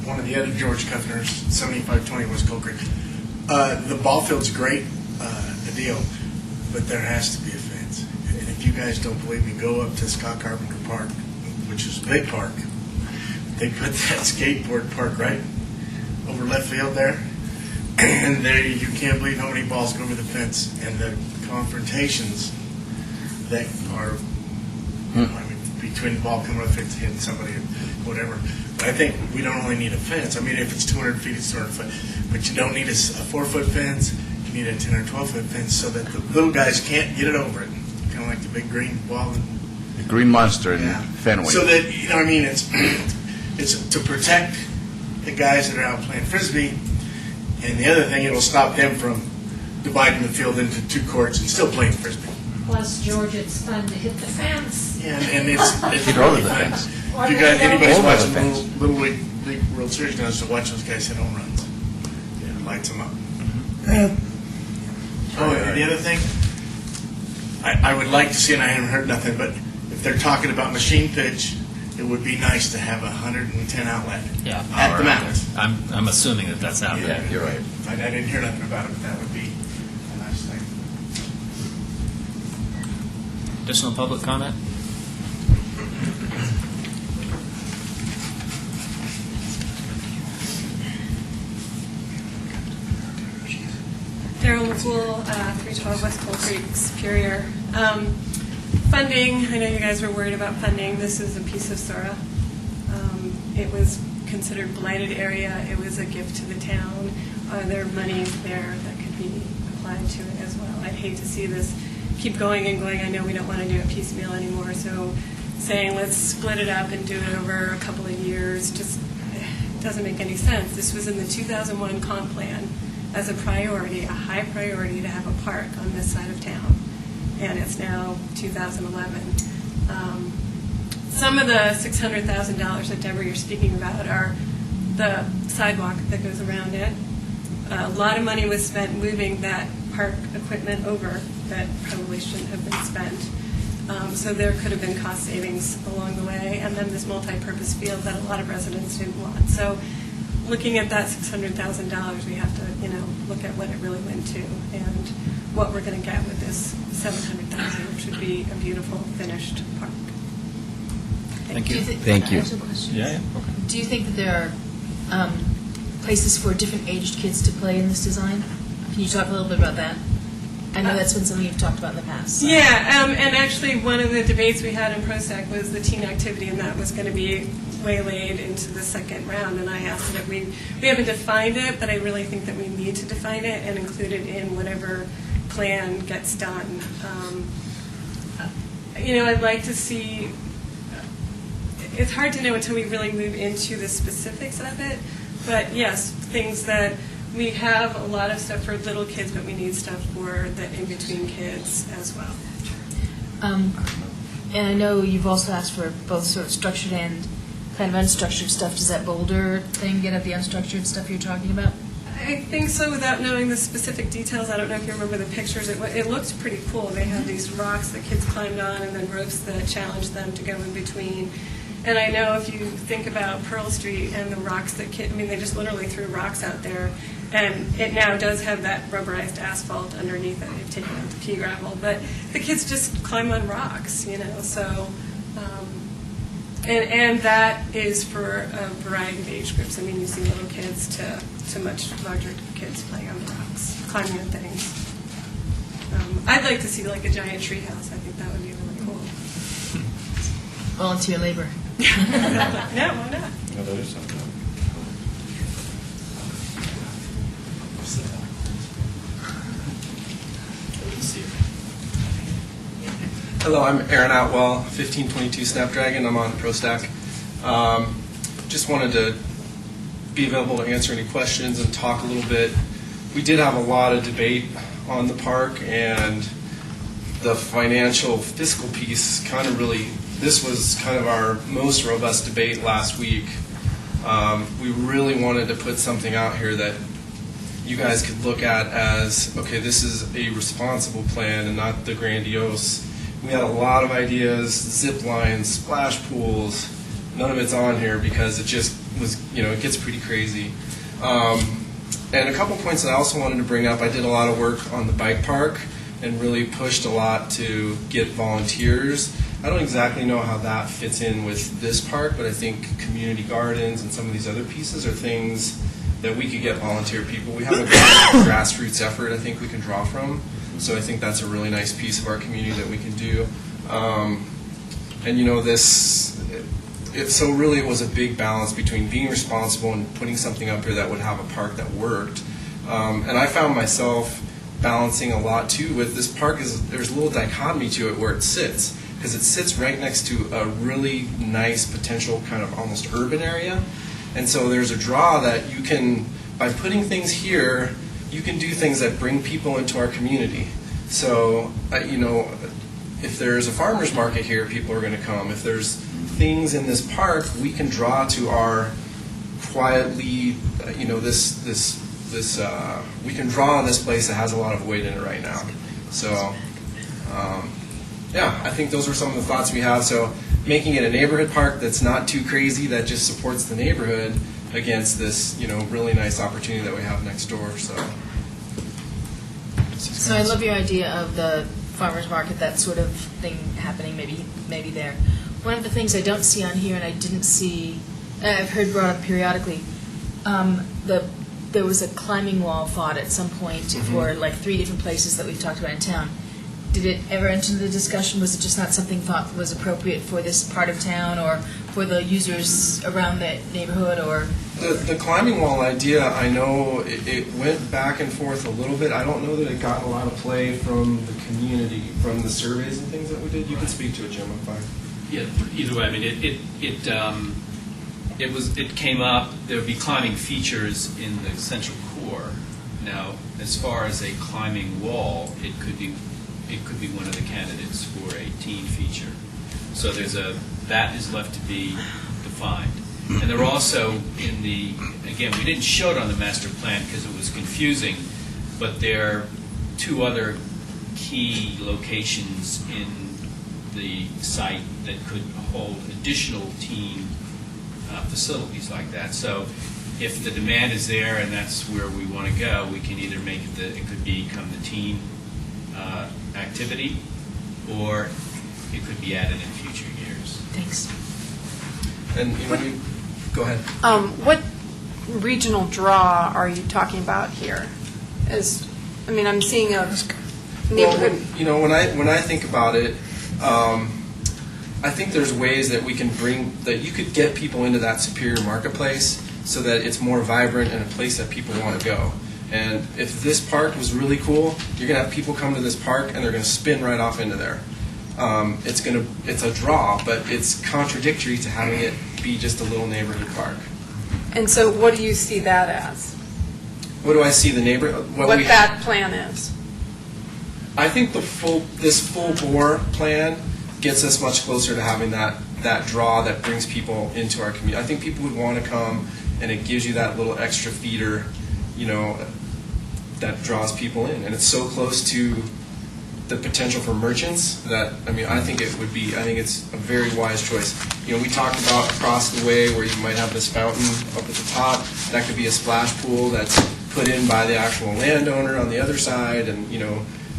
One of the other George Kuffners, 7520 West Cold Creek. The ball field's great, the deal, but there has to be a fence. And if you guys don't believe me, go up to Scott Carpenter Park, which is a big park. They put that skateboard park right over left field there, and there you can't believe how many balls go over the fence, and the confrontations that are, I mean, between the ball coming up, it's hitting somebody, or whatever. But I think we don't only need a fence. I mean, if it's 200 feet, it's 200 foot. But you don't need a 4-foot fence. You need a 10 or 12-foot fence so that the little guys can't get it over it. Kind of like the big green ball. The Green Monster in Fenway. So that, you know what I mean, it's to protect the guys that are out playing Frisbee. And the other thing, it'll stop them from dividing the field into two courts and still playing Frisbee. Plus, George, it's fun to hit the fence. Yeah, and it's Get really over the fun. fence. If you guys, anybody's Over the watching fence. Little League World Series knows to watch those guys hit home runs. Yeah, it lights them up. Oh, and the other thing, I would like to see, and I haven't heard nothing, but if they're talking about machine pitch, it would be nice to have a 110 outlet Yeah. at the mound. I'm assuming that that's out there. Yeah, you're right. I didn't hear nothing about it, but that would be a nice thing. Additional public comment? Daryl McCool, 312 West Cold Creek, Superior. Funding, I know you guys were worried about funding. This is a piece of Sora. It was considered blighted area. It was a gift to the town. Are there monies there that could be applied to it as well? I'd hate to see this keep going and going. I know we don't want to do it piecemeal anymore, so saying let's split it up and do it over a couple of years just doesn't make any sense. This was in the 2001 comp plan as a priority, a high priority to have a park on this side of town, and it's now 2011. Some of the $600,000 that Deborah you're speaking about are the sidewalk that goes around it. A lot of money was spent moving that park equipment over that probably shouldn't have been spent. So there could have been cost savings along the way, and then this multi-purpose field that a lot of residents didn't want. So looking at that $600,000, we have to, look at what it really went to and what we're going to get with this $700,000, which would be a beautiful finished park. Thank you. Thank you. I have some questions. Yeah. Okay. Do you think that there are places for different aged kids to play in this design? Can you talk a little bit about that? I know that's been something you've talked about in the past. So. Yeah, and actually, one of the debates we had in ProStack was the teen activity, and that was going to be waylaid into the second round. And I asked that we haven't defined it, but I really think that we need to define it and include it in whatever plan gets done. I'd like to see. It's hard to know until we really move into the specifics of it, but yes, things that. We have a lot of stuff for little kids, but we need stuff for the in-between kids as well. And I know you've also asked for both sort of structured and kind of unstructured stuff. Does that boulder thing get at the unstructured stuff you're talking about? I think so, without knowing the specific details. I don't know if you remember the pictures. It looked pretty cool. They had these rocks that kids climbed on and then ropes that challenged them to go in between. And I know if you think about Pearl Street and the rocks that they just literally threw rocks out there. And it now does have that rubberized asphalt underneath it. They've taken out the pea gravel. But the kids just climb on rocks, so... And that is for a variety of age groups. You see little kids to much larger kids playing on the rocks, climbing on things. I'd like to see like a giant tree house. I think that would be really cool. Volunteer labor. Yeah, why not? No, that is something. Hello, I'm Aaron Outwell, 1522 Snapdragon. I'm on ProStack. Just wanted to be available to answer any questions and talk a little bit. We did have a lot of debate on the park, and the financial fiscal piece this was kind of our most robust debate last week. We really wanted to put something out here that you guys could look at as, okay, this is a responsible plan and not the grandiose. We had a lot of ideas, zip lines, splash pools. None of it's on here because it just was, it gets pretty crazy. And a couple points that I also wanted to bring up, I did a lot of work on the bike park and really pushed a lot to get volunteers. I don't exactly know how that fits in with this park, but I think community gardens and some of these other pieces are things that we could get volunteer people. We have a grassroots effort I think we can draw from. So I think that's a really nice piece of our community that we can do. So really it was a big balance between being responsible and putting something up here that would have a park that worked. And I found myself balancing a lot too with this park. There's a little dichotomy to it where it sits, because it sits right next to a really nice potential kind of almost urban area. And so there's a draw that you can, by putting things here, you can do things that bring people into our community. So, if there's a farmer's market here, people are going to come. If there's things in this park, we can draw to our quietly, we can draw on this place that has a lot of weight in it right now. So, I think those are some of the thoughts we have. So, making it a neighborhood park that's not too crazy, that just supports the neighborhood against this, really nice opportunity that we have next door. So I love your idea of the farmer's market, that sort of thing happening maybe there. One of the things I don't see on here, and I didn't see, I've heard brought up periodically, there was a climbing wall thought at some point for like 3 different places that we've talked about in town. Did it ever enter the discussion? Was it just not something thought was appropriate for this part of town or for the users around the neighborhood? Or the climbing wall idea, I know it went back and forth a little bit. I don't know that it got a lot of play from the community, from the surveys and things that we did. You can speak to it, Jim, I'm fine. Yeah, either way, I mean, it came up. There would be climbing features in the central core. Now, as far as a climbing wall, it could be one of the candidates for a teen feature. So that is left to be defined. And there are also again, we didn't show it on the master plan because it was confusing, but there are 2 other key locations in the site that could hold additional teen facilities like that. So if the demand is there and that's where we want to go, we can either make it could become the teen activity, or it could be added in future years. Thanks. And go ahead. What regional draw are you talking about here? I'm seeing neighborhood? Well, when I think about it, I think there's ways that we can that you could get people into that Superior marketplace so that it's more vibrant and a place that people want to go. And if this park was really cool, you're going to have people come to this park and they're going to spin right off into there. It's a draw, but it's contradictory to having it be just a little neighborhood park. And so what do you see that as? What do I see the neighborhood? What that plan is? I think this full bore plan gets us much closer to having that draw that brings people into our community. I think people would want to come, and it gives you that little extra feeder, that draws people in. And it's so close to the potential for merchants that, I think it's a very wise choice. We talked about across the way where you might have this fountain up at the top. That could be a splash pool that's put in by the actual landowner on the other side. And,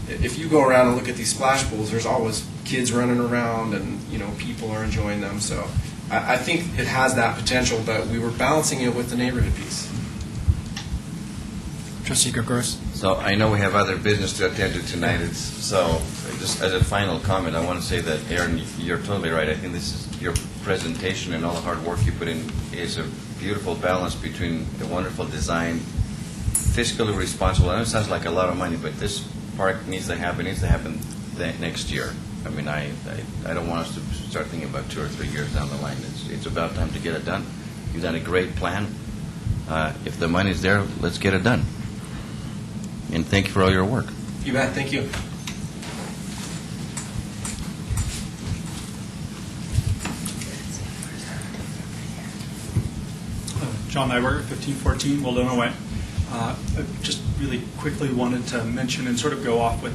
if you go around and look at these splash pools, there's always kids running around and, people are enjoying them. So I think it has that potential, but we were balancing it with the neighborhood piece. Trustee Gregorus? So I know we have other business to attend to tonight. So just as a final comment, I want to say that, Aaron, you're totally right. I think your presentation and all the hard work you put in is a beautiful balance between a wonderful design, fiscally responsible. I know it sounds like a lot of money, but this park needs to happen next year. I don't want us to start thinking about 2 or 3 years down the line. It's about time to get it done. You've done a great plan. If the money's there, let's get it done. And thank you for all your work. You bet. Thank you. John Nyberg, 1514 Waldona Way. I just really quickly wanted to mention and sort of go off what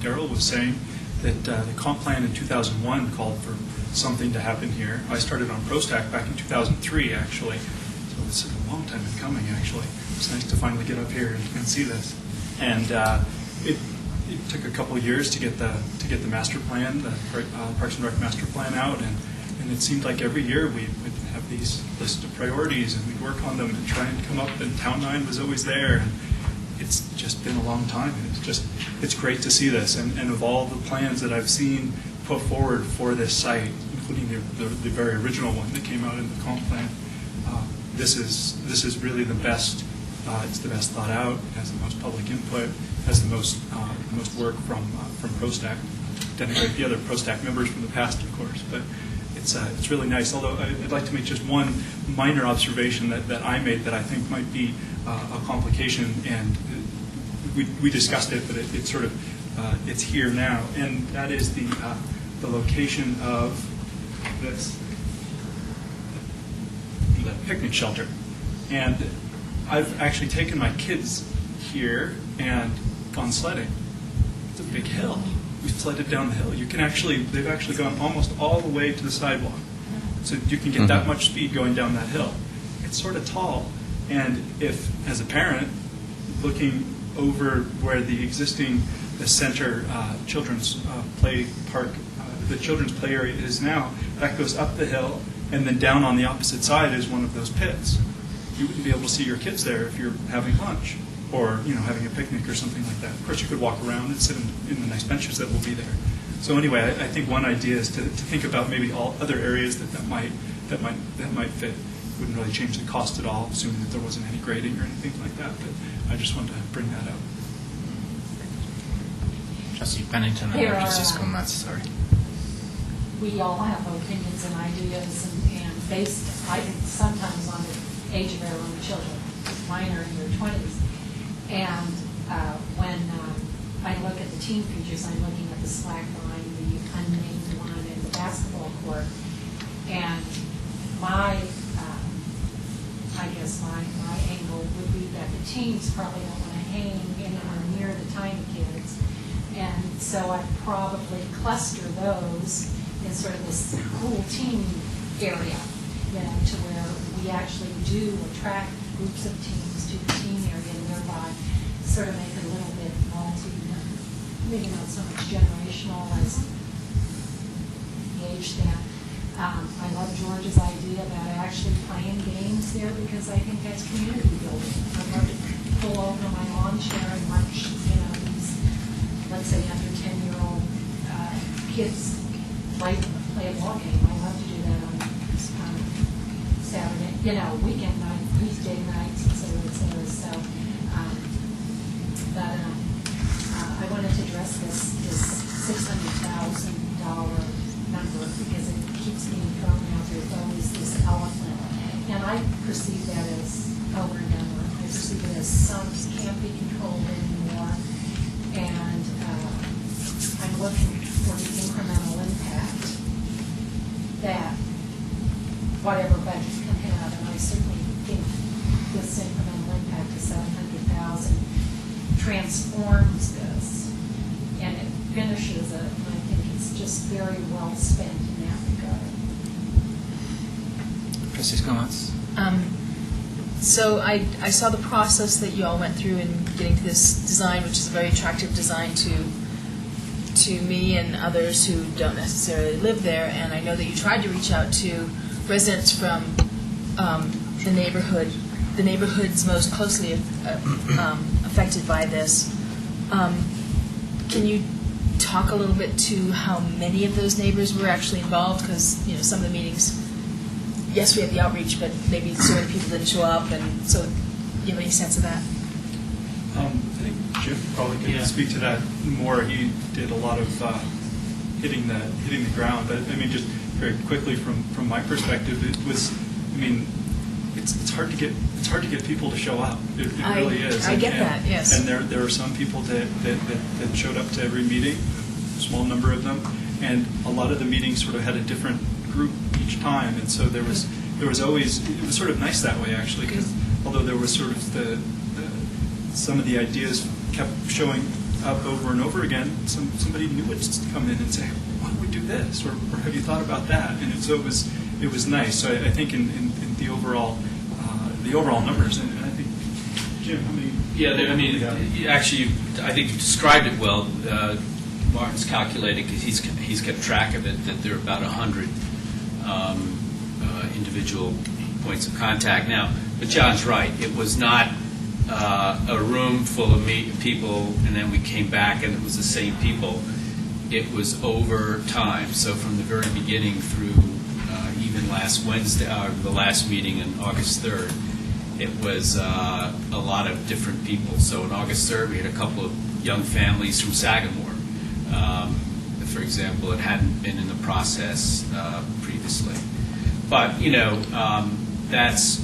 Daryl was saying, that the comp plan in 2001 called for something to happen here. I started on ProStack back in 2003, actually. So it's a long time in coming, actually. It's nice to finally get up here and see this. And it took a couple of years to get the master plan, the Parks and Rec master plan out, and it seemed like every year we would have these lists of priorities, and we'd work on them and try and come up, and Town 9 was always there. And it's just been a long time, and it's great to see this. And of all the plans that I've seen put forward for this site, including the very original one that came out in the comp plan, this is really the best. It's the best thought out. It has the most public input. Has the most work from ProStack. Denigrate the other ProStack members from the past, of course, but it's really nice. Although I'd like to make just one minor observation that I made that I think might be a complication, and we discussed it, but it's sort of it's here now, and that is the location of the picnic shelter. And I've actually taken my kids here and gone sledding. It's a big hill. We sledded down the hill. They've actually gone almost all the way to the sidewalk. So you can get that much speed going down that hill. It's sort of tall. And if, as a parent, looking over where the existing center children's play park, the children's play area is now, that goes up the hill, and then down on the opposite side is one of those pits. You wouldn't be able to see your kids there if you're having lunch or having a picnic or something like that. Of course, you could walk around and sit in the nice benches that will be there. So anyway, I think one idea is to think about maybe all other areas that might fit. Wouldn't really change the cost at all, assuming that there wasn't any grading or anything like that. But I just wanted to bring that up. Trustee Pennington and Trustee Schoenmetz, sorry. We all have opinions and ideas, and based, I think, sometimes on the age of our own children. Mine are in their 20s. And when I look at the teen features, I'm looking at the slack line, the unnamed one, and the basketball court. And my angle would be that the teens probably don't want to hang anywhere near the tiny kids. And so I'd probably cluster those in sort of this cool teen area, to where we actually do attract groups of teens to the teen area, and thereby sort of make it a little bit maybe not so much generational as the age span. I love George's idea about actually playing games there, because I think that's community building. I'd love to pull over my lawn chair and watch, these, let's say, kids play a ball game. I love to do that on Saturday, weekend night, weekday nights, et cetera, so, but I wanted to address this $600,000 number because it keeps being thrown out there. It's always this elephant, and I perceive that as over and over. I perceive it as sums can't be controlled anymore, and I'm looking for the incremental impact that whatever budget can have, and I certainly think this incremental impact of $700,000 transforms this, and it finishes it, and I think it's just very well spent in that regard. Trustees' comments? So I saw the process that you all went through in getting to this design, which is a very attractive design to me and others who don't necessarily live there, and I know that you tried to reach out to residents from the neighborhoods most closely affected by this. Can you talk a little bit to how many of those neighbors were actually involved? Because some of the meetings, yes, we had the outreach, but maybe so many people didn't show up, and so do you have any sense of that? I think Jim probably can speak to that more. He did a lot of hitting the ground. But I mean, just very quickly from my perspective, it was. I mean, it's hard to get people to show up. It really is. I get that. Yes. And there are some people that showed up to every meeting, a small number of them, and a lot of the meetings sort of had a different group each time, and so there was always, it was sort of nice that way actually, because although there was sort of some of the ideas kept showing up over and over again, somebody new would just come in and say, why don't we do this, or have you thought about that? And so it was nice. So I think in the overall numbers, and I think Jim, how many? Yeah, I mean, actually, I think you described it well. Martin's calculated, because he's kept track of it, that there are about 100 individual points of contact now. But John's right. It was not a room full of people, and then we came back and it was the same people. It was over time. So from the very beginning through even last Wednesday, the last meeting on August 3rd, it was a lot of different people. So on August 3rd, we had a couple of young families from Sagamore. For example, it hadn't been in the process previously. But, that's,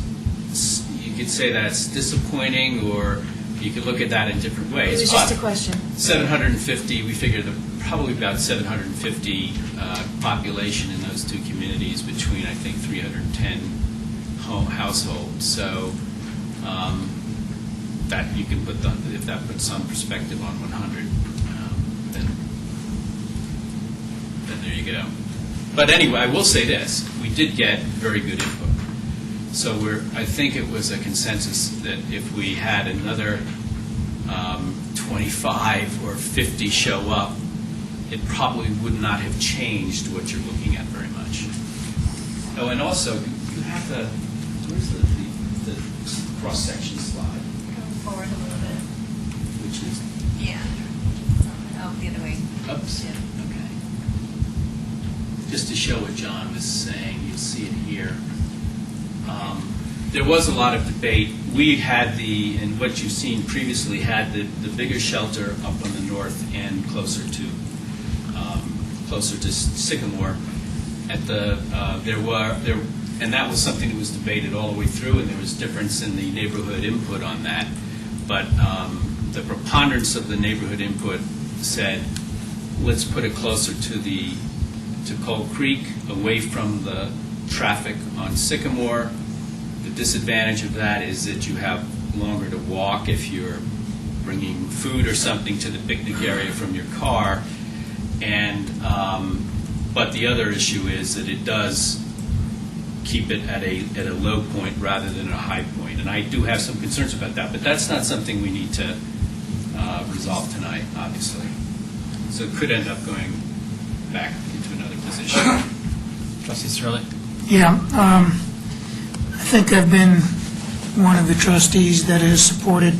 you could say that's disappointing, or you could look at that in different ways. It was just a question. 750, we figured probably about 750 population in those two communities between, I think, 310 households. So that you can put, if that puts some perspective on 100, then there you go. But anyway, I will say this. We did get very good input. So I think it was a consensus that if we had another 25 or 50 show up, it probably would not have changed what you're looking at very much. Oh, and also, you have where's the cross-section slide? Go forward a little bit. Which is? Yeah. Oh, the other way. Oops. Yeah. Okay. Just to show what John was saying, you'll see it here. There was a lot of debate. We had and what you've seen previously, had the bigger shelter up on the north end, closer to Sycamore. And that was something that was debated all the way through, and there was difference in the neighborhood input on that. But the preponderance of the neighborhood input said, let's put it closer to Coal Creek, away from the traffic on Sycamore. The disadvantage of that is that you have longer to walk if you're bringing food or something to the picnic area from your car. And but the other issue is that it does keep it at a low point rather than a high point. And I do have some concerns about that, but that's not something we need to resolve tonight, obviously. So it could end up going back into another position. Trustee Sterling? Yeah, I think I've been one of the trustees that has supported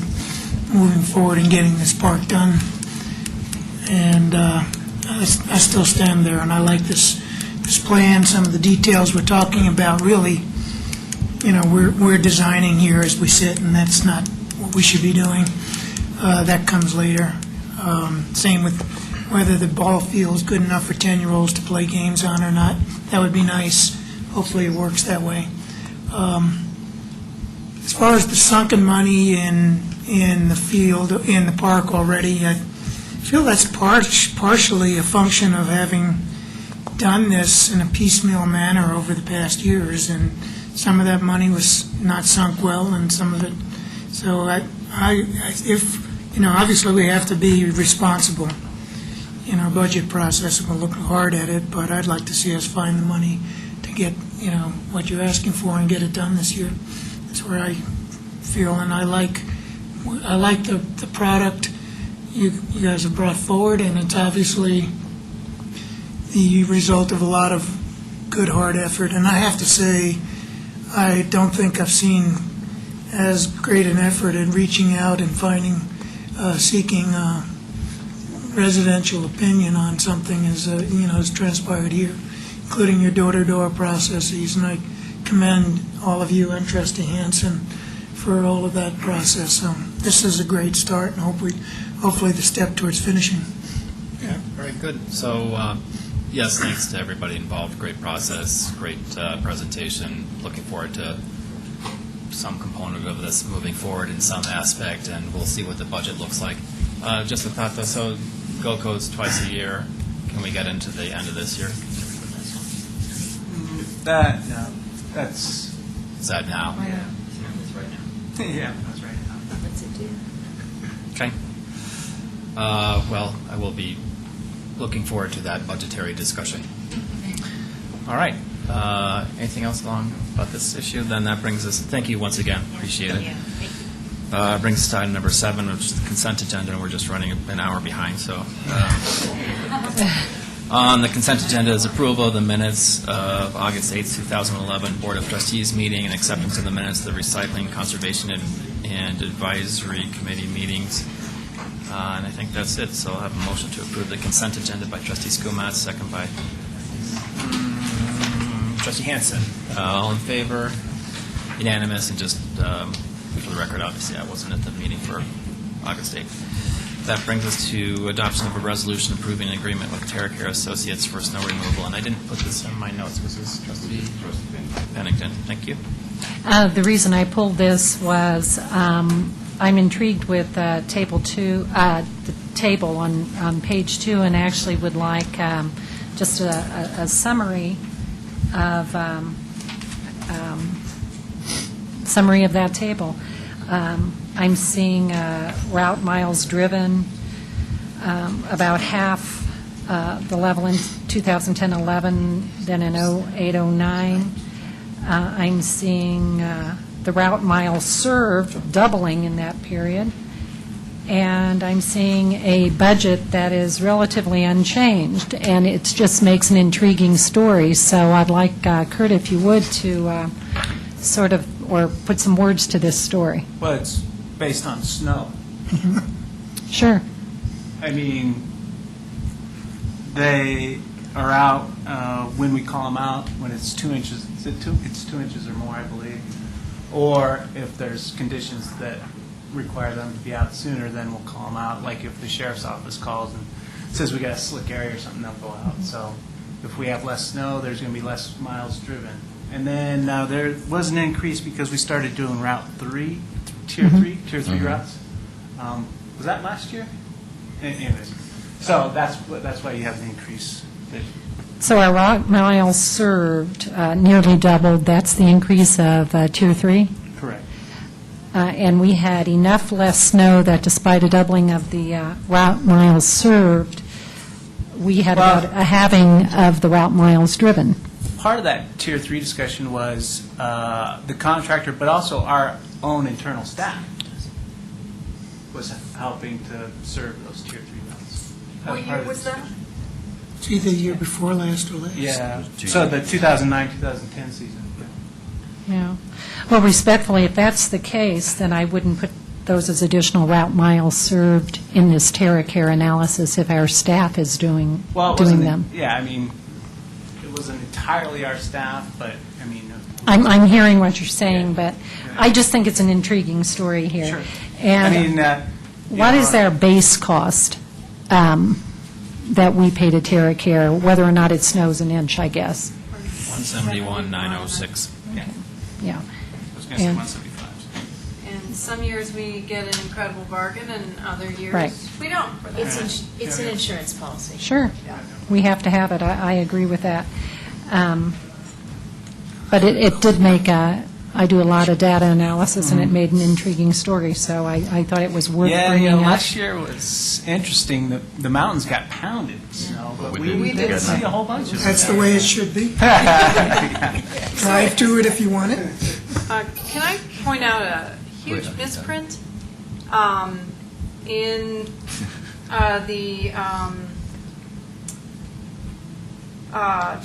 moving forward and getting this park done. And I still stand there, and I like this plan, some of the details we're talking about, really, we're designing here as we sit, and that's not what we should be doing. That comes later. Same with whether the ball field's good enough for 10-year-olds to play games on or not. That would be nice. Hopefully it works that way. As far as the sunken money in the field, in the park already, I feel that's partially a function of having done this in a piecemeal manner over the past years, and some of that money was not sunk well, and some of it. So obviously we have to be responsible in our budget process, and we'll look hard at it. But I'd like to see us find the money to get what you're asking for and get it done this year. That's where I feel, and I like the product you guys have brought forward, and it's obviously the result of a lot of good, hard effort. And I have to say, I don't think I've seen as great an effort in reaching out and seeking residential opinion on something as has transpired here, including your door-to-door processes. And I commend all of you and Trustee Hansen for all of that process. So this is a great start, and hopefully the step towards finishing. Yeah, very good. So, yes, thanks to everybody involved. Great process, great presentation. Looking forward to some component of this moving forward in some aspect, and we'll see what the budget looks like. Just a thought, though, so GoCode's twice a year. Can we get into the end of this year? No, that's... Is that now? Yeah. It's right now. Yeah, that's right now. What's it do? Okay. Well, I will be looking forward to that budgetary discussion. All right. Anything else about this issue? Then that brings us, thank you once again, appreciate it. Brings us to item number 7, which is the consent agenda, and we're just running an hour behind. So on the consent agenda is approval of the minutes of August 8th, 2011 Board of Trustees meeting and acceptance of the minutes of the Recycling, Conservation, and Advisory Committee meetings. And I think that's it. So I'll have a motion to approve the consent agenda by Trustee Skumat, second by Trustee Hansen. All in favor? Unanimous. And just for the record, obviously, I wasn't at the meeting for August 8th. That brings us to adoption of a resolution approving an agreement with TerraCare Associates for snow removal. And I didn't put this in my notes. Was this Trustee Pennington? Thank you. The reason I pulled this was I'm intrigued with Table 2, the table on page 2, and actually would like just a summary of that table. I'm seeing route miles driven, about half the level in 2010-11, then in 08-09. I'm seeing the route miles served doubling in that period, and I'm seeing a budget that is relatively unchanged, and it just makes an intriguing story. So I'd like, Kurt, if you would, to sort of, or put some words to this story. Well, it's based on snow. Sure. I mean, they are out when we call them out, when it's 2 inches. Is it two? It's 2 inches or more, I believe. Or if there's conditions that require them to be out sooner, then we'll call them out. Like if the sheriff's office calls and says we got a slick area or something, they'll go out. So if we have less snow, there's going to be less miles driven. And then there was an increase because we started doing Route 3, Tier 3 routes. Was that last year? Anyways, so that's why you have the increase. So our route miles served nearly doubled. That's the increase of Tier 3? Correct. And we had enough less snow that despite a doubling of the route miles served, we had about a halving of the route miles driven. Part of that Tier 3 discussion was the contractor, but also our own internal staff was helping to serve those Tier 3 routes. What year was that? It's either the year before last or last. Yeah, so the 2009-2010 season. Yeah. Well, respectfully, if that's the case, then I wouldn't those as additional route miles served in this TerraCare analysis if our staff is doing Well, it wasn't, them. yeah, I mean, it wasn't entirely our staff, but, I mean. I'm hearing what you're saying, but I just think it's an intriguing story here. Sure. And I mean, what is our base cost that we pay to TerraCare, whether or not it snows an inch, I guess? 171,906. Yeah. I was going to say And- 175. And some years we get an incredible bargain, and other years Right. we don't. It's an insurance policy. Sure. We have to have it. I agree with that. But it did make I do a lot of data analysis, and it made an intriguing story, so I thought it was worth Yeah, bringing up. last year was interesting. The mountains got pounded, but we didn't see a whole bunch of it. That's the way it should be. Drive to it if you want it. Can I point out a huge misprint in the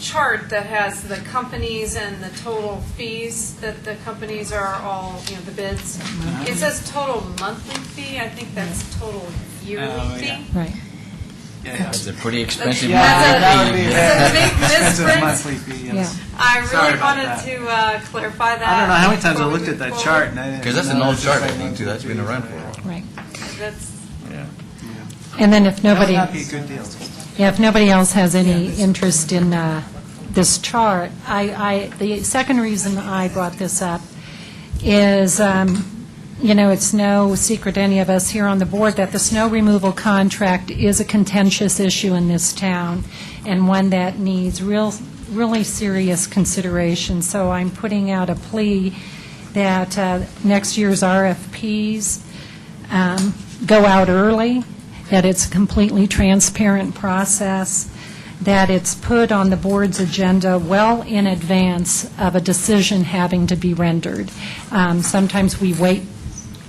chart that has the companies and the total fees that the companies are all, the bids? It says total monthly fee. I think that's total yearly fee. Right. Yeah. It's a pretty expensive. That would be It's a big expensive misprint. monthly fee, yes. I Sorry really about wanted that. to clarify that. I don't know how many times I before we looked at that move chart, forward. and I didn't. Because that's an know old it's chart, I just like think, too. That's been around for a while. Right. That's Yeah. And then if That would nobody... not be a good deal. Yeah, if nobody else has any interest in this chart, the second reason I brought this up is, it's no secret to any of us here on the board that the snow removal contract is a contentious issue in this town, and one that needs really serious consideration. So I'm putting out a plea that next year's RFPs go out early, that it's a completely transparent process, that it's put on the board's agenda well in advance of a decision having to be rendered. Sometimes we wait,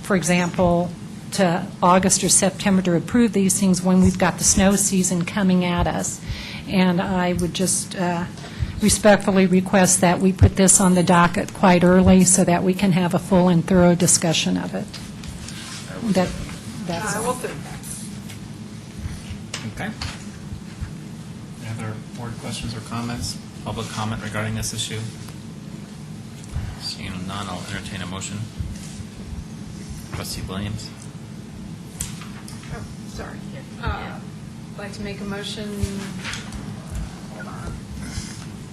for example, to August or September to approve these things when we've got the snow season coming at us. And I would just respectfully request that we put this on the docket quite early so that we can have a full and thorough discussion of it. That's I will do. Okay. Any other board questions or comments? Public comment regarding this issue? Seeing none, I'll entertain a motion. Trustee Williams? Oh, sorry. I'd like to make a motion. Hold on.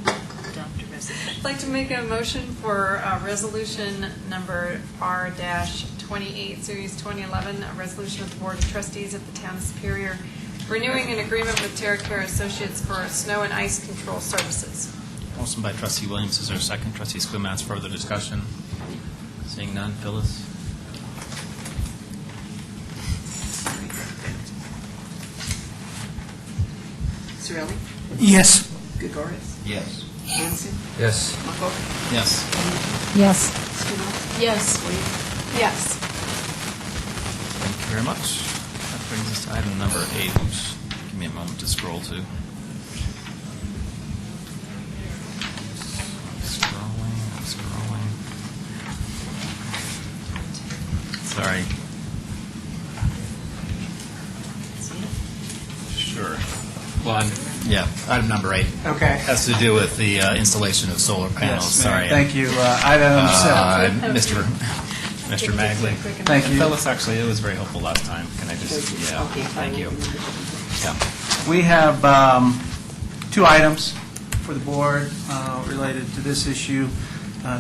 I'd like to make a motion for resolution number R-28, Series 2011, a resolution of the Board of Trustees of the Town of Superior, renewing an agreement with TerraCare Associates for snow and ice control services. Motion by Trustee Williams. Is there a second? Trustee Squimax, further discussion? Seeing none. Phyllis? Cirelli? Yes. Gregorius? Yes. Hanson? Yes. Buckle? Yes. Yes. Spinell? Yes. Yes. Thank you very much. That brings us to item number 8, which give me a moment to scroll to. Scrolling. Sorry. Sure. Well, item number 8. Okay. Has to do with the installation of solar panels. Yes, Sorry. thank you. Item 7. Mr. Magley. Thank you. Phyllis, actually, it was very helpful last time. Can I just, Okay, thank you. Yeah. We have 2 items for the board related to this issue.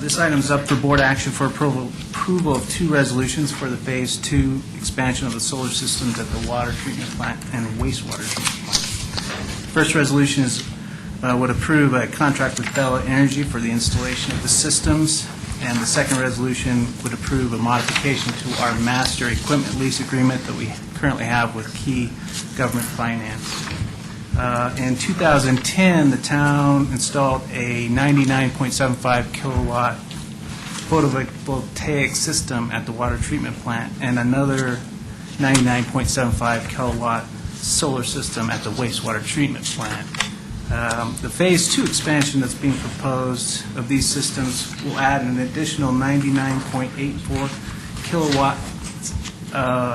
This item is up for board action for approval of 2 resolutions for the Phase 2 expansion of the solar systems at the water treatment plant and wastewater treatment plant. First resolution would approve a contract with Bella Energy for the installation of the systems, and the second resolution would approve a modification to our master equipment lease agreement that we currently have with Key Government Finance. In 2010, the town installed a 99.75 kilowatt photovoltaic system at the water treatment plant and another 99.75 kilowatt solar system at the wastewater treatment plant. The Phase 2 expansion that's being proposed of these systems will add an additional 99.84 kilowatt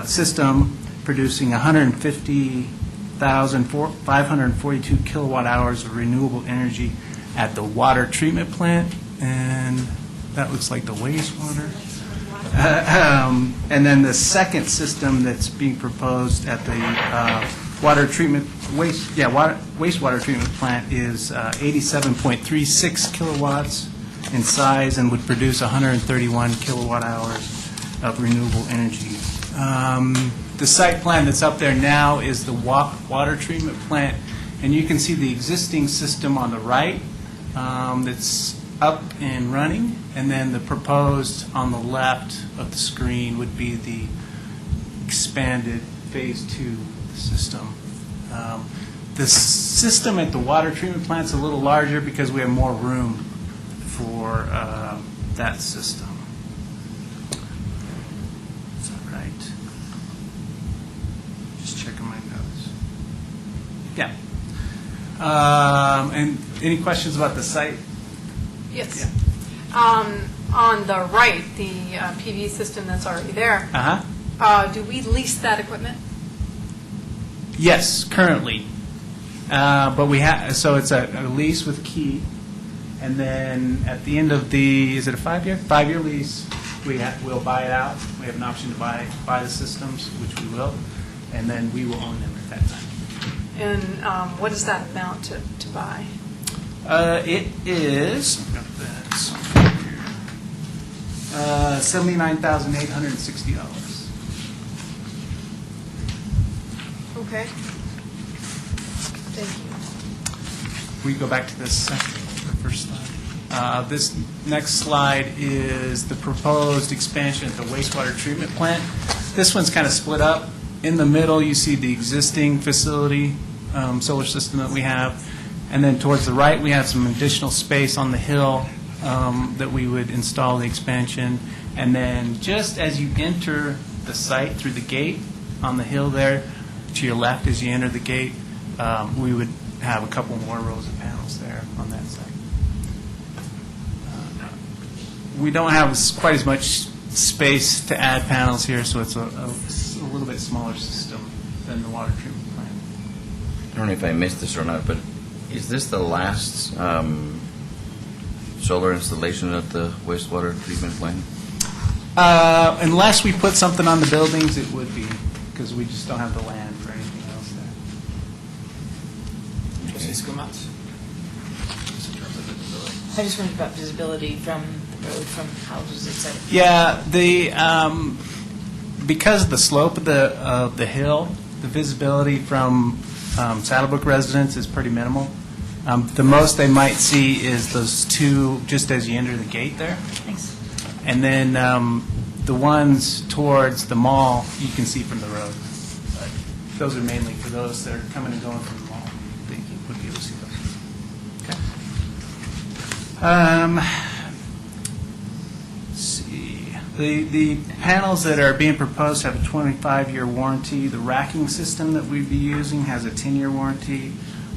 system producing 150,542 kilowatt hours of renewable energy at the water treatment plant, and that looks like the wastewater. And then the second system that's being proposed at the wastewater treatment plant is 87.36 kilowatts in size and would produce 131 kilowatt hours of renewable energy. The site plan that's up there now is the water treatment plant, and you can see the existing system on the right that's up and running, and then the proposed on the left of the screen would be the expanded Phase 2 system. The system at the water treatment plant is a little larger because we have more room for that system. Is that right? Just checking my notes. Yeah. And any questions about the site? Yes. On the right, the PV system that's already there, do we lease that equipment? Yes, currently. But we have, so it's a lease with key, and then at the end of the, is it a 5-year? 5-year lease, we'll buy it out. We have an option to buy the systems, which we will, and then we will own them at that time. And what does that amount to buy? It is, I've got that somewhere here, $79,860. Okay. Thank you. We go back to this the first slide. This next slide is the proposed expansion at the wastewater treatment plant. This one's kind of split up. In the middle, you see the existing facility, solar system that we have. And then towards the right, we have some additional space on the hill that we would install the expansion. And then just as you enter the site through the gate on the hill there, to your left as you enter the gate, we would have a couple more rows of panels there on that site. We don't have quite as much space to add panels here, so it's a little bit smaller system than the water treatment plant. I don't know if I missed this or not, but is this the last solar installation at the wastewater treatment plant? Unless we put something on the buildings, it would be, because we just don't have the land for anything else there. Francisco Mats? I just wondered about visibility from the road, from houses, et cetera. Yeah, because of the slope of the hill, the visibility from Saddlebrook residents is pretty minimal. The most they might see is those two just as you enter the gate there. Thanks. And then the ones towards the mall, you can see from the road. But those are mainly for those that are coming and going from the mall. They would be able to see those. Okay. Let's see. The panels that are being proposed have a 25-year warranty. The racking system that we'd be using has a 10-year warranty.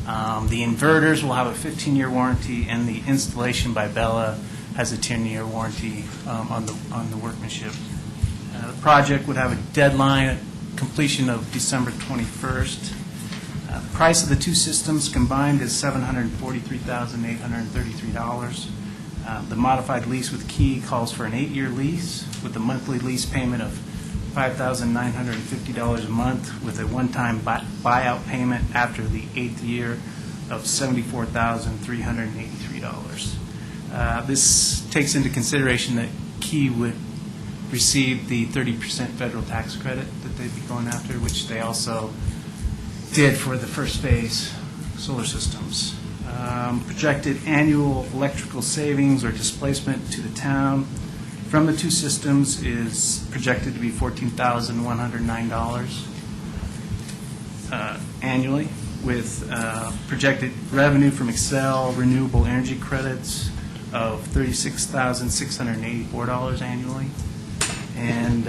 The inverters will have a 15-year warranty, and the installation by Bella has a 10-year warranty on the workmanship. The project would have a deadline completion of December 21st. The price of the two systems combined is $743,833. The modified lease with Key calls for an 8-year lease with a monthly lease payment of $5,950 a month with a one-time buyout payment after the 8th year of $74,383. This takes into consideration that Key would receive the 30% federal tax credit that they'd be going after, which they also did for the first phase solar systems. Projected annual electrical savings or displacement to the town from the two systems is projected to be $14,109 annually, with projected revenue from Excel renewable energy credits of $36,684 annually. And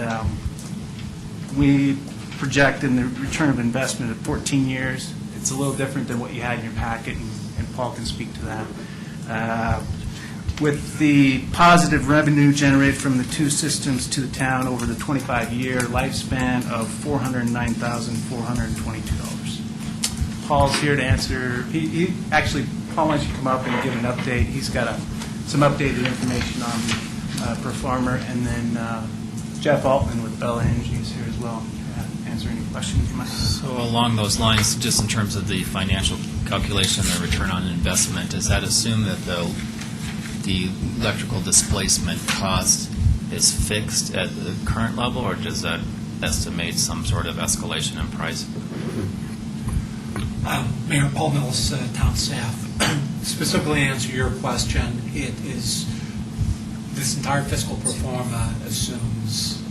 we project in the return of investment of 14 years. It's a little different than what you had in your packet, and Paul can speak to that. with the positive revenue generated from the two systems to the town over the 25-year lifespan of $409,422. Paul's here to answer, actually, Paul, why don't you come up and give an update? He's got some updated information on the performer, and then Jeff Altman with Bella Energy is here as well to answer any questions you might have. So along those lines, just in terms of the financial calculation, the return on investment, does that assume that the electrical displacement cost is fixed at the current level, or does that estimate some sort of escalation in price? Mayor Paul Mills, town staff. Specifically answer your question, it is, this entire fiscal pro forma assumes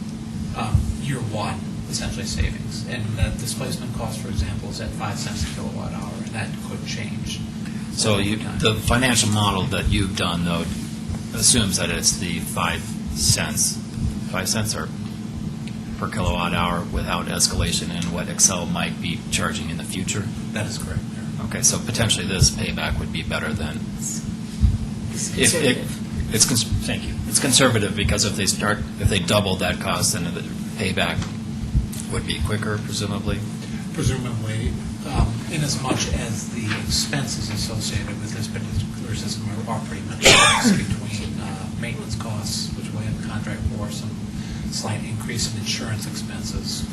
year one, essentially savings. And the displacement cost, for example, is at 5 cents a kilowatt hour, and that could change. So the financial model that you've done, though, assumes that it's the 5 cents or per kilowatt hour without escalation in what Excel might be charging in the future? That is correct, Mayor. Okay, so potentially this payback would be better than... Thank you. It's conservative because if they double that cost, then the payback would be quicker, presumably? Presumably, in as much as the expenses associated with this particular system are pretty much fixed between maintenance costs, which we have a contract for, some slight increase in insurance expenses,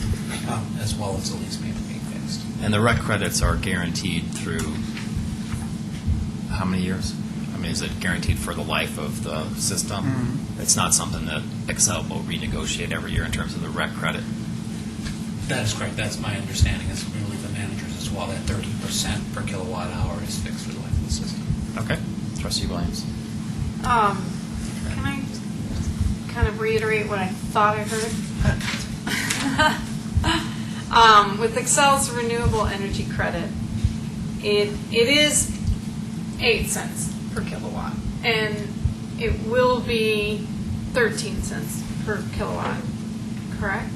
as well as the lease payment being fixed. And the rec credits are guaranteed through how many years? I mean, is it guaranteed for the life of the system? Mm-hmm. It's not something that Excel will renegotiate every year in terms of the rec credit? That is correct. That's my understanding as really the managers as well. That 30% per kilowatt hour is fixed for the life of the system. Okay. Trustee Williams. Can I kind of reiterate what I thought I heard? With Excel's renewable energy credit, it is 8 cents per kilowatt, and it will be 13 cents per kilowatt, correct?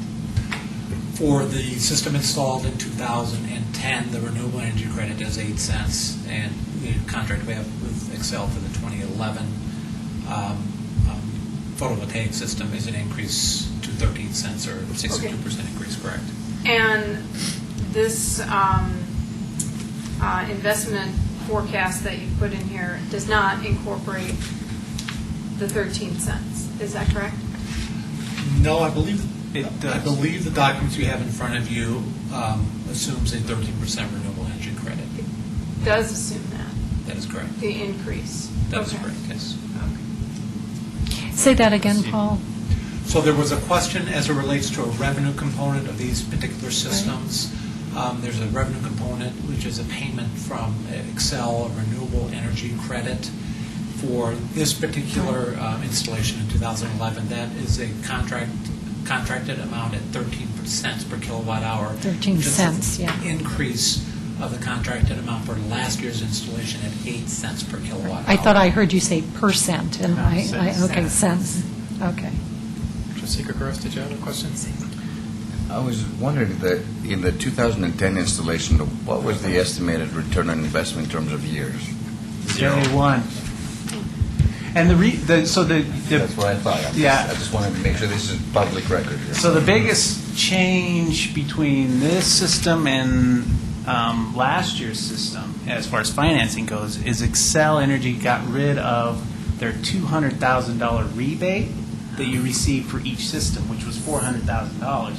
For the system installed in 2010, the renewable energy credit is 8 cents, and the contract we have with Excel for the 2011 photovoltaic system is an increase to 13 cents or 62% increase, correct? And this investment forecast that you put in here does not incorporate the 13 cents. Is that correct? No, I believe the documents you have in front of you assumes a 13% renewable energy credit. It does assume that. That is correct. The increase. That is correct, yes. Say that again, Paul. So there was a question as it relates to a revenue component of these particular systems. There's a revenue component, which is a payment from Excel, a renewable energy credit. For this particular installation in 2011, that is a contracted amount at 13 cents per kilowatt hour. 13 cents, yeah. Increase of the contracted amount for last year's installation at 8 cents per kilowatt hour. I thought I heard you say percent, and okay, cents. Okay. Trustee Kokoros, did you have a question? I was wondering that in the 2010 installation, what was the estimated return on investment in terms of years? 1. And that's what I thought. I just wanted to make sure this is public record here. So the biggest change between this system and last year's system, as far as financing goes, is Excel Energy got rid of their $200,000 rebate that you receive for each system, which was $400,000.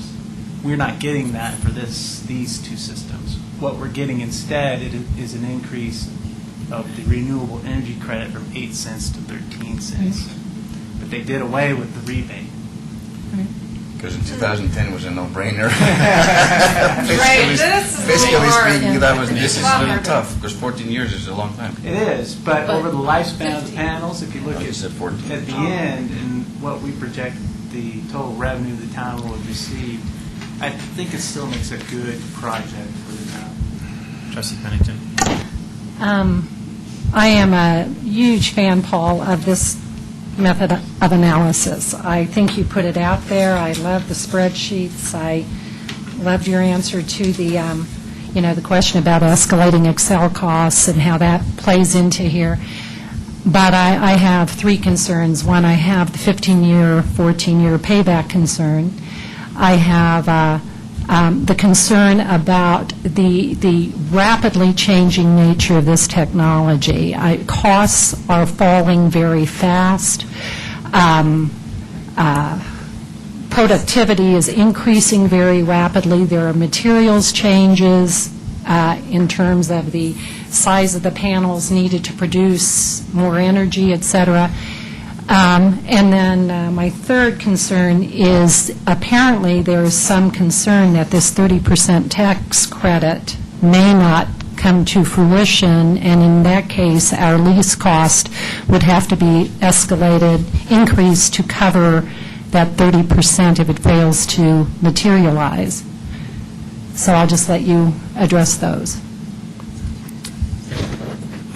We're not getting that for these two systems. What we're getting instead is an increase of the renewable energy credit from 8 cents to 13 cents. But they did away with the rebate. Because in 2010 it was a no-brainer. Right, this is Basically speaking, this is a little harder. tough, because 14 years is a long time. It is, but over the lifespan of the panels, if you look at the end and what we project the total revenue the town will receive, I think it still makes a good project for the town. Trustee Pennington. I am a huge fan, Paul, of this method of analysis. I think you put it out there. I love the spreadsheets. I loved your answer to the, the question about escalating Excel costs and how that plays into here. But I have three concerns. One, I have the 15-year, 14-year payback concern. I have the concern about the rapidly changing nature of this technology. Costs are falling very fast. Productivity is increasing very rapidly. There are materials changes in terms of the size of the panels needed to produce more energy, et cetera. And then my third concern is apparently there is some concern that this 30% tax credit may not come to fruition, and in that case, our lease cost would have to be escalated, increased to cover that 30% if it fails to materialize. So I'll just let you address those.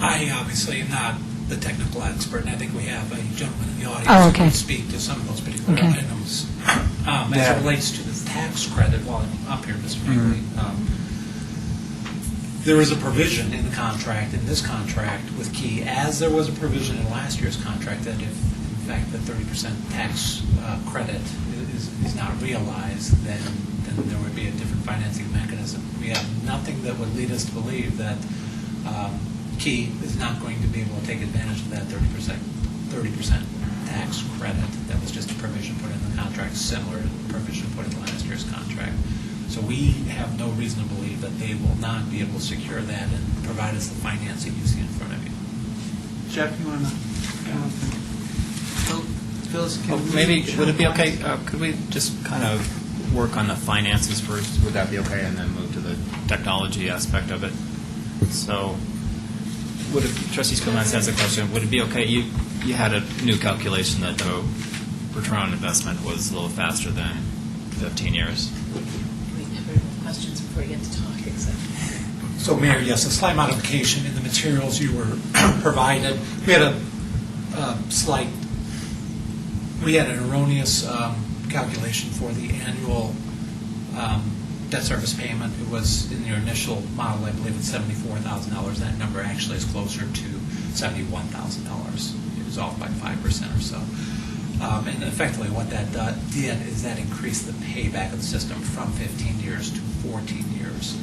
I obviously am not the technical expert, and I think we have a gentleman in the audience Oh, who okay. can speak to some of those particular Okay. items. As it relates to the tax credit, while I'm up here, Mr. Bingley, there is a provision in the contract, in this contract with Key, as there was a provision in last year's contract, that if, in fact, the 30% tax credit is not realized, then there would be a different financing mechanism. We have nothing that would lead us to believe that Key is not going to be able to take advantage of that 30% tax credit. That was just a provision put in the contract, similar to the provision put in last year's contract. So we have no reason to believe that they will not be able to secure that and provide us the financing you see in front of you. Jeff, you want to? Phyllis, Maybe, would it be okay, could we just kind of work on the finances first? Would that be okay? And then move to the technology aspect of it? So, would it, Trustee Skolnick has a question. Would it be okay, you had a new calculation that the return on investment was a little faster than 15 years. We have questions before you get to talk, exactly. So, Mayor, yes, a slight modification in the materials you were provided. We had an erroneous calculation for the annual debt service payment. It was in your initial model, I believe it's $74,000. That number actually is closer to $71,000. It was off by 5% or so. And effectively what that did is that increased the payback of the system from 15 years to 14 years.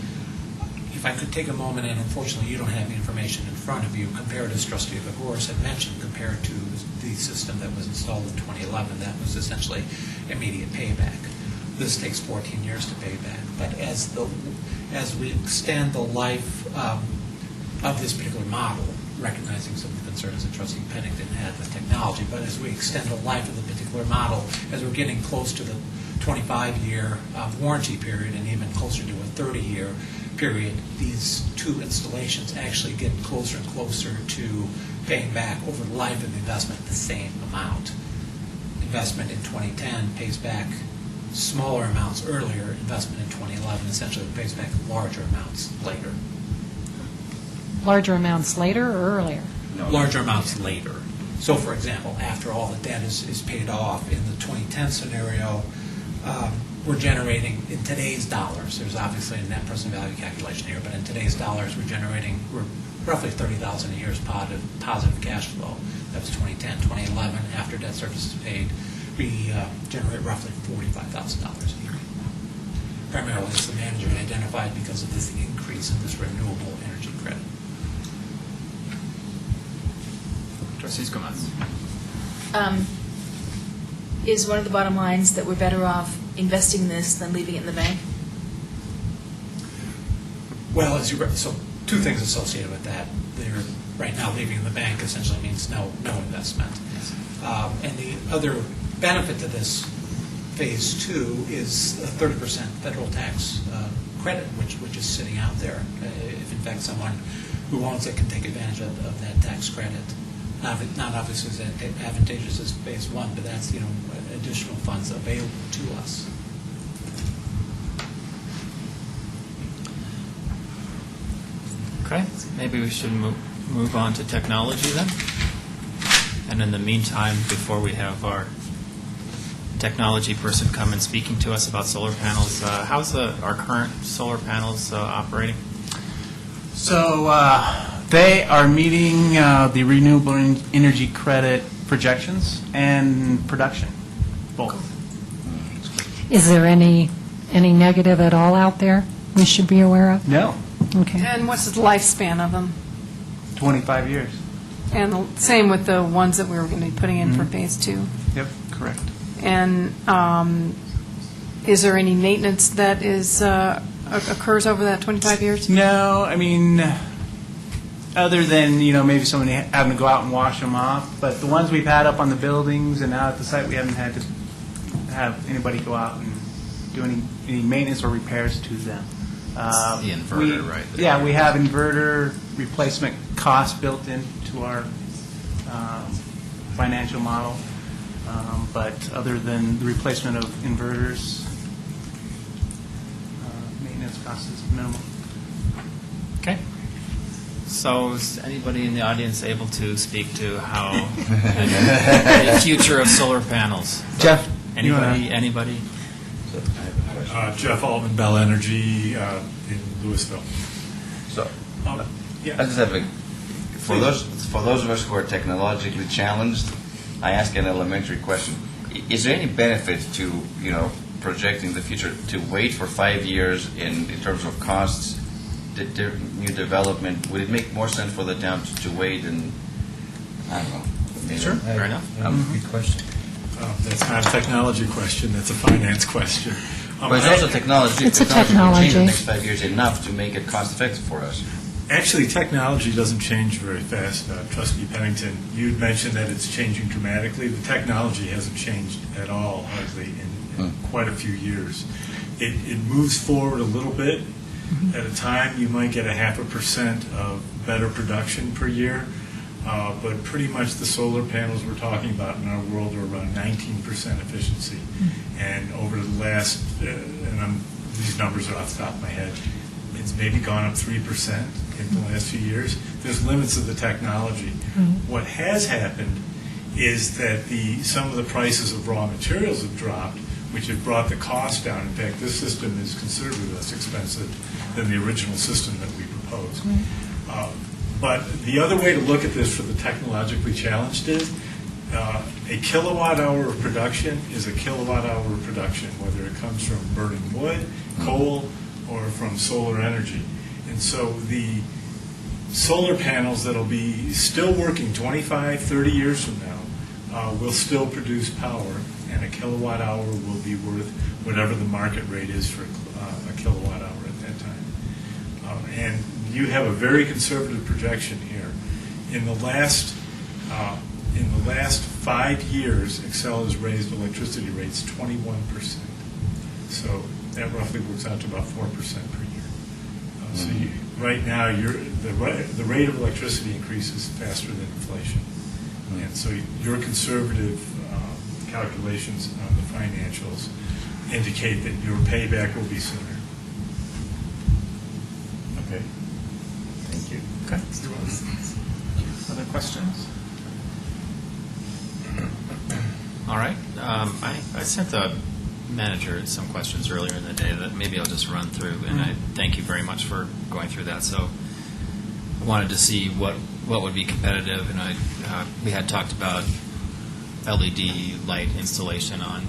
If I could take a moment, and unfortunately you don't have the information in front of you, compared, as Trustee Vagoris had mentioned, compared to the system that was installed in 2011, that was essentially immediate payback. This takes 14 years to pay back. But as we extend the life of this particular model, recognizing some of the concerns that Trustee Pennington had with technology, but as we extend the life of the particular model, as we're getting close to the 25-year warranty period and even closer to a 30-year period, these two installations actually get closer and closer to paying back over the life of the investment the same amount. Investment in 2010 pays back smaller amounts earlier. Investment in 2011 essentially pays back larger amounts later. Larger amounts later or earlier? Larger amounts later. So, for example, after all the debt is paid off, in the 2010 scenario, we're generating, in today's dollars, there's obviously a net present value calculation here, but in today's dollars, we're roughly $30,000 a year as positive cash flow. That was 2010. 2011, after debt service is paid, we generate roughly $45,000 a year. Primarily, as the manager identified, because of this increase in this renewable energy credit. Trustees Gomez. Is one of the bottom lines that we're better off investing this than leaving it in the bank? Well, so two things associated with that. They're right now leaving in the bank essentially means no investment. And the other benefit to this phase two is a 30% federal tax credit, which is sitting out there. If in fact someone who owns it can take advantage of that tax credit. Not obviously as advantageous as phase one, but that's additional funds available to us. Okay, maybe we should move on to technology then. And in the meantime, before we have our technology person come and speaking to us about solar panels, how's our current solar panels operating? So They are meeting the renewable energy credit projections and production, both. Is there any negative at all out there we should be aware of? No, Okay. And what's the lifespan of them? 25 years. And the same with the ones that we were going to be putting in for phase two? Yep, correct. And is there any maintenance that is, occurs over that 25 years? No, I mean, other than, maybe somebody having to go out and wash them off, but the ones we've had up on the buildings and out at the site, we haven't had to have anybody go out and do any maintenance or repairs to them. The inverter, right? Yeah, we have inverter replacement costs built into our financial model, but other than the replacement of inverters, maintenance cost is minimal. Okay. So is anybody in the audience able to speak to how the future of solar panels? Jeff? Anybody? Jeff Altman, Bell Energy in Louisville. So, yeah. I just have for those of us who are technologically challenged, I ask an elementary question. Is there any benefit to, projecting the future, to wait for 5 years in terms of costs, new development? Would it make more sense for the town to wait and, I don't know. Sure, fair enough. Good question. That's not a technology question, that's a finance question. But it's also technology. It's a Will change technology. in the next 5 years enough to make it cost-effective for us. Actually, technology doesn't change very fast. Trustee Pennington, you had mentioned that it's changing dramatically. The technology hasn't changed at all, hardly, in quite a few years. It moves forward a little bit. At a time, you might get 0.5% of better production per year, but pretty much the solar panels we're talking about in our world are around 19% efficiency. And over the last, these numbers are off the top of my head, it's maybe gone up 3% in the last few years. There's limits of the technology. What has happened is that some of the prices of raw materials have dropped, which have brought the cost down. In fact, this system is considerably less expensive than the original system that we proposed. But the other way to look at this for the technologically challenged is a kilowatt hour of production is a kilowatt hour of production, whether it comes from burning wood, coal, or from solar energy. And so the solar panels that'll be still working 25, 30 years from now will still produce power, and a kilowatt hour will be worth whatever the market rate is for a kilowatt hour at that time. And you have a very conservative projection here. In the last 5 years, Xcel has raised electricity rates 21%. So that roughly works out to about 4% per year. So right now, the rate of electricity increase is faster than inflation. And so your conservative calculations on the financials indicate that your payback will be sooner. Okay. Thank you. Okay. Other questions? All right. I sent the manager some questions earlier in the day that maybe I'll just run through, and I thank you very much for going through that. So I wanted to see what would be competitive, and we had talked about LED light installation on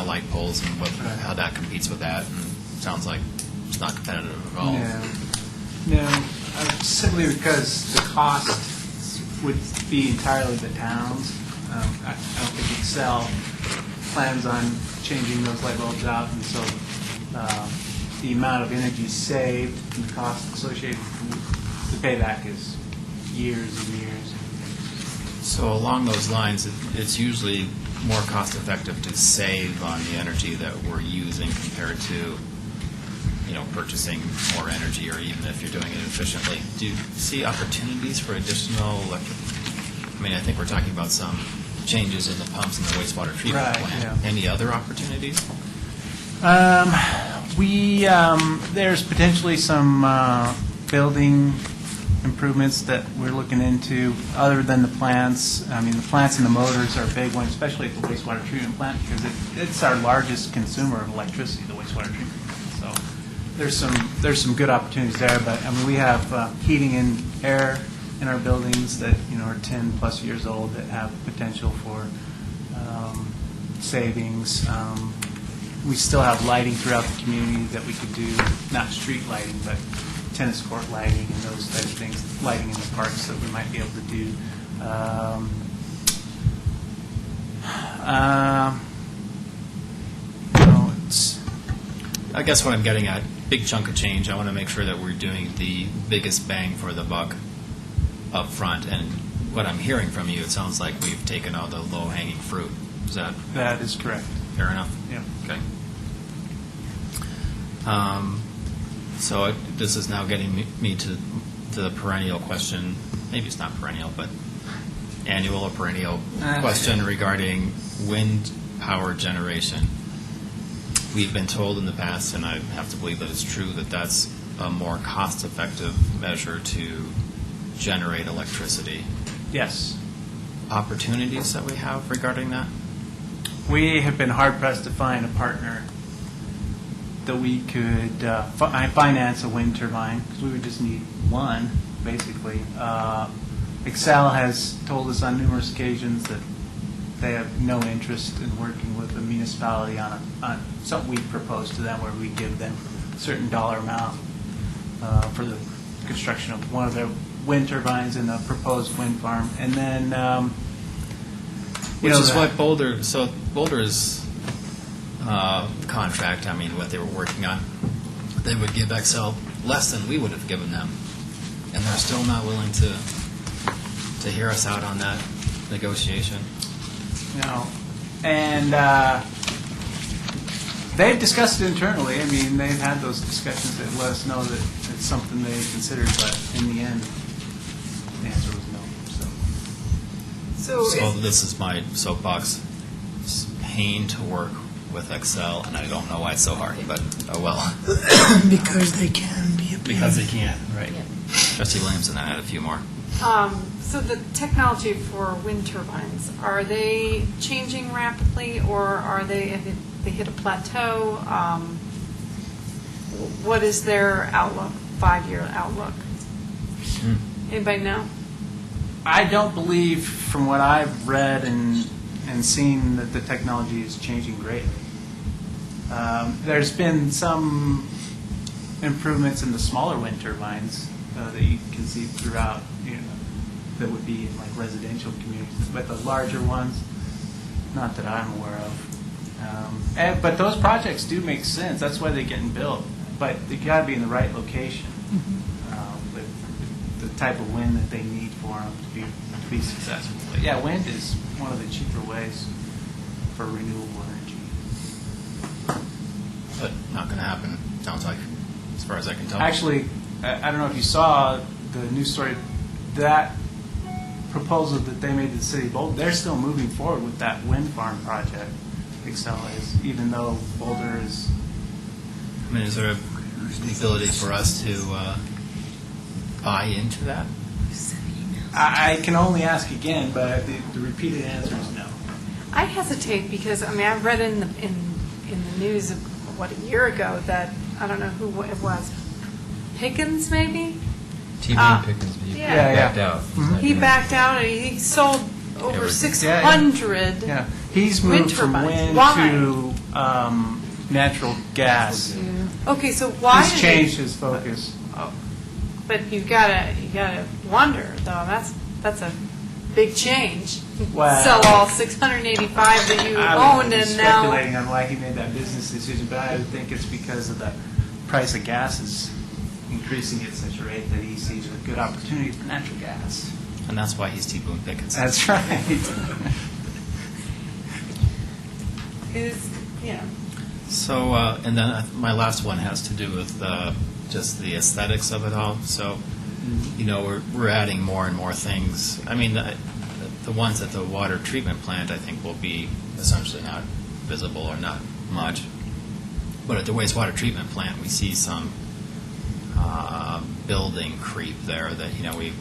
light poles and how that competes with that, and it sounds like it's not competitive at all. No, simply because the cost would be entirely the town's. I don't think Xcel plans on changing those light bulbs out, and so the amount of energy saved and the cost associated with the payback is years and years. So along those lines, it's usually more cost-effective to save on the energy that we're using compared to, purchasing more energy, or even if you're doing it efficiently. Do you see opportunities for additional electric? I think we're talking about some changes in the pumps and the wastewater treatment plant. Yeah. Any other opportunities? There's potentially some building improvements that we're looking into, other than the plants. The plants and the motors are a big one, especially at the wastewater treatment plant, because it's our largest consumer of electricity, the wastewater treatment plant. So there's some good opportunities there, but, I mean, we have heating and air in our buildings that, are 10-plus years old that have potential for savings. We still have lighting throughout the community that we could do, not street lighting, but tennis court lighting and those types of things, lighting in the parks that we might be able to do. I guess what I'm getting at, big chunk of change, I want to make sure that we're doing the biggest bang for the buck up front. And what I'm hearing from you, it sounds like we've taken all the low-hanging fruit. Is that? That is correct. Fair enough? Yeah. Okay. So this is now getting me to the perennial question. Maybe it's not perennial, but annual or perennial question regarding wind power generation. We've been told in the past, and I have to believe that it's true, that that's a more cost-effective measure to generate electricity. Yes. Opportunities that we have regarding that? We have been hard-pressed to find a partner that we could finance a wind turbine, because we would just need one, basically. Excel has told us on numerous occasions that they have no interest in working with a municipality on something we propose to them where we give them a certain dollar amount for the construction of one of their wind turbines in a proposed wind farm. And then, Which is what Boulder's contract, I mean, what they were working on, they would give Excel less than we would have given them. And they're still not willing to hear us out on that negotiation. And they've discussed it internally. I mean, they've had those discussions that let us know that it's something they considered, but in the end, the answer was no. So this is my soapbox. It's pain to work with Excel, and I don't know why it's so hard, but oh well. Because they can be a pain. Because they can, right. Trustee Williams and I had a few more. So the technology for wind turbines, are they changing rapidly, or are they hit a plateau? What is their outlook, 5-year outlook? Anybody know? I don't believe, from what I've read and seen, that the technology is changing greatly. There's been some improvements in the smaller wind turbines that you can see throughout, that would be in like residential communities, but the larger ones, not that I'm aware of. But those projects do make sense. That's why they're getting built. But they got to be in the right location with the type of wind that they need for them to be successful. But yeah, wind is one of the cheaper ways for renewable energy. But not going to happen, sounds like, as far as I can tell. Actually, I don't know if you saw the news story, that proposal that they made to the city of Boulder, they're still moving forward with that wind farm project, Excel is, even though Boulder is... I mean, is there the ability for us to buy into that? I can only ask again, but the repeated answer is no. I hesitate because, I mean, I read in the news, a year ago, that, I don't know who it was, Pickens, maybe? TV Pickens, he backed out. Mm-hmm. He backed out, and he sold over 600 He's moved from wind to natural gas. Okay, so why He's changed his focus. But you gotta wonder, though. That's a big change. Well, sell all 685 that you owned, and now speculating on why he made that business decision, but I would think it's because of the price of gas is increasing at such a rate that he sees a good opportunity for natural gas. And that's why he's T. Boone Pickens. That's right. So, and then my last one has to do with just the aesthetics of it all. So, we're adding more and more things. I mean, the ones at the water treatment plant, I think, will be essentially not visible or not much. But at the wastewater treatment plant, we see some building creep there that, we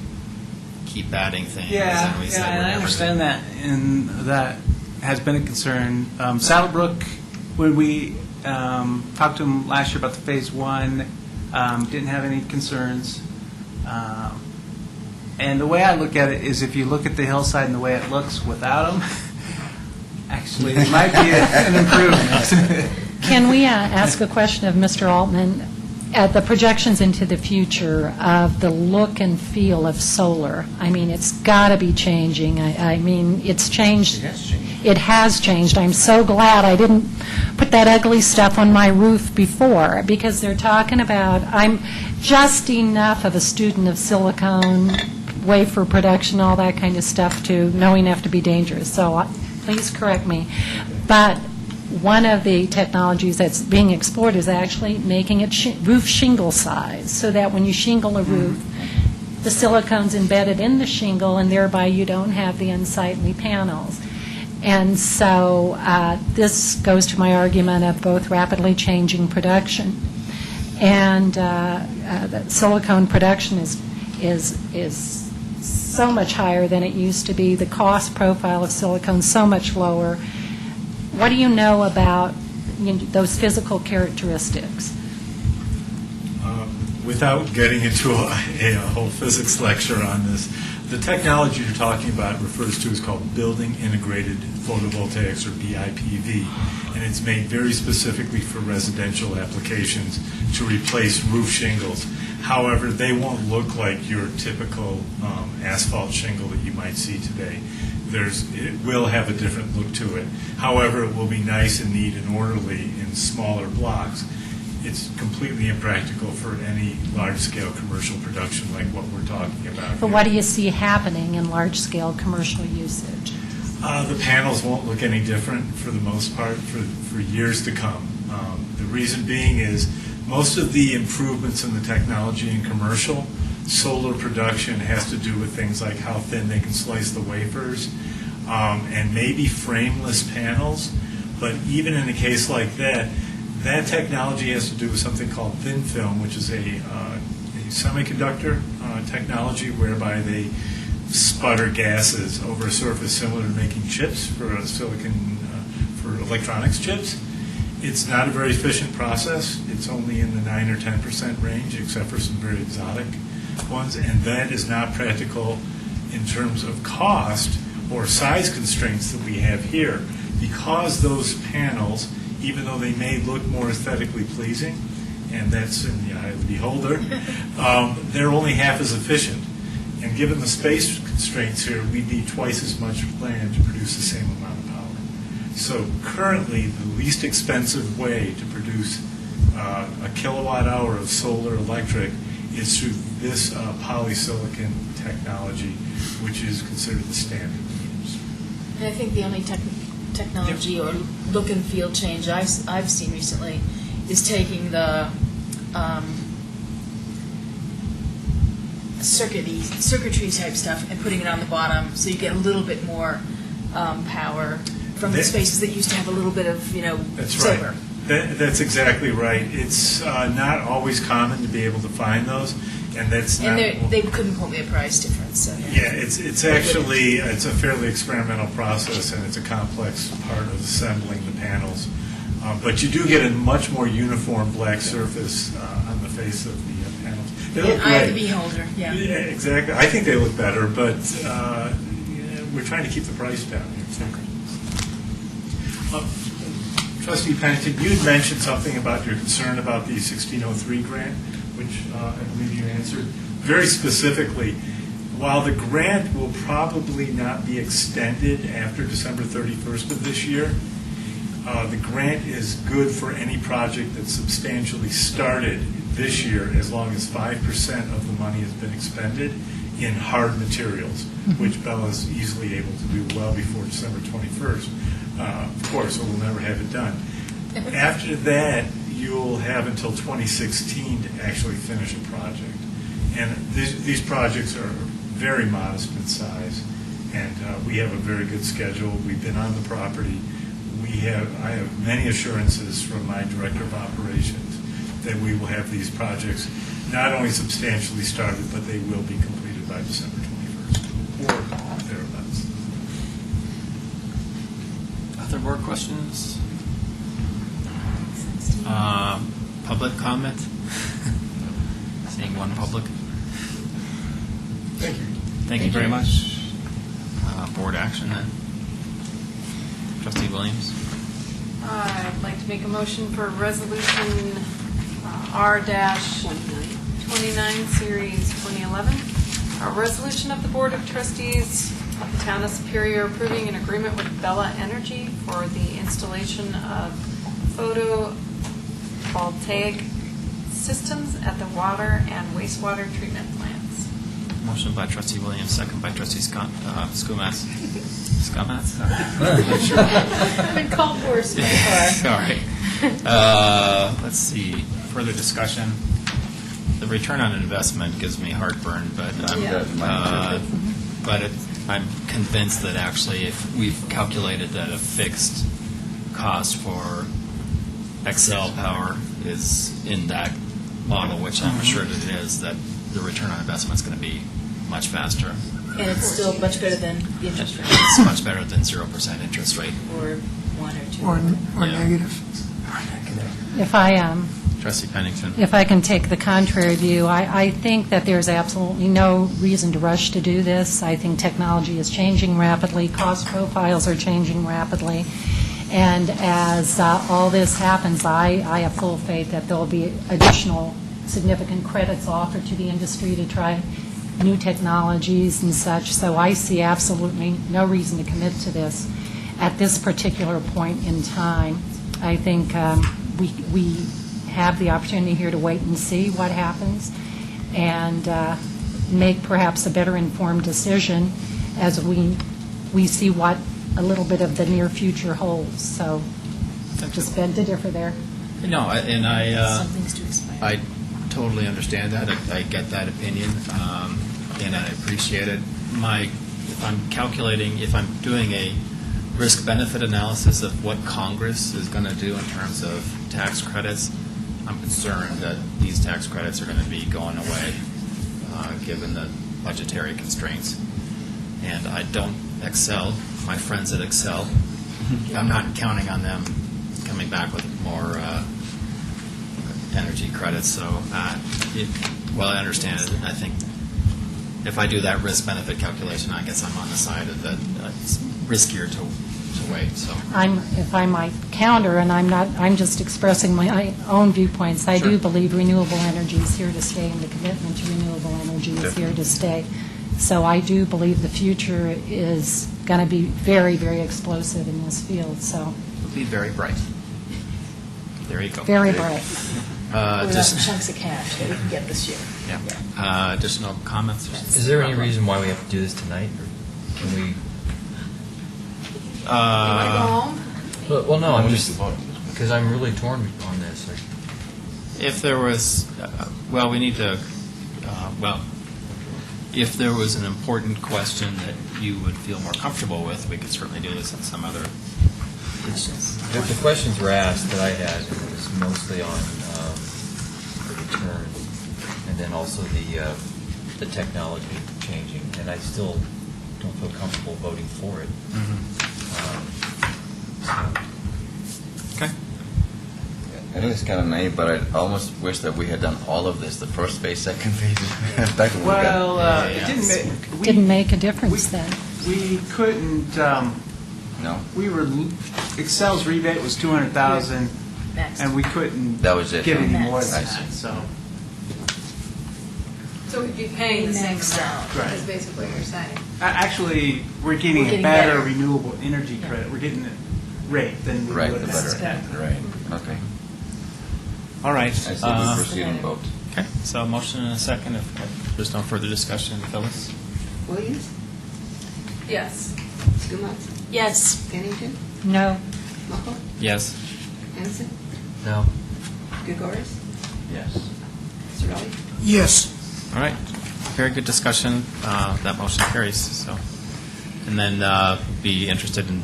keep adding things. And we say we're I never understand that, and that has been a concern. Saddlebrook, when we Talked to him last year about the Phase 1, didn't have any concerns. And the way I look at it is if you look at the hillside and the way it looks without them, actually, it might be an improvement. Can we ask a question of Mr. Altman? At the projections into the future of the look and feel of solar, I mean, it's got to be changing. I mean, it's changed. It has changed. I'm so glad I didn't put that ugly stuff on my roof before, because they're talking about, I'm just enough of a student of silicone, wafer production, all that kind of stuff, to knowing enough to be dangerous. So please correct me. But one of the technologies that's being explored is actually making it roof shingle size, so that when you shingle a roof, the silicone's embedded in the shingle, and thereby you don't have the unsightly panels. And so this goes to my argument of both rapidly changing production, and that silicone production is so much higher than it used to be. The cost profile of silicone so much lower. What do you know about those physical characteristics? Without getting into a whole physics lecture on this, the technology you're talking about refers to is called Building Integrated Photovoltaics, or BIPV, and it's made very specifically for residential applications to replace roof shingles. However, they won't look like your typical asphalt shingle that you might see today. It will have a different look to it. However, it will be nice and neat and orderly in smaller blocks. It's completely impractical for any large-scale commercial production like what we're talking about. But what do you see happening in large-scale commercial usage? The panels won't look any different for the most part for years to come. The reason being is most of the improvements in the technology in commercial solar production has to do with things like how thin they can slice the wafers, and maybe frameless panels. But even in a case like that, that technology has to do with something called thin film, which is a semiconductor technology whereby they sputter gases over a surface similar to making chips for for electronics chips. It's not a very efficient process. It's only in the 9 or 10% range, except for some very exotic ones, and that is not practical in terms of cost or size constraints that we have here, because those panels, even though they may look more aesthetically pleasing, and that's in the eye of the beholder, they're only half as efficient. And given the space constraints here, we need twice as much land to produce the same amount of power. So currently, the least expensive way to produce a kilowatt hour of solar electric is through this polysilicon technology, which is considered the standard. And I think the only technology or look and feel change I've seen recently is taking the circuitry type stuff and putting it on the bottom, so you get a little bit more power from the spaces that used to have a little bit of, That's silver. right. That's exactly right. It's not always common to be able to find those, and that's not. And they couldn't quote me a price difference. So Yeah, it's actually it's a fairly experimental process, and it's a complex part of assembling the panels. But you do get a much more uniform black surface on the face of the panels. They look eye of great. the beholder. Yeah. Yeah, exactly. I think they look better, but we're trying to keep the price down here. Trustee Pennington, you had mentioned something about your concern about the 1603 grant, which I believe you answered. Very specifically, while the grant will probably not be extended after December 31st of this year, the grant is good for any project that's substantially started this year, as long as 5% of the money has been expended in hard materials, which Bell is easily able to do well before December 21st. Of course, or we'll never have it done. After that, you'll have until 2016 to actually finish a project. And these projects are very modest in size, and we have a very good schedule. We've been on the property. I have many assurances from my director of operations that we will have these projects not only substantially started, but they will be completed by December 21st or thereabouts. Other board questions? Public comment? Seeing one public. Thank you. Thank you very much. Board action then. Trustee Williams? I'd like to make a motion for Resolution R-29, Series 2011. A resolution of the Board of Trustees of the Town of Superior approving an agreement with Bella Energy for the installation of photovoltaic systems at the water and wastewater treatment plants. Motion by Trustee Williams, second by Trustee Skumas. Skumas? I've been called worse so far. Sorry. Let's see, further discussion. The return on investment gives me heartburn, but I'm convinced that actually if we've calculated that a fixed cost for Excel power is in that model, which I'm assured it is, that the return on investment is going to be much faster. And it's still much better than the interest rate. It's much better than 0% interest rate. Or 1 or 2. Or Yeah. negative. If I Trustee Pennington. If I can take the contrary view, I think that there's absolutely no reason to rush to do this. I think technology is changing rapidly, cost profiles are changing rapidly, and as all this happens, I have full faith that there will be additional significant credits offered to the industry to try new technologies and such, so I see absolutely no reason to commit to this at this particular point in time. I think we have the opportunity here to wait and see what happens and make perhaps a better informed decision as we see what a little bit of the near future holds. So just beg to differ there. No, Something's to expire. I totally understand that. I get that opinion, and I appreciate it. If I'm doing a risk-benefit analysis of what Congress is going to do in terms of tax credits, I'm concerned that these tax credits are going to be going away, given the budgetary constraints. And I don't Excel. My friends at Excel, I'm not counting on them coming back with more energy credits. So, well, I understand it. I think if I do that risk-benefit calculation, I guess I'm on the side of that it's riskier to wait. So, If I might counter, and I'm just expressing my own viewpoints, I do believe renewable energy is here to stay, and the commitment to renewable energy is here to stay. So I do believe the future is going to be very, very explosive in this field, so. it'll be very bright. There you go. Very bright. Without chunks of cash that we can get this year. Yeah. Additional comments? Is there any reason why we have to do this tonight, or can we? You want to go home? Well, no, I'm just, because I'm really torn on this. If there was, we need to, if there was an important question that you would feel more comfortable with, we could certainly do this in some other. The questions were asked that I had was mostly on the return, and then also the technology changing, and I still don't feel comfortable voting for it. Okay. I think it's kind of naive, but I almost wish that we had done all of this, the first phase, second phase. Back when we got- Well, it Didn't make a difference then. we couldn't, No? Excel's rebate was 200,000, Max. and we couldn't That was it. get any Max. more than I that, see. so. So we'd be paying the same Maxed amount, out. Right. is basically what you're saying. Actually, we're getting We're a getting better better. renewable energy credit. We're getting a rate than we Right, would the have better. had. Right, okay. All right. I say we proceed and vote. Okay, so a motion and a second. If there's no further discussion, Phyllis? Williams? Yes. Skumatz? Yes. Pennington? No. Muckle? Yes. Hanson? No. Gregoris? Yes. Cirelli? Yes. All right. Very good discussion. That motion carries. So, and then be interested in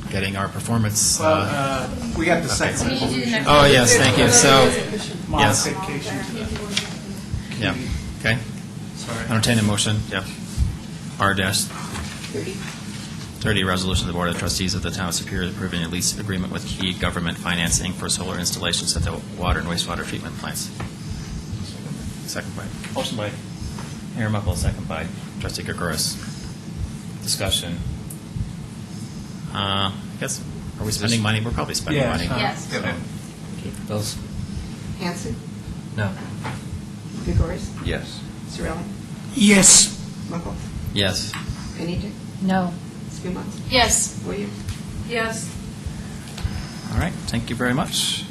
getting our performance. Well, we got the second We need to do the resolution. next Oh, yes, thank you. So, yes. Modification to that. Yeah. Okay. Sorry. Entertain a motion. Yeah. R dash. 30? 30, resolution of the Board of Trustees of the Town of Superior approving a lease agreement with Key Government Financing for solar installations at the water and wastewater treatment plants. Second by. Motion by Mayor Muckle, second by Trustee Gregoris. Discussion. I guess, are we spending money? We're probably spending Yes. money. Yes. So, Those, Hanson, no. Gregoris, Yes. Sorelli, Yes. Muckle, yes. Pennington, No. Spumont, Yes. Williams. Yes. All right, thank you very much.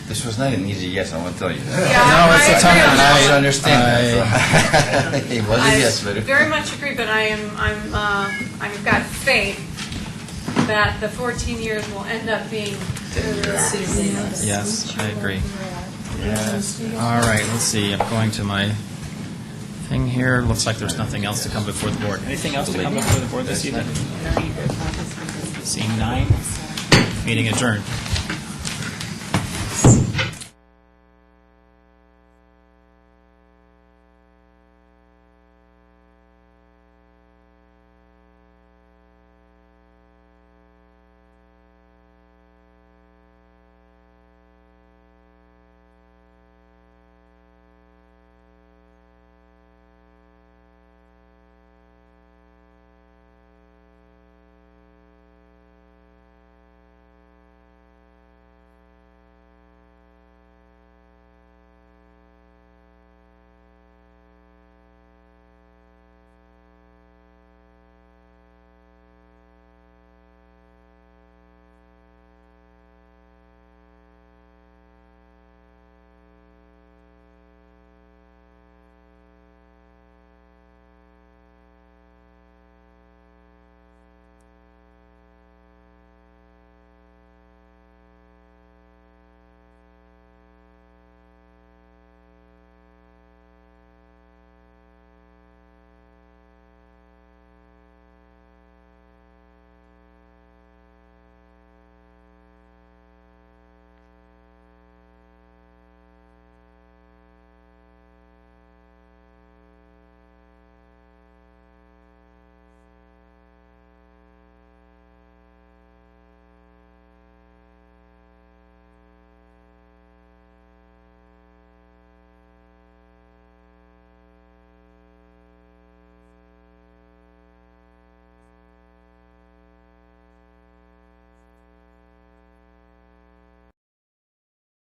This was not an easy yes, I want to tell you. No, it's a tough one. I understand that. It was a yes, but... I very much agree, but I've got faith that the 14 years will end up being. Yes, I agree. All right, let's see, I'm going to my thing here. Looks like there's nothing else to come before the board. Anything else to come before the board this evening? Seeing none, meeting adjourned.